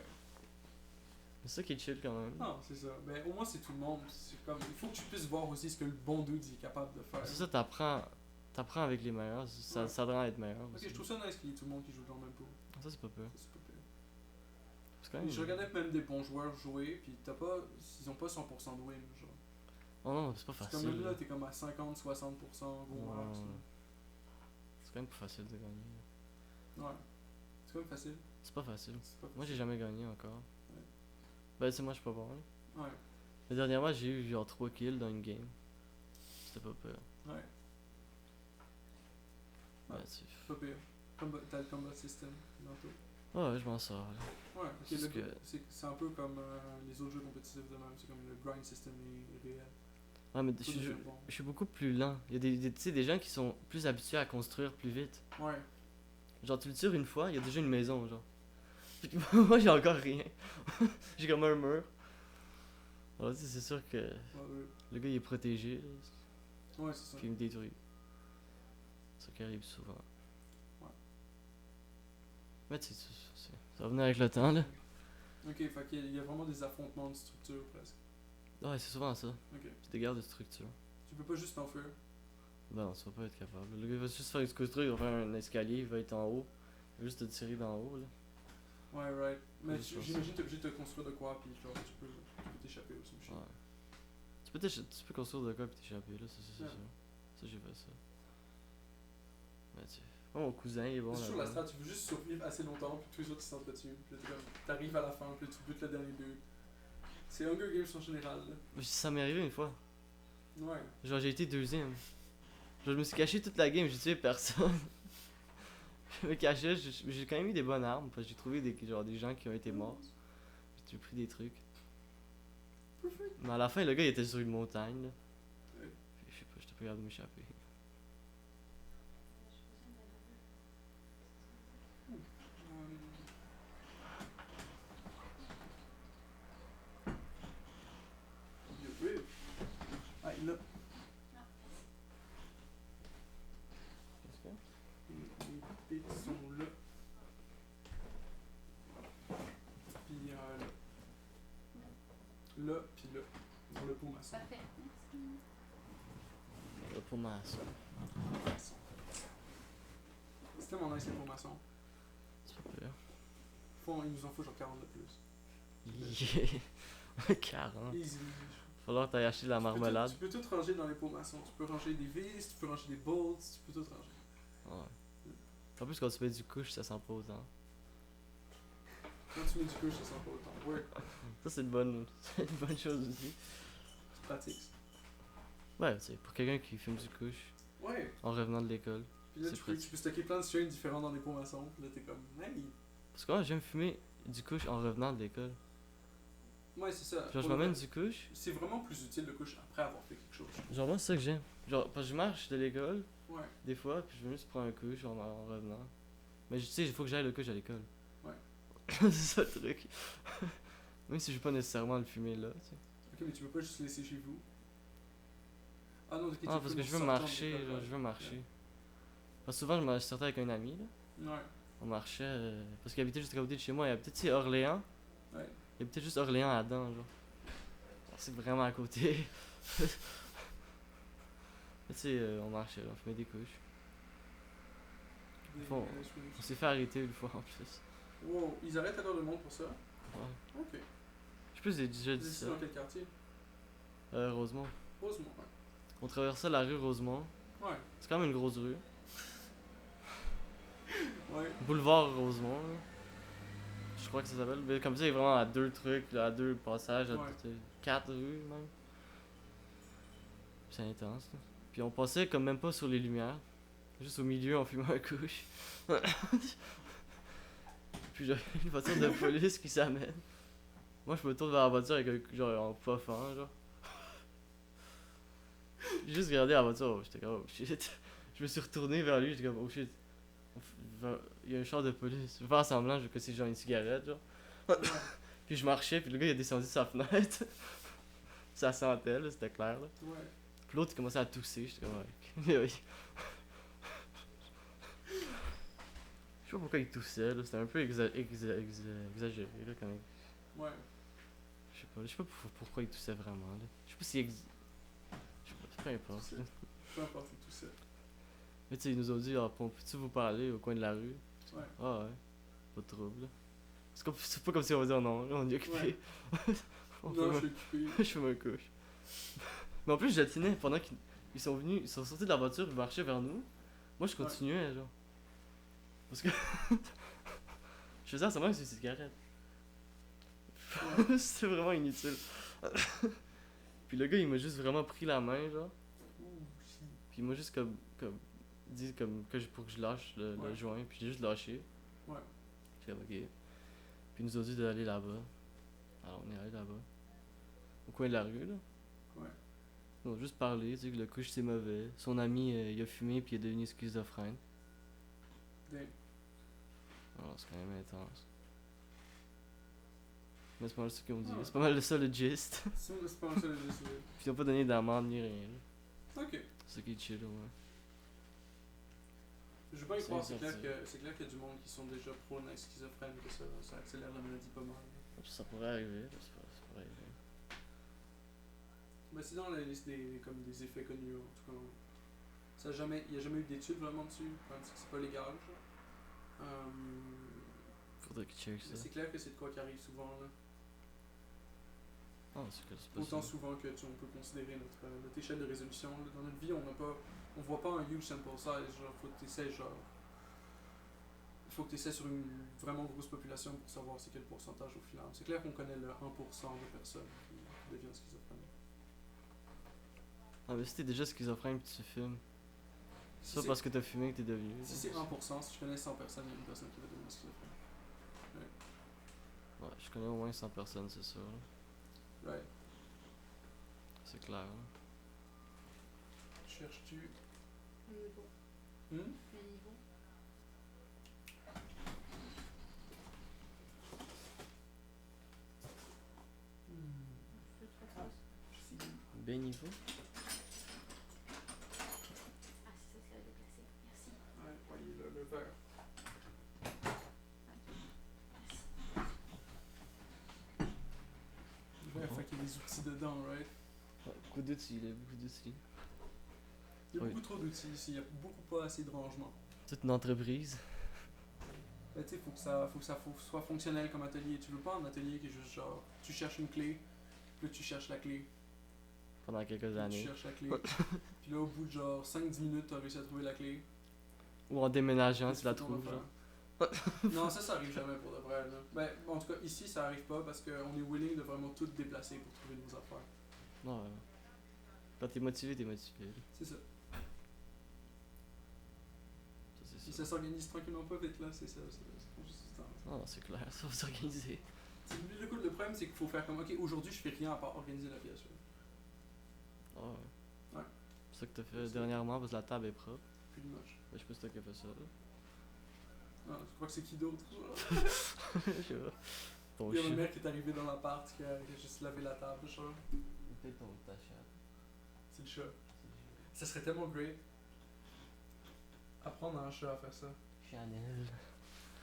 C'est ça qui est chill quand même. Non, c'est ça. Ben, au moins, c'est tout le monde. C'est comme, il faut que tu puisses voir aussi ce que le bon dude est capable de faire. C'est ça, t'apprends avec les meilleurs. Ça, Ouais. ça te rend à être meilleur. Ok, aussi. je trouve ça nice qu'il y ait tout le monde qui joue dans le même pool. Ça, c'est pas peur. Ça, c'est pas pire. C'est quand même. Je regardais même des bons joueurs jouer, puis t'as pas. Ils ont pas 100% de win, genre. Oh non, c'est pas C'est facile. comme même là, là. t'es comme à 50-60% gros Ouais. max. C'est quand même pas facile de gagner. là. Ouais. C'est quand même facile. C'est pas facile. C'est pas Moi, j'ai jamais gagné encore. Ouais. Ben, tu sais, moi, je suis pas bon. Là. Ouais. Mais dernièrement, j'ai eu genre 3 kills dans une game. C'était pas peur. Ouais. Ouais, Ouais. tu... Pas pire. T'as le combat system dans tout. Ouais, je m'en sors. Là. Ouais, ok, Parce le- que- c'est un peu comme les autres jeux compétitifs de même. C'est comme le grind system est réel. Ouais, mais Faut je, devenir bon. je suis beaucoup plus lent. Il y a tu sais, des gens qui sont plus habitués à construire plus vite. Ouais. Genre, tu le tires une fois, il y a déjà une maison, genre. Puis que moi, j'ai encore rien. J'ai comme un mur. Alors, tu sais, c'est sûr que Ouais, le gars, il est protégé, là, ouais, c'est ça. puis il me détruit. C'est ça qui arrive souvent. Ouais. Mais tu sais, ça va venir avec le temps, là. Ok, fait qu'il y a vraiment des affrontements de structure presque. Ouais, c'est souvent ça. Ok. C'est des guerres de structure. Tu peux pas juste t'enfuir. Ben non, tu vas pas être capable. Le gars, il va juste faire une construire, il va faire un escalier, il va être en haut. Il va juste te tirer d'en haut, là. Ouais, right. Mais Juste ça. j'imagine que t'es obligé de te construire de quoi, puis genre, tu peux t'échapper aussi. Ouais. Tu peux construire de quoi pis t'échapper, là, ça, c'est sûr. Ouais. Ça, j'ai fait ça. Mais tu sais. Moi, mon cousin, il est bon C'est toujours la là-dedans. strat, tu veux juste survivre assez longtemps, puis tous les autres ils s'entretuent. Puis là, t'arrives à la fin, puis là, tu butes le dernier but. C'est Hunger Games en général, là. Ça m'est arrivé une fois. Ouais. Genre, j'ai été deuxième. Genre, je me suis caché toute la game, j'ai tué personne. Je me cachais, j'ai quand même eu des bonnes armes, parce que j'ai trouvé des gens qui ont été morts. J'ai pris des trucs. Perfect. Mais à la fin, le gars, il était sur une montagne, là. Ouais. Je sais pas, j'étais pas capable de m'échapper. Oui. Ah, là. Qu'est-ce que? Les bits sont là. Puis là. Là, puis là. Dans le pot maçon. Parfait. Merci. Là, pour ma ça. Maçon. C'était mon nice les pots maçons. C'est pas pire. Il nous en faut genre 40 de plus. Yeah. 40. Easy. Falloir que t'ailles acheter de la marmelade. Tu peux tout ranger dans les pots maçons. Tu peux ranger des vis, tu peux ranger des bolts, tu peux tout ranger. Ouais. En plus, quand tu mets du couche, ça sent pas autant. Quand tu mets du couche, ça sent pas autant. Ouais, Ça, c'est c'est une bonne chose aussi. c'est pratique. Ouais, tu sais, pour quelqu'un qui fume du couche Ouais. en revenant de l'école. Puis là, C'est tu peux pratique. stocker plein de strains différents dans les pots maçons. Puis là, t'es comme, hey. Parce que moi, j'aime fumer du couche en revenant de l'école. Ouais, c'est ça. Genre, Pour je le m'amène vrai, du couche. c'est vraiment plus utile de couche après avoir fait quelque chose. Genre, moi, c'est ça que j'aime. Genre, parce que je marche de l'école, Ouais. des fois, puis je veux juste prendre un couche en revenant. Mais tu sais, il faut que j'aille le couche à l'école. Ouais. C'est ça le truc. Même si je veux pas nécessairement le fumer là, tu sais. Ok, mais tu peux pas juste laisser chez vous. Ah non, ok, tu Ah, le parce fumes que en je veux sortant de marcher, l'école, genre, ouais. je veux marcher. Parce que souvent, je me sortais avec un ami, là. Ouais. On marchait, parce qu'il habitait juste à côté de chez moi. Il habitait, tu sais, Orléans. Ouais. Il habitait juste Orléans à Adam, genre. C'est vraiment à côté. Mais tu sais, on marchait, là, on fumait des couches. Des- Bon. On s'est fait arrêter une fois en plus. Wow, ils arrêtent alors le monde pour ça? Ouais. Ok. Je sais plus si j'ai déjà Vous dit êtes ça. dans quel quartier? Rosemont. Rosemont, On traversait la rue Rosemont. ouais. C'est quand même une grosse rue. Ouais. Boulevard Rosemont, là. Je crois que ça s'appelle. Mais comme ça, il est vraiment à deux trucs, là, à deux passages, à Ouais. quatre rues même. C'est intense, là. Puis on passait comme même pas sur les lumières. Juste au milieu, on fumait un couche. Puis j'ai une voiture de police qui s'amène. Moi, je me tourne vers la voiture avec un genre en puffant, genre. J'ai juste regardé la voiture, j'étais comme oh shit. Je me suis retourné vers lui, j'étais comme oh shit. Il y a un char de police. Je vais faire semblant que c'est genre une cigarette, genre. Ouais. Puis je marchais, puis le gars il a descendu sa fenêtre. Ça sentait, là, c'était clair, là. Ouais. Puis l'autre il commençait à tousser, j'étais comme ouais. Oui. Je sais pas pourquoi il toussait, là. C'était un peu exagéré, là, quand même. Ouais. Je sais pas pourquoi il toussait vraiment, là. Je sais pas si je sais pas, peu importe, là. Peu importe, c'est tout ça. Mais tu sais, ils nous ont dit, ah, peux-tu vous parler au coin de la rue? Ouais. Ah ouais, pas de trouble. C'est pas comme si on va dire non, là, on est occupé. Ouais. On Non, je fume suis occupé. je fume un couche. Mais en plus, je j'atinais pendant qu'ils sont venus, ils sont sortis de la voiture, ils marchaient vers nous. Moi, je continuais, genre. Parce que. Je faisais semblant que c'est une cigarette. Ouais. C'était vraiment inutile. Puis le gars, il m'a juste vraiment pris la main, genre. Ouh, shit. Puis il m'a juste comme dit comme pour que je lâche le Ouais. joint, puis j'ai juste lâché. Ouais. J'ai comme ok. Puis il nous a dit d'aller là-bas. Alors on est allé là-bas. Au coin de la rue, là. Ouais. On a juste parlé, tu sais que le couche c'est mauvais. Son ami il a fumé puis il est devenu schizophrène. Damn. Alors c'est quand même intense. Mais c'est pas mal ça qu'ils ont dit. Ah ouais. C'est pas mal ça le gist. C'est pas ça le geste. Puis ils ont pas donné d'amende ni rien. là. Ok. C'est ça qui est chill, ouais. Je veux pas y C'est croire, c'est clair sorti. qu'il y a du monde qui sont déjà prônes à schizophrène, que ça accélère la maladie pas mal. Ça pourrait arriver, ça pourrait arriver. Mais c'est dans la liste comme des effets connus, en tout cas. Il n'y a jamais eu d'études vraiment dessus, même si c'est pas légal. Genre. Faudrait que check Mais ça. c'est clair que c'est de quoi qui arrive souvent, là. Ah, c'est que c'est pas Autant ça. souvent que on peut considérer notre échelle de résolution. Là. Dans notre vie, on voit pas un huge sample size. Genre, faut que t'essaies, genre. Il faut que tu essaies sur une vraiment grosse population pour savoir c'est quel pourcentage au final. C'est clair qu'on connaît le 1% de personnes qui deviennent schizophrènes. Ah, mais si t'es déjà schizophrène pis tu fumes, Si c'est pas c'est- parce que t'as fumé que t'es devenu. Si c'est 1%, si je connais 100 personnes, il y a une personne qui va devenir schizophrène. Ouais, je connais au moins 100 personnes, c'est sûr. Là. Right. C'est clair. Là. Cherches-tu. Le niveau. Hmm? Le niveau. Je te propose. Béniveau? Ah, c'est ça, c'est déplacé. Merci. Ouais, voyez le verre. Le verre, fait qu'il y a des outils dedans, right? Ouais, beaucoup d'outils, là, beaucoup d'outils. Il y a Oui. beaucoup trop d'outils ici, il y a beaucoup pas assez de rangement. Toute une entreprise. Ben, tu sais, faut que ça soit fonctionnel comme atelier. Tu veux pas un atelier qui est juste genre, tu cherches une clé, puis là tu cherches la clé, Pendant quelques puis tu années. cherches la clé. Puis là, au bout de genre 5-10 minutes, t'as réussi à trouver la clé. Ou en déménageant, Puis tu la fais ton trouves, affaire. genre. Non, ça arrive jamais pour de vrai. Là. Ben, en tout cas, ici, ça arrive pas parce qu'on est willing de vraiment tout déplacer pour trouver nos affaires. Non, ouais. Quand t'es motivé, t'es motivé. là. C'est ça. Ça, c'est Si ça. ça s'organise tranquillement pas vite, là, c'est ça. Ça prend juste du temps. Non, c'est clair, ça va s'organiser. Le problème, c'est qu'il faut faire comme, ok, aujourd'hui, je fais rien à part organiser la pièce. là. Ah ouais. Ouais. C'est ça que t'as fait dernièrement parce que la table est propre. Plus moche. Ben, je sais pas si t'as fait ça. Là. Ah, je crois que c'est qui d'autre? genre? Je sais pas. Ton Il y a ma chien. mère qui est arrivée dans l'appart qui a juste lavé la table, genre. Peut-être ta chatte. C'est le chat. Ça serait tellement great. Apprendre à un chat à faire ça. Chanel.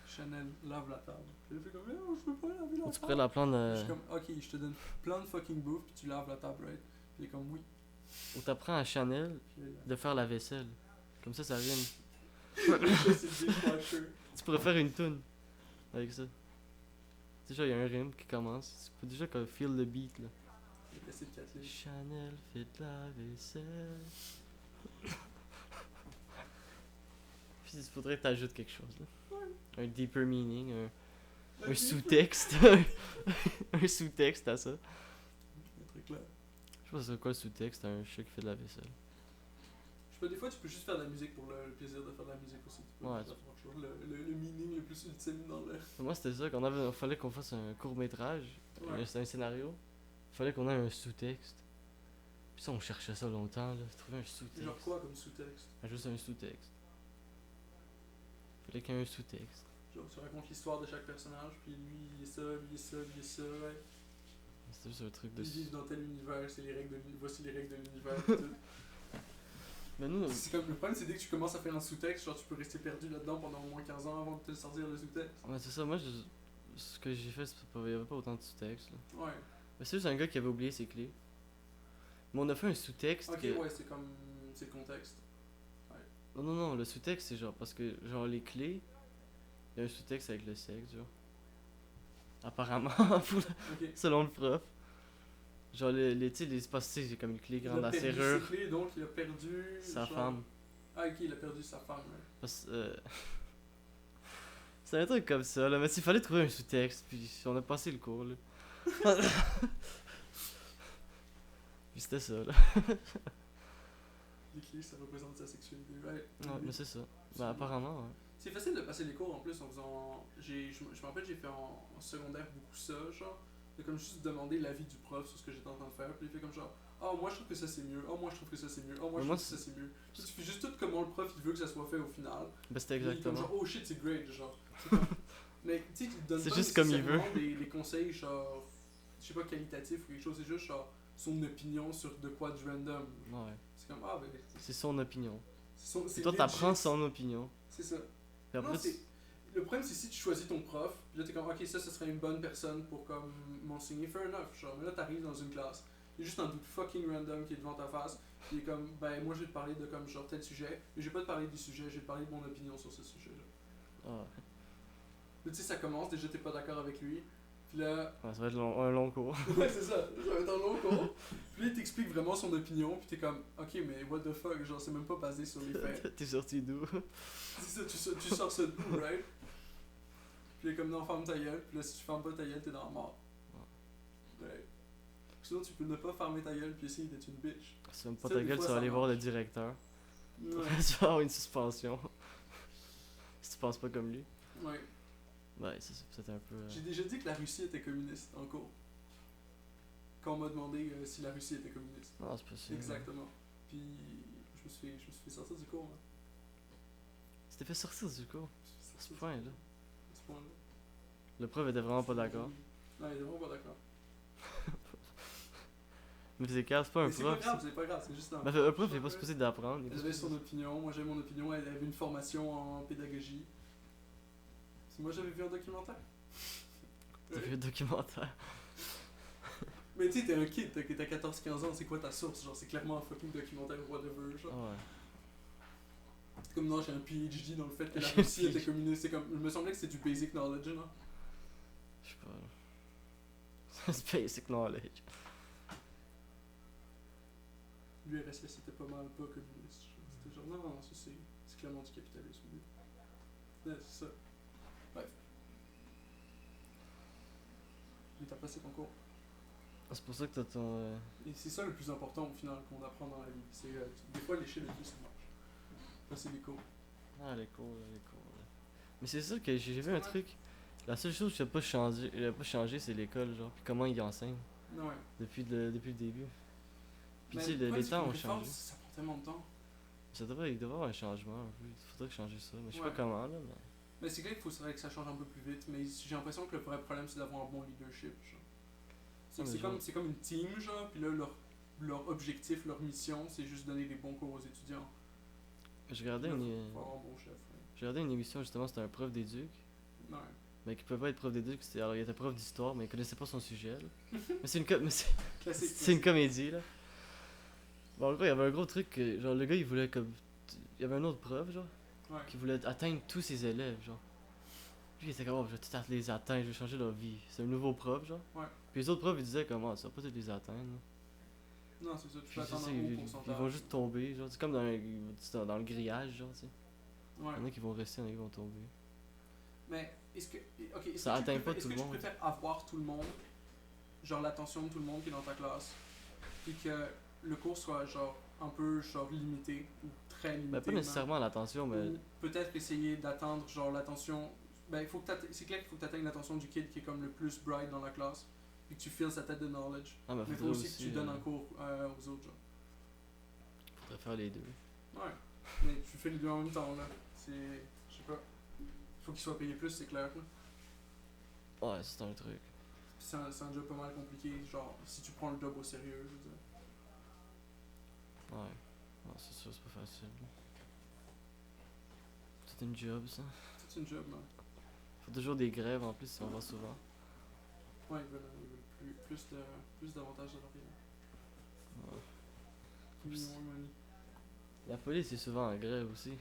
Chanel lave la table. Puis elle fait comme, oh, je peux pas laver la Tu table. pourrais la prendre. Je suis comme, ok, je te donne plein de fucking bouffe, puis tu laves la table, right? Puis il est comme, oui. Ou t'apprends à Chanel Puis de faire la vaisselle. Comme ça rime. le chat, c'est le dishwasher. Tu pourrais faire une tune avec ça. Déjà, il y a un rime qui commence. Tu peux déjà comme feel the beat là. Il est assez de Kathleen. Chanel fait de la vaisselle. Puis il faudrait que t'ajoutes quelque chose là. Un deeper meaning, un sous-texte. Un sous-texte à ça. C'est très clair. Je sais pas c'est quoi le sous-texte à un chat qui fait de la vaisselle. Je sais pas, des fois, tu peux juste faire de la musique pour le plaisir de faire de la musique aussi. Tu peux Ouais, juste faire autre chose. Le meaning le plus ultime dans le. Moi c'était ça, fallait qu'on fasse un court-métrage. Ouais. C'était un scénario. Fallait qu'on ait un sous-texte. Puis ça on cherchait ça longtemps là. Trouver un sous-texte. Genre quoi comme sous-texte? Juste un sous-texte. Fallait qu'il y ait un sous-texte. Genre, tu racontes l'histoire de chaque personnage, puis lui, il est ça, lui, il est ça, lui, il est ça, ouais. C'était juste un truc de. Ils vivent dans tel univers, c'est les règles de voici les règles de l'univers, pis tout. Mais nous, C'est comme le problème, c'est dès que tu commences à faire un sous-texte, genre tu peux rester perdu là-dedans pendant au moins 15 ans avant de te sortir le sous-texte. ouais, c'est ça, ce que j'ai fait, il y avait pas autant de sous-texte. Là. Ouais. Mais c'est juste un gars qui avait oublié ses clés. Mais on a fait un sous-texte. Ok, que... ouais, c'est comme. C'est le contexte. Non, le sous-texte c'est genre parce que, genre, les clés, il y a un sous-texte avec le sexe, genre. Apparemment, Ok. selon le prof. Genre, tu sais, c'est parce que c'est comme une clé grande Il a à perdu serrure. ses clés, donc il a perdu. Sa genre- femme. Ah, ok, il a perdu sa femme, ouais. Parce, c'est un truc comme ça, là. Mais il fallait trouver un sous-texte, puis on a passé le cours, là. Puis c'était ça, là. Les clés, ça représente sa sexualité, right? Ouais, mais c'est ça. Ben, apparemment, ouais. C'est facile de passer les cours en plus en faisant. Je me rappelle, j'ai fait en secondaire beaucoup ça, genre. De comme juste demander l'avis du prof sur ce que j'étais en train de faire. Puis il fait comme genre, ah, moi je trouve que ça c'est mieux. Ah, moi je trouve que ça c'est mieux. Ah, moi Mais je moi, trouve que ça c'est mieux. Puis tu fais juste tout comment le prof il veut que ça soit fait au final. Ben, c'était Puis il est comme exactement. genre, oh shit, c'est great, genre. C'est comme- Mais tu sais, il te donne C'est pas juste comme il nécessairement des conseils, genre, je sais pas, qualitatifs ou quelque chose. C'est juste genre son opinion sur de quoi du random. Ouais. C'est comme, ah, ben. C'est son opinion. C'est Toi, legit. t'apprends son opinion. C'est ça. Puis Non, après, c'est- Le problème, c'est si tu choisis ton prof, puis là, t'es comme, ok, ça serait une bonne personne pour comme m'enseigner, fair enough, genre, mais là, t'arrives dans une classe, il y a juste un doute fucking random qui est devant ta face, puis il est comme, ben, moi, je vais te parler de comme, genre, tel sujet, mais je vais pas te parler du sujet, je vais te parler de mon opinion sur ce sujet-là. ah, Puis tu sais, ça commence, déjà t'es pas d'accord avec lui. Puis là, Ouais, ça va être un long cours. ouais, c'est ça va être un long cours. Puis là, il t'explique vraiment son opinion, puis t'es comme, ok, mais what the fuck, genre, c'est même pas basé sur les faits. T'es sorti d'où? C'est ça, tu sors ça d'où, right? Puis il est comme, non, ferme ta gueule, puis là, si tu fermes pas ta gueule, t'es dans la mort. Right. Sinon, tu peux ne pas fermer ta gueule, puis essayer d'être une bitch. Si tu même pas Ça, ta des gueule, fois, tu vas ça aller voir le marche. directeur. Ouais. Tu vas avoir une suspension. Si tu penses pas comme lui. Ouais. Ouais, c'est peut-être un peu. J'ai déjà dit que la Russie était communiste en cours. Quand on m'a demandé si la Russie était communiste. Non, c'est possible. Exactement. Puis je me suis fait sortir du cours. Là. Tu t'es fait sortir du cours. Je me suis fait À ce sortir point, là. à ce point-là. Le prof était vraiment pas d'accord. Non, il était vraiment pas d'accord. Mais c'est clair, c'est pas un Mais c'est pas prof. grave, c'est pas grave, c'est juste un. Mais un prof, il est pas supposé d'apprendre. il est pas Elle avait son supposé- opinion, moi j'avais mon opinion, elle avait une formation en pédagogie. C'est moi j'avais vu un documentaire. T'as vu le documentaire. Mais tu sais, t'es un kid, t'as 14-15 ans, c'est quoi ta source? Genre, c'est clairement un fucking documentaire ou whatever. Genre. Ouais. C'est comme non, j'ai un PhD dans le fait que la J'ai un Russie était PhD. communiste. C'est comme, il me semblait que c'était du basic knowledge, non? Je sais pas. C'est basic knowledge. L'URSS c'était pas mal pas communiste. Genre. C'était genre, non, non, ça c'est clairement du capitalisme. Ouais, c'est ça. Bref. Mais t'as passé ton cours. C'est pour ça que t'as ton. Et c'est ça le plus important au final qu'on apprend dans la vie. C'est des fois lécher le pied ça marche. Passer les cours. Ah, les cours, là, les cours. Là. Mais c'est ça que j'ai vu un truc. La seule chose qui n'a pas changé, c'est l'école, genre. Puis comment ils enseignent Ouais. depuis le début. Puis Mais tu sais, pourquoi les tu temps fais ont une réforme changé. si ça prend tellement de temps. Il devrait y avoir un changement un peu. Il faudrait changer ça. Mais je sais Ouais. pas comment, là. Mais... Mais c'est clair qu'il faudrait que ça change un peu plus vite. Mais j'ai l'impression que le vrai problème c'est d'avoir un bon leadership. Genre. Ah, mais C'est comme une team, genre. Puis là, leur objectif, leur mission, c'est juste donner des bons cours aux étudiants. Je Puis regardais là, une, faut avoir un bon chef. j'ai regardé une émission, justement, c'était un prof d'éduc. Ouais. Mais qui pouvait pas être prof d'éduc. Alors, il était prof d'histoire, mais il connaissait pas son sujet, là. Mais c'est une, mais Classique. c'est une comédie, là. Bon, en gros, il y avait un gros truc que, genre, le gars, il voulait comme. Il y avait un autre prof, genre, Ouais. qui voulait atteindre tous ses élèves, genre. Lui, il était comme, oh, je vais tout les atteindre, je vais changer leur vie. C'est un nouveau prof, genre. Ouais. Puis les autres profs, ils disaient, comment, ça va pas tous les atteindre, là. Non, c'est ça. Tu Puis peux c'est attendre ça, un haut ils pourcentage. vont juste tomber, genre. C'est comme dans le grillage, genre, tu sais. Ouais. Il y en a qui vont rester, il y en a qui vont tomber. Mais est-ce que. Ok, est-ce Ça que tu atteint préfères- pas tout le Est-ce que monde. tu préfères avoir tout le monde, genre l'attention de tout le monde qui est dans ta classe, puis que le cours soit genre un peu genre limité ou très limité? Ben, pas même, nécessairement l'attention, mais. ou peut-être essayer d'atteindre genre l'attention. Ben, il faut que c'est clair qu'il faut que tu atteignes l'attention du kid qui est comme le plus bright dans la classe, puis que tu files sa tête de knowledge. Ah, mais Mais il faut faudrait aussi que tu donnes un cours aux autres, genre. faudrait faire les deux. Ouais. Mais tu fais les deux en même temps, là. C'est. Je sais pas. Il faut qu'ils soient payés plus, c'est clair, là. Ouais, c'est un truc. C'est un job pas mal compliqué, genre, si tu prends le job au sérieux, je veux dire. Ouais. Non, c'est sûr, c'est pas facile. C'est une job, ça. C'est une job, man. Faut toujours des grèves en plus, si on va souvent. Ouais, ils veulent plus d'avantages salariés. Ouais. Plus more money. La police est souvent en grève aussi.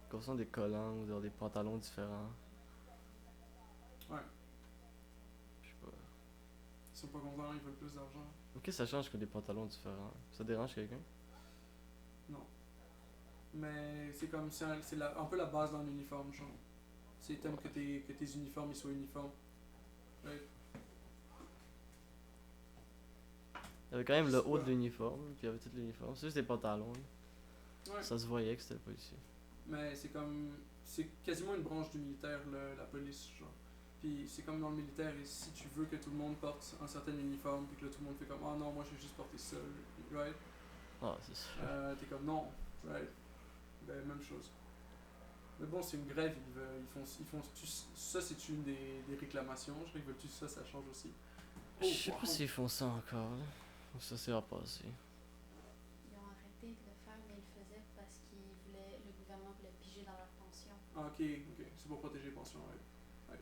Comme ça, des collants ou genre des pantalons différents. Ouais. Je sais pas. Ils sont pas contents, ils veulent plus d'argent. Ok, ça change que des pantalons différents. Ça dérange quelqu'un? Non. Mais c'est comme, un peu la base d'un uniforme, genre. C'est t'aimes que tes uniformes ils soient uniformes. Ouais. Il y avait quand même le haut de Ouais. l'uniforme, puis il y avait tout l'uniforme. C'est juste des pantalons. Là. Ouais. Ça se voyait que c'était le policier. Mais c'est comme. C'est quasiment une branche du militaire, la police, genre. Puis c'est comme dans le militaire, et si tu veux que tout le monde porte un certain uniforme, puis que là tout le monde fait comme ah non, moi je vais juste porter ça, right? Ah, c'est sûr. T'es comme non, right? Ben, même chose. Mais bon, c'est une grève, ils font ça, c'est une des réclamations, je crois qu'ils veulent tout ça, ça change aussi. Je sais wow. pas s'ils font ça encore, là. Ou ça, c'est à passer. Ils ont arrêté de le faire, mais ils le faisaient parce le gouvernement voulait piger dans leur pension. Ah, ok, c'est pour protéger les pensions, ouais.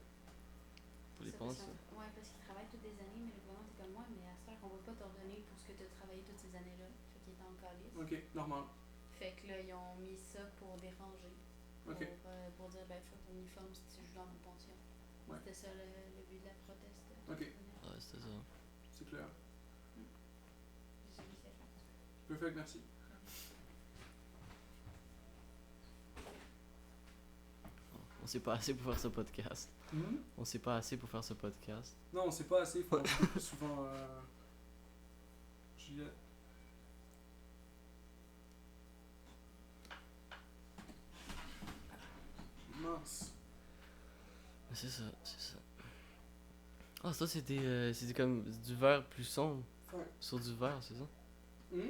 Pour les Ça, parce pensions. Ouais, parce qu'ils travaillent toutes des années, mais le gouvernement était comme moi, mais à ce temps, on va pas te redonner pour ce que tu as travaillé toutes ces années-là. Fait qu'ils étaient en calice. Ok, normal. Fait que là, ils ont mis ça pour déranger. Ok. Pour dire, ben, faut ton uniforme si tu joues dans mon pension. Ouais. C'était ça le but de la proteste. Ok. Ouais, c'était ça. C'est clair. J'ai vu cette chose. Perfect, merci. On sait pas assez pour faire ce podcast. Hmm? On sait pas assez pour faire ce podcast. Non, c'est pas assez, faut un peu plus souvent. Juliette. Mince. Mais c'est ça, c'est ça. Ah, ça c'était comme du vert plus sombre Ouais. sur du vert, c'est ça? Hmm?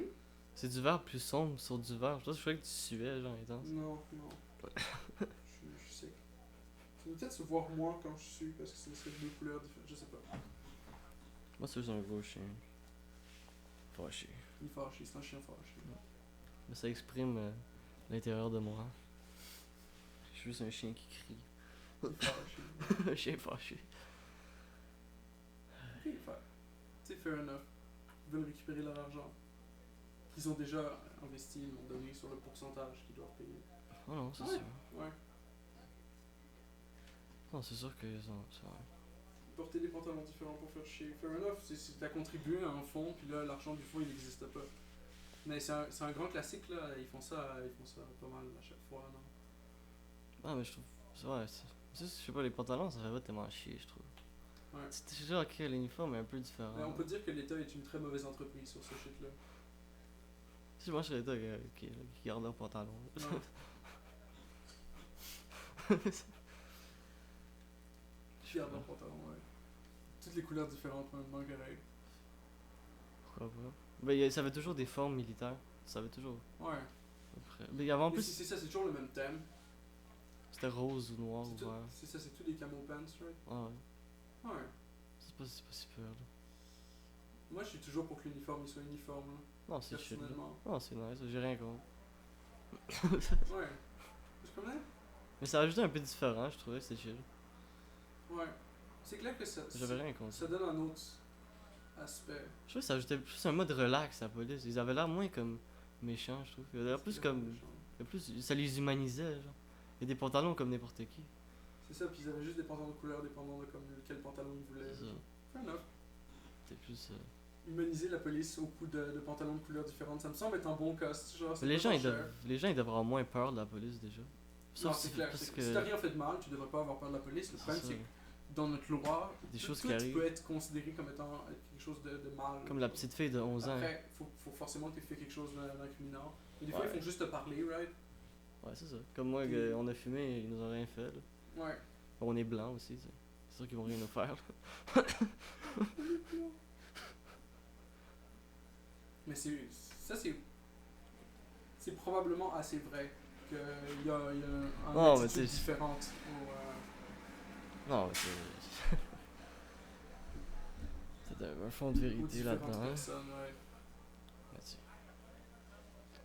C'est du vert plus sombre sur du vert. Je croyais que tu suivais, genre, intense. Non, non. Je sais. Ça doit peut-être se voir moins quand je suis parce que c'est deux couleurs différentes. Je sais pas. Moi, c'est juste un gros chien. Fâché. Il est fâché, c'est un chien fâché. Mais ça exprime l'intérieur de moi. Je suis juste un chien qui crie. Il est fâché. Un chien fâché. Ok, tu sais, fair enough. Ils veulent récupérer leur argent. Qu'ils ont déjà investi, ils m'ont donné sur le pourcentage qu'ils doivent payer. Oh non, c'est Ouais. sûr. Ouais. Non, c'est sûr qu'ils ont. C'est vrai. Porter des pantalons différents pour faire chier. Fair enough, c'est t'as contribué à un fonds, puis là, l'argent du fonds, il n'existe pas. Mais c'est un grand classique, là. Ils font ça pas mal à chaque fois, non? Ah, mais je trouve. C'est vrai, je sais pas, les pantalons, ça fait pas tellement chier, je trouve. Ouais. C'est genre que l'uniforme est un peu différent. Mais on peut dire que l'État est une très mauvaise entreprise sur ce shit-là. Si moi je serais là qui garde leurs pantalons. Ouais. Qui garde leurs pantalons, ouais. Toutes les couleurs différentes, même, correct. Pourquoi pas? Ben, ça avait toujours des formes militaires. Ça avait toujours. Ouais. Après. Mais avant, en Mais plus, c'est ça, c'est toujours le même thème. c'était rose ou noir ou C'est vert. ça, c'est tous les camo pants, right? Ah ouais. Ouais. C'est pas si peur, là. Moi, je suis toujours pour que l'uniforme il soit uniforme, là, Non, c'est chill, là. personnellement. Non, c'est nice, j'ai rien contre. Ouais. Je connais? Mais ça ajoutait un peu différent, je trouvais, c'était chill. Ouais. C'est clair que J'avais rien contre ça. ça donne un autre aspect. Je trouvais que ça ajoutait plus un mode relax à la police. Ils avaient l'air moins comme méchants, je trouve. Ils avaient l'air plus comme. Ça les humanisait, genre. Il y a des pantalons comme n'importe qui. C'est ça, puis ils avaient juste des pantalons de couleur dépendant de comme quel pantalon ils voulaient. C'est ça. Fair enough. C'était plus. Humaniser la police au coup de pantalons de couleurs différentes, ça me semble être un bon cost. Genre, c'est Mais les pas gens, trop ils cher. doivent avoir moins peur de la police déjà. Non, Sauf c'est si- clair. parce Si que. t'as rien fait de mal, tu devrais pas avoir peur de la police. Le C'est problème, ça. c'est que dans notre loi, Des tout, choses tout qui arrivent. peut être considéré comme étant quelque chose de mal. Comme la petite fille de 11 ans. Après, faut forcément que tu fait quelque chose d'incriminant. Mais des fois, Ouais. ils font juste te parler, right? Ouais, c'est ça. Comme moi, Puis- on a fumé, ils nous ont rien fait. Là. Ouais. On est blanc aussi, tu sais. C'est sûr qu'ils vont rien nous faire. Là. Mais c'est probablement assez vrai qu'il y a un Non, mais attitude t'sais- différente Non, mais c'est. C'est un fond de aux vérité différentes là-dedans. Hein. personnes, ouais. Ouais,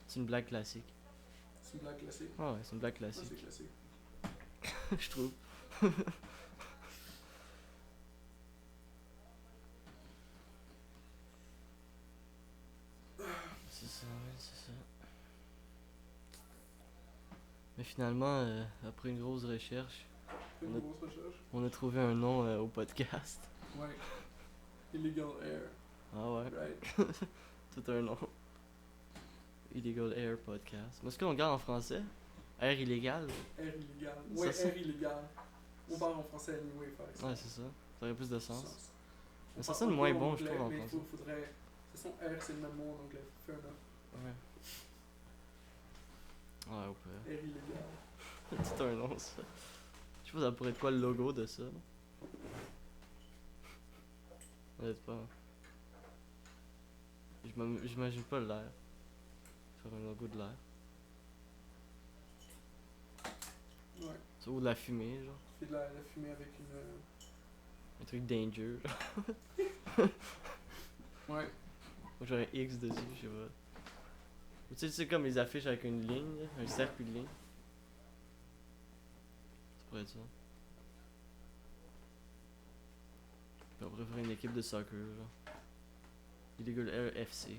c'est une blague classique. C'est une blague classique. Ah ouais, c'est une blague Ouais, classique. c'est classique. Je trouve. C'est ça, ouais, c'est ça. Mais finalement, après une grosse recherche, Une On a- grosse recherche. on a trouvé un nom au podcast. Ouais. Illegal air, Ah ouais, right? tout un nom. Illegal Air Podcast. Mais est-ce qu'on garde en français? Air illégal? Air illégal. Ça, Ouais, c'est- air illégal. On parle en français anyway, fait que Ouais, c'est ça. Ça aurait plus de sens. sens. Mais On ça parle sonne un peu moins en bon, je anglais, trouve, en mais français. faudrait. De toute façon, air, c'est le même mot en anglais. Fair enough. Ouais. Ouais, au pire. Air illégal. C'est un nom, ça. Je sais pas, ça pourrait être quoi le logo de ça? Là? Honnêtement. J'imagine pas l'air. Faire un logo de l'air. Ouais. Ça, ou de la fumée, genre. Tu fais de la fumée avec une. Un truc danger. Ouais. Ou genre un X dessus, je sais pas. Ou tu sais, c'est comme les affiches avec une ligne, là, un cercle, une ligne. Ça pourrait être ça. Puis on pourrait faire une équipe de soccer, genre. Illegal Air FC.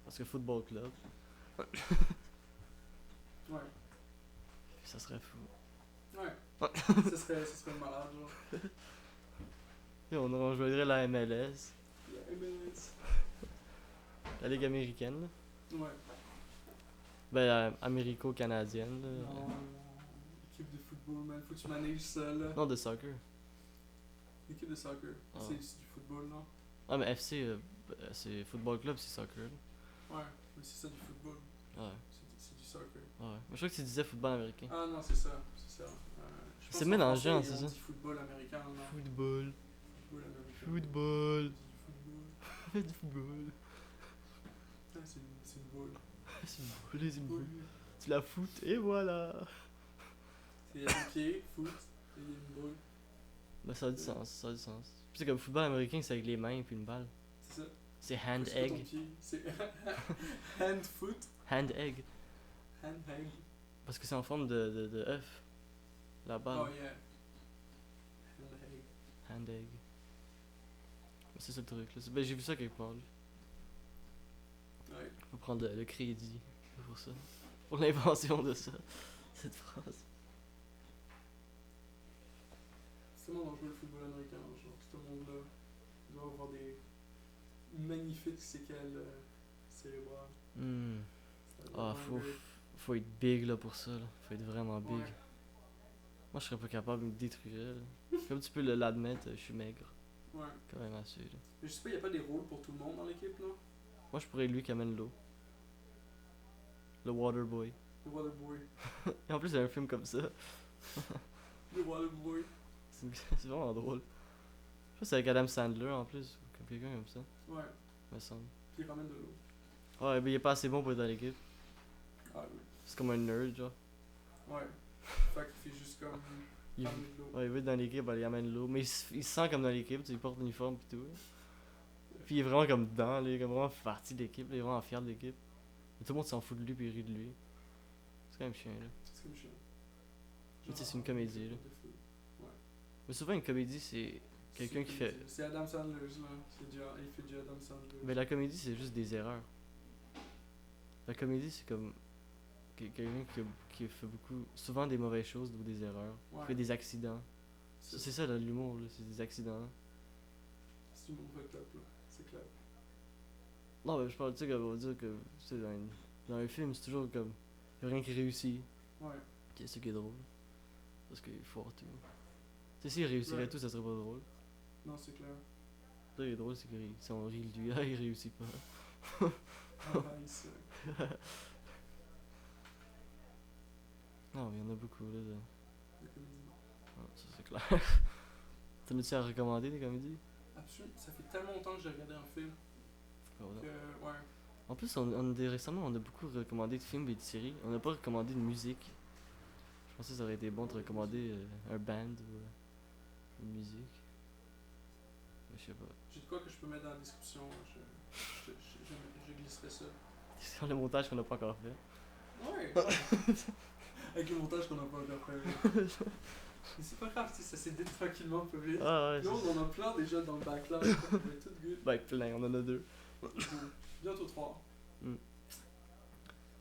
Parce que Football Club. Ouais. ça serait fou. Ouais. ça serait malade, genre. Et on rejoindrait la MLS, La MLS. la Ligue américaine, là. Ouais. Ben, américo-canadienne, là. Non, équipe de football, man. Faut que tu manages ça, là. Non, de soccer. Équipe de soccer. Ah. C'est du football, non? Ah, mais FC, c'est football club, c'est soccer, là. Ouais, mais c'est ça du football. Ouais, C'est du soccer. ouais. Mais je crois que tu disais football américain. Ah non, c'est ça. C'est ça. Je pense C'est qu'en mélangeant, français, c'est on ça. dit football américain, non? Football. Football américain. Football. C'est du football. Du football. Ah, c'est une boule. C'est une boule, c'est une boule. Boule. Tu la foutes, et voilà. Il y a des pieds, foot, et il y a une boule. Ben, ça a du sens, ça a du sens. Puis c'est comme football américain, c'est avec les mains puis une balle. C'est ça. C'est hand C'est pas ton egg. pied. C'est hand foot, Hand egg. hand egg. Parce que c'est en forme de œuf. La balle. Oh yeah. Hand egg. Hand egg. Mais c'est ça le truc là. Ben, j'ai vu ça quelque part. Là. Ouais. Faut prendre le crédit pour ça. Pour l'invention de ça. Cette phrase. C'est tellement dangereux le football américain, genre tout le monde là doit avoir des magnifiques séquelles cérébrales. Hmm. Ça doit Ah, vraiment être- faut être big là pour ça. Là. Faut être vraiment big. Ouais. Moi, je serais pas capable de me détruire. Là. Comme tu peux l'admettre, je suis maigre. Ouais. Quand même assez. Là. Mais je sais pas, y a pas des rôles pour tout le monde dans l'équipe là? Moi, je pourrais être lui qui amène l'eau. Le water boy. Le Waterboy. Et en plus, il y a un film comme ça. Le Waterboy. C'est vraiment drôle. Je pense que c'est avec Adam Sandler en plus. Ou comme quelqu'un comme ça, Ouais. me semble. Puis il ramène de l'eau. Ouais, mais il est pas assez bon pour être dans l'équipe. Ah oui. C'est comme un nerd, genre. Ouais. Fait qu'il fait juste comme Il, ramener de l'eau. ouais, il veut être dans l'équipe, il amène l'eau. Mais il se sent comme dans l'équipe, tu sais, il porte l'uniforme pis tout. Puis il est vraiment comme dedans, là, il est comme vraiment partie de l'équipe, là, il est vraiment fier de l'équipe. Mais tout le monde s'en fout de lui pis il rit de lui. C'est quand même chiant, là. C'est comme chiant. Mais tu sais, c'est une comédie, là. de feu. Mais souvent, une comédie, c'est quelqu'un C'est qui comme- fait. C'est Adam Sandler là. Il fait du Adam Sandler. Mais la comédie, c'est juste des erreurs. La comédie, c'est comme quelqu'un qui fait beaucoup, souvent des mauvaises choses ou des erreurs, qui Ouais. fait des accidents. C'est ça là, l'humour, là, c'est des accidents. C'est du monde fucked up là. C'est clair. Non, mais je parle, tu sais, on va dire que tu sais, dans un film, c'est toujours comme, y a rien qui réussit. Ouais. C'est ça qui est drôle. Parce qu'il faut tout. Tu sais, s'il réussirait Ouais. tout, ça serait pas drôle. Non, c'est clair. Là, il est drôle, c'est que si on rit de lui, là, il réussit pas. Ah, nice. Non, mais il y en a beaucoup, là. La comédie. Ah, ça, c'est clair. T'en as-tu à recommander des comédies? Absolument. Ça fait tellement longtemps que j'ai regardé un film Ah, voilà. que. Ouais. En plus, récemment, on a beaucoup recommandé de films et de séries. On n'a pas recommandé de musique. Je pensais que ça aurait été bon de recommander un band ou une musique. Mais je sais pas. J'ai de quoi que je peux mettre dans la description. Je glisserai ça. C'est sur le montage qu'on n'a pas encore fait. Ouais. Avec le montage qu'on a pas encore fait. Mais c'est pas grave, tu sais, ça s'édite tranquillement un peu vite. Ah ouais, Nous, c'est on en a plein déjà dans le backlog. On va tout good. Ben, plein, on en a deux. Bientôt 3.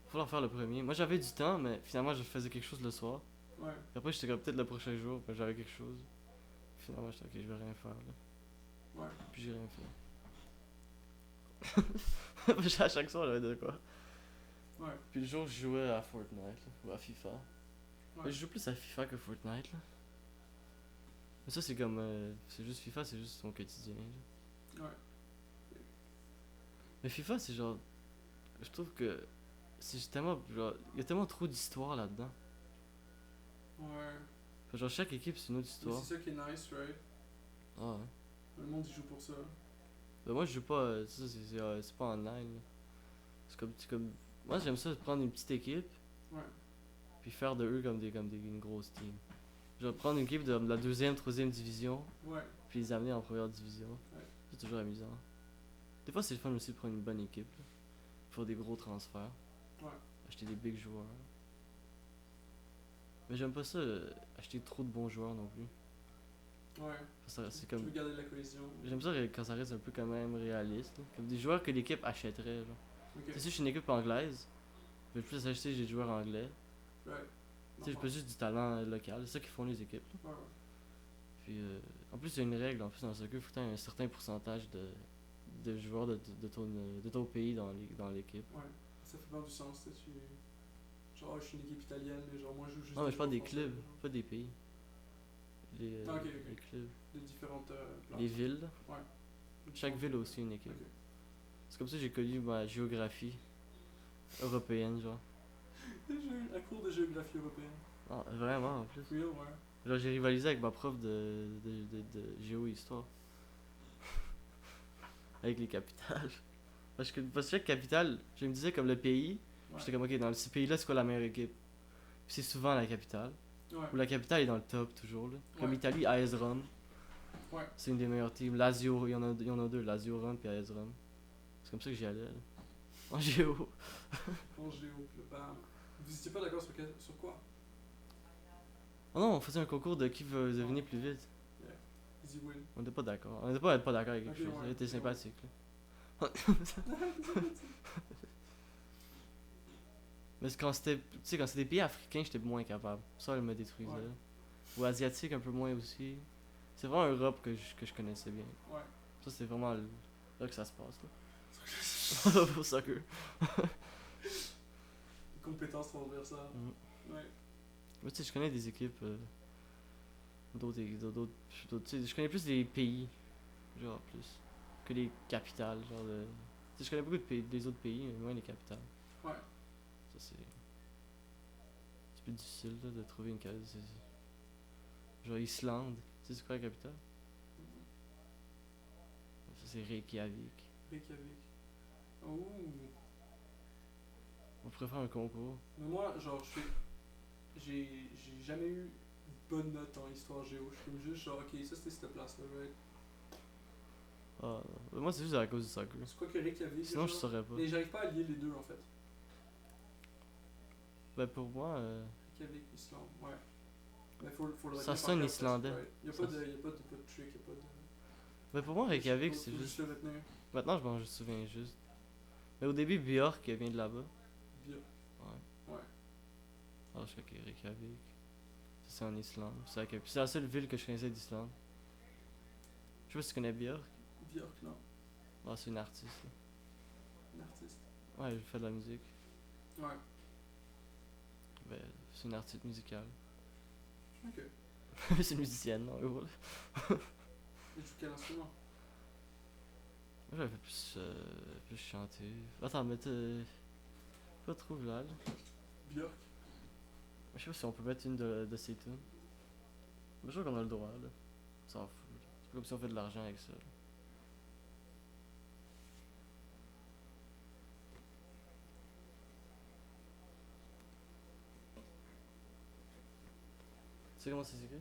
Faut leur faire le premier. Moi j'avais du temps, mais finalement je faisais quelque chose le soir. Ouais. Puis après j'étais comme peut-être le prochain jour, ben, j'avais quelque chose. Finalement j'étais ok, je vais rien faire là. Ouais. Puis j'ai rien fait. Puis à chaque soir j'avais de quoi. Ouais. Puis le jour je jouais à Fortnite là, ou à FIFA. Ouais. Mais je joue plus à FIFA que Fortnite là. Mais ça c'est comme. C'est juste FIFA, c'est juste son quotidien. Là. Ouais. Mais FIFA c'est genre. Je trouve que. C'est tellement. Genre. Il y a tellement trop d'histoires là-dedans. Ouais. Fait genre chaque équipe c'est une autre Mais histoire. c'est ça qui est nice, right? Ah ouais. Le monde il joue pour ça. Ben moi je joue pas. Ça c'est pas online. Là. C'est comme. Moi j'aime ça prendre une petite équipe. Ouais. Puis faire de eux comme une grosse team. Je vais prendre une équipe de la deuxième, troisième division. Ouais. Puis les amener en première division. Ouais. C'est toujours amusant. Des fois, c'est le fun aussi de prendre une bonne équipe. Là. Faire des gros transferts. Ouais. Acheter des big joueurs. Mais j'aime pas ça, acheter trop de bons joueurs non plus. Ouais. C'est Tu comme... veux garder la cohésion. J'aime ça quand ça reste un peu quand même réaliste. Là. Comme des joueurs que l'équipe achèterait. Genre. Ok. Tu sais, si je suis une équipe anglaise, je vais plus acheter des joueurs anglais. Ouais. Tu sais, pas juste du talent local, c'est ça qu'ils font les équipes. Là. Ouais, ouais. Puis, en plus, il y a une règle, en plus, dans le soccer, il faut que tu aies un certain pourcentage de joueurs de ton pays dans l'équipe. Ouais. Ça fait pas du sens, tu sais, tu... Genre, je suis une équipe italienne, mais genre, moi, je joue juste Non, mais je parle des joueurs français, clubs, genre. pas des pays. Ah, ok, ok. Les clubs. De différentes places. Les villes, là. Ouais. Chaque ville a aussi une équipe. Ok. C'est comme ça que j'ai connu ma géographie européenne, genre. J'ai eu un cours de géographie européenne. Ah, vraiment, en plus. Real, ouais. Genre, j'ai rivalisé avec ma prof de géo-histoire. Avec les capitales. Parce que chaque capitale, je me disais comme le pays, Ouais. j'étais comme, ok, dans ce pays-là, c'est quoi la meilleure équipe? Puis c'est souvent la capitale. Ouais. Ou la capitale est dans le top, toujours, là. Comme Ouais. Italie, AS Rome. Ouais. C'est une des meilleures teams. Lazio, il y en a deux, Lazio Rome puis AS Rome. C'est comme ça que j'y allais, là. En géo. En géo, le bam. Vous étiez pas d'accord sur quoi? Oh non, on faisait un concours de qui veut devenir plus vite. Easy win. On était pas d'accord. On était pas d'accord avec quelque Ok, chose. ouais, Ça était ok, sympathique, là. Mais c'est quand c'était, tu sais, quand c'était des pays africains, j'étais moins capable. Ça, elle me détruisait. Ouais. Ou asiatique, un peu moins aussi. C'est vraiment Europe que je connaissais bien. Ouais. Ça, c'est vraiment là que ça se passe, là. Pour soccer. Compétences transversales. Ouais. Mais tu sais, je connais des équipes. D'autres. Tu sais, je connais plus des pays. Genre, plus. Que les capitales. Genre, de. Tu sais, je connais beaucoup des autres pays, mais moins les capitales. Ouais. Ça, c'est. C'est plus difficile, là, de trouver une case. Genre, Islande. Tu sais, c'est quoi la capitale? Ça, c'est Reykjavik. Reykjavik. Oh. On pourrait faire un concours. Mais moi, genre, j'ai jamais eu bonne note en histoire géo. Je suis comme juste genre, ok, ça c'était cette place-là, right? Ah, non. Moi, c'est juste à cause du soccer. C'est quoi que Reykjavik? Sinon, je genre? saurais pas. Mais j'arrive pas à lier les deux en fait. Ben, pour moi. Reykjavik, Islande, ouais. Mais faut le Ça retenir par sonne cœur, islandais. parce que, right, y a Ça pas de trick, y a pas de. Ben, pour moi, Reykjavik, Faut c'est juste juste. le retenir. Maintenant, je m'en souviens juste. Mais au début, Björk vient de là-bas. Bien. Ouais. Ouais. Alors, je sais que Reykjavik. Ça, c'est en Islande. C'est la seule ville que je connaissais d'Islande. Je sais pas si tu connais Björk. Björk, non. Ah, c'est une artiste. Là. Un artiste. Ouais, elle fait de la musique. Ouais. Ben, c'est une artiste musicale. Ok. C'est une musicienne, non, gros. Et tu quel instrument? Moi, j'avais plus chanter. Attends, mais t'es. Pas trop là. Björk. Je sais pas si on peut mettre une de ces tunes. Je crois qu'on a le droit, là. On s'en fout. Là. C'est pas comme si on fait de l'argent avec ça. Là. Tu sais comment c'est écrit?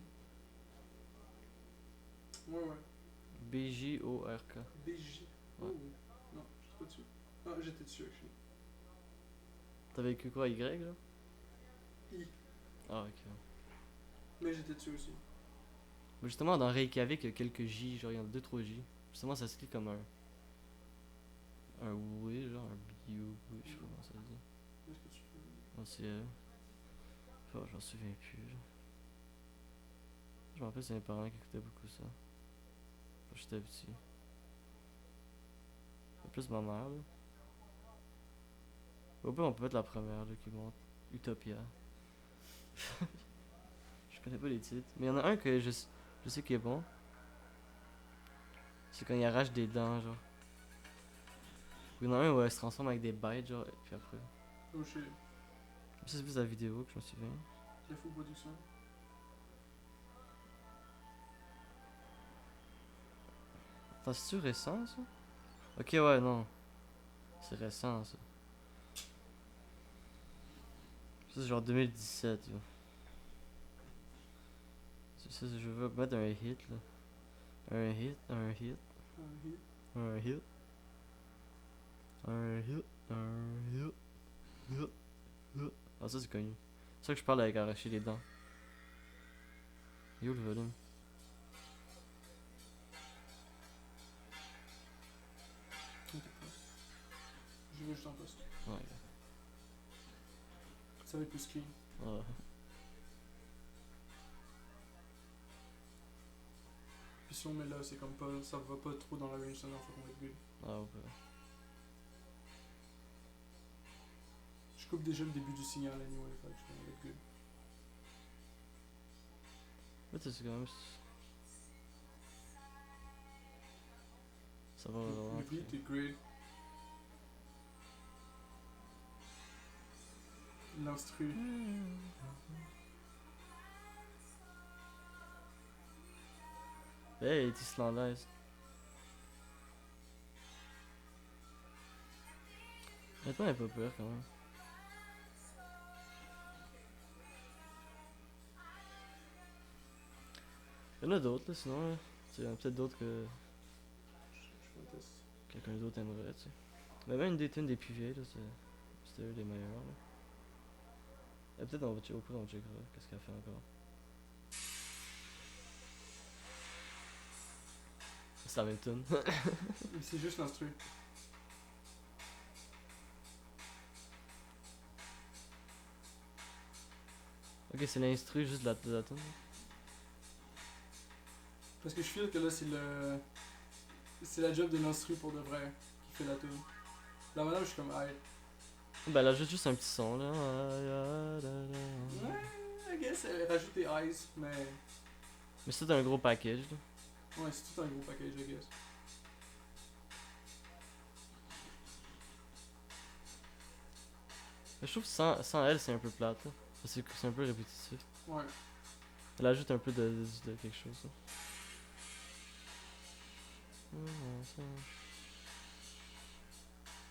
Ouais, ouais. BJORK. BJ. Oh, Ouais. non, j'étais pas dessus. Ah, j'étais dessus, actually. T'avais écrit quoi, Y là? I. Ah, ok. Mais j'étais dessus aussi. Mais justement, dans Reykjavik, il y a quelques J, genre il y en a 2-3 J. Justement, ça se lit comme un. Un oui, genre un biou, oui, je sais pas comment ça se dit. Est-ce que tu peux. Non, c'est. Oh, j'en souviens plus. Là. Je me rappelle, c'est mes parents qui écoutaient beaucoup ça. Quand j'étais petit. C'est plus ma mère, là. Au pire, on peut mettre la première, là, qui monte. Utopia. Je connais pas les titres. Mais il y en a un que je sais qui est bon. C'est quand il arrache des dents, genre. Il y en a un où elle se transforme avec des bêtes, genre, et puis après. Oh shit. Ça, c'est plus la vidéo que je me souviens. La full production. Attends, c'est-tu récent, ça? Ok, ouais, non. C'est récent, ça. Ça, c'est genre 2017, yo. Ça, je veux mettre un hit, là. Un hit. Un hit. Un hit. Ah, ça, c'est connu. C'est ça que je parle avec arracher les dents. Yo, le volume. T'inquiète pas. Je vais juste en poste. Ouais. Ça va être plus clean. Ah. répétition, mais là, c'est comme pas. Ça va pas trop dans la range sonore, faut qu'on va être good. Ah, ok. Je coupe déjà le début du signal anyway, fait que je vais être good. Mais tu sais, c'est quand même. Ça va vraiment. Le beat est great. L'instru. Hey, elle est islandaise. Honnêtement, elle est pas peur quand même. Il y en a d'autres là, sinon. Là. Il y en a peut-être d'autres que Je vais tester. quelqu'un d'autre aimerait, tu sais. Mais même une des plus vieilles, là, c'était eux les meilleurs. Là. Et peut-être on va checker, au pire, on checkera qu'est-ce qu'elle fait encore. C'est la même tune. C'est juste l'instru. Ok, c'est l'instru juste de la tune. Parce que je feel que là, c'est le. C'est la job de l'instru pour de vrai qui fait la tune. Là maintenant, je suis comme, hey. Ben, elle ajoute juste un petit son là. Ouais, I guess, elle rajoute des eyes, mais. Mais c'est un gros package là. Ouais, c'est tout un gros package, I guess. Mais je trouve que sans elle, c'est un peu plate là. C'est un peu répétitif. Ouais. Elle ajoute un peu de quelque chose. Là.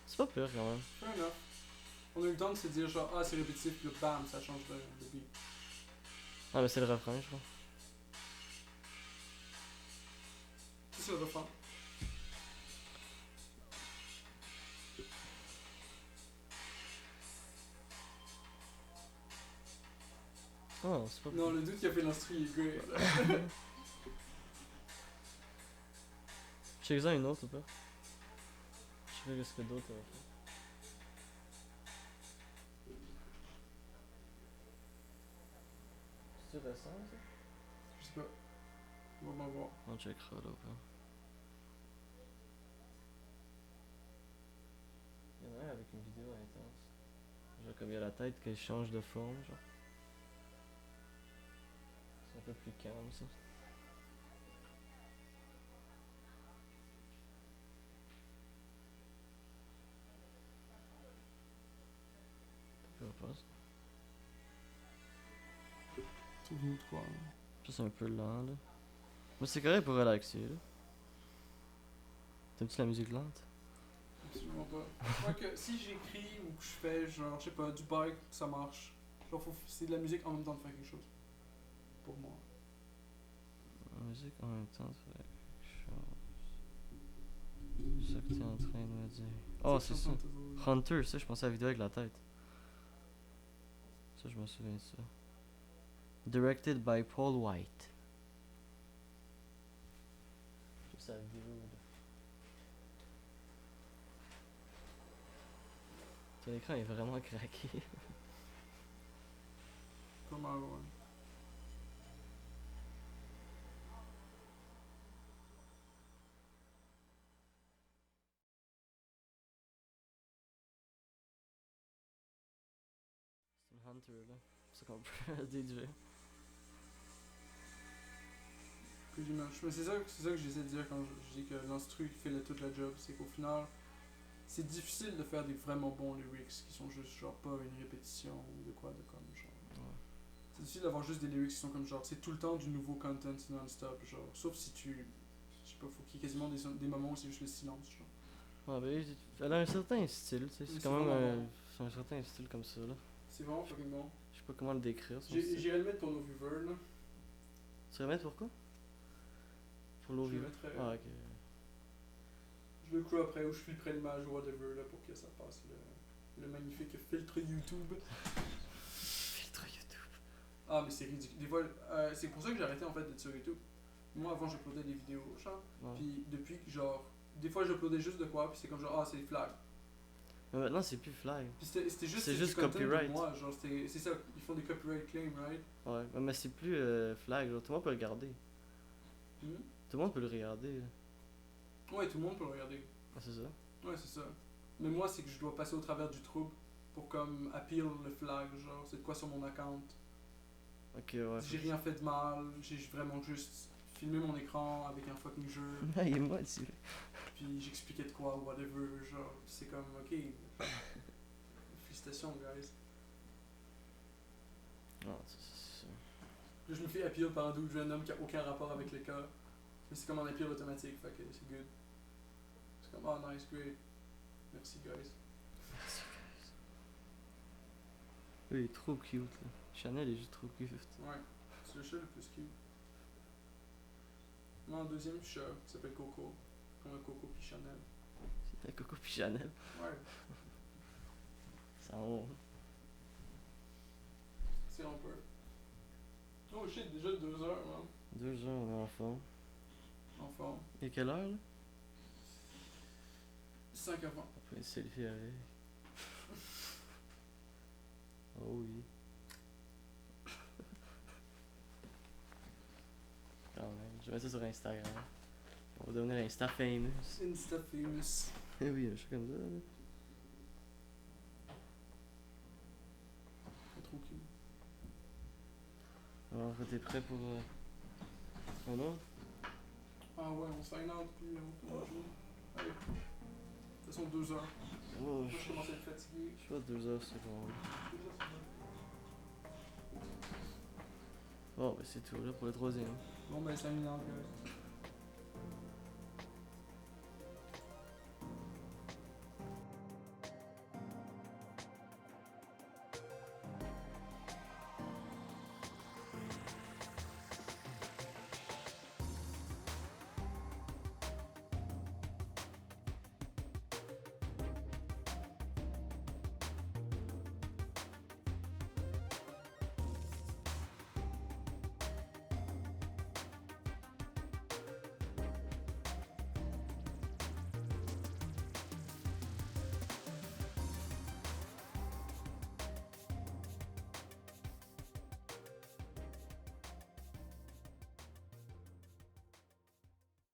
C'est pas pire quand même. Fair enough. On a eu le temps de se dire, genre, ah, c'est répétitif, puis là, bam, ça change de beat. Ah, mais c'est le refrain, je crois. C'est le refrain. Oh, c'est pas pire. Non, le doute qui a fait l'instru, il est great. Check-en une autre ou pas? Je sais pas ce que d'autres. C'est récent ça? Je sais pas. On va m'en voir. On checkera là ou pas. Il y en a un avec une vidéo intense. Genre comme il y a la tête qui change de forme, genre. C'est un peu plus calme ça. Je sais pas. C'est venu de quoi, là? Ça c'est un peu lent là. Mais c'est correct pour relaxer là. T'aimes-tu la musique lente? Absolument pas. Je crois que si j'écris ou que je fais, genre, je sais pas, du bike, ça marche. Genre, c'est de la musique en même temps de faire quelque chose. Pour moi. La musique en même temps, ça fait quelque chose. C'est ça que t'es en train de me dire. Oh, c'est ça. Hunter, ça, je pensais à la vidéo avec la tête. Ça, je me souviens de ça. Directed by Paul White. C'est sa vidéo là. Ton écran est vraiment craqué. Pas mal, ouais. C'est une Hunter là. C'est ça qu'on peut déduire. Plus d'image. Mais c'est ça que j'essaie de dire quand je dis que l'instru fait toute la job. C'est qu'au final, c'est difficile de faire des vraiment bons lyrics qui sont juste genre pas une répétition ou de quoi de comme genre. Ouais. C'est difficile d'avoir juste des lyrics qui sont comme genre, c'est tout le temps du nouveau content non-stop, genre. Sauf si tu. Je sais pas, faut qu'il y ait quasiment des moments où c'est juste le silence, genre. Ah ben, elle a un certain style, tu sais. Oui, C'est c'est quand même vraiment bon. c'est un certain style comme ça là. C'est vraiment fucking bon. Je sais pas comment le décrire. Son style. J'irai le mettre pour nos viewers, là. Tu vas mettre pourquoi? Pour l'eau Je le vive. mettrai. Ah, ok. Je le crew après ou je filtrerai l'image ou whatever, là, pour que ça passe le magnifique filtre YouTube. Filtre YouTube. Ah, mais c'est ridicule. Des fois, c'est pour ça que j'ai arrêté en fait d'être sur YouTube. Moi, avant, j'uploadais des vidéos, genre. Ouais. Puis depuis que, genre, des fois, j'uploadais juste de quoi, puis c'est comme genre, ah, c'est flag. Mais maintenant, c'est plus flag. Puis c'était juste, C'est juste du content copyright. de moi, genre, c'est ça, ils font des copyright claims, right? Ouais, mais c'est plus flag, genre, tout le monde peut le garder. Hmm? Tout le monde peut le regarder. Là. Ouais, tout le monde peut le regarder. Ah, c'est ça. Ouais, c'est ça. Mais moi, c'est que je dois passer au travers du trouble pour comme appeal le flag, genre, c'est de quoi sur mon account. Ok, ouais. J'ai rien fait de mal, j'ai vraiment juste filmé mon écran avec un fucking jeu, Ah, il est motivé. puis j'expliquais de quoi, whatever, genre, c'est comme, ok. Félicitations, guys. Non, c'est ça. Là, je me fais appeal par un dude random qui a aucun rapport avec le cas. Mais c'est comme un appeal automatique, fait que c'est good. C'est comme, oh nice, great. Merci, guys. Oui, il est trop cute là. Chanel est juste trop cute. Ouais, c'est le chat le plus cute. Moi, en deuxième chat, qui s'appelle Coco. Comme un Coco puis Chanel. C'est un Coco puis Chanel. Ouais, Ça honte. c'est un peu. Oh shit, déjà 2 heures, man. 2 heures, on est en forme. En forme. Et quelle heure là? 5 avant. Après une selfie avec. Oh oui. Quand même, je vais mettre ça sur Instagram. On va devenir Insta famous. Insta famous. Eh oui, je suis comme ça. Là. C'est trop cute. Alors, t'es prêt pour. Un autre? Ah ouais, on sign out puis on peut jouer. Allez. De toute façon, 2 heures. Oh, Moi, je commence à être fatigué. je suis à 2 heures, c'est bon. 2 heures, c'est bon. Oh, ben c'est tout là pour le troisième. Bon, ben, 5 minutes, guys.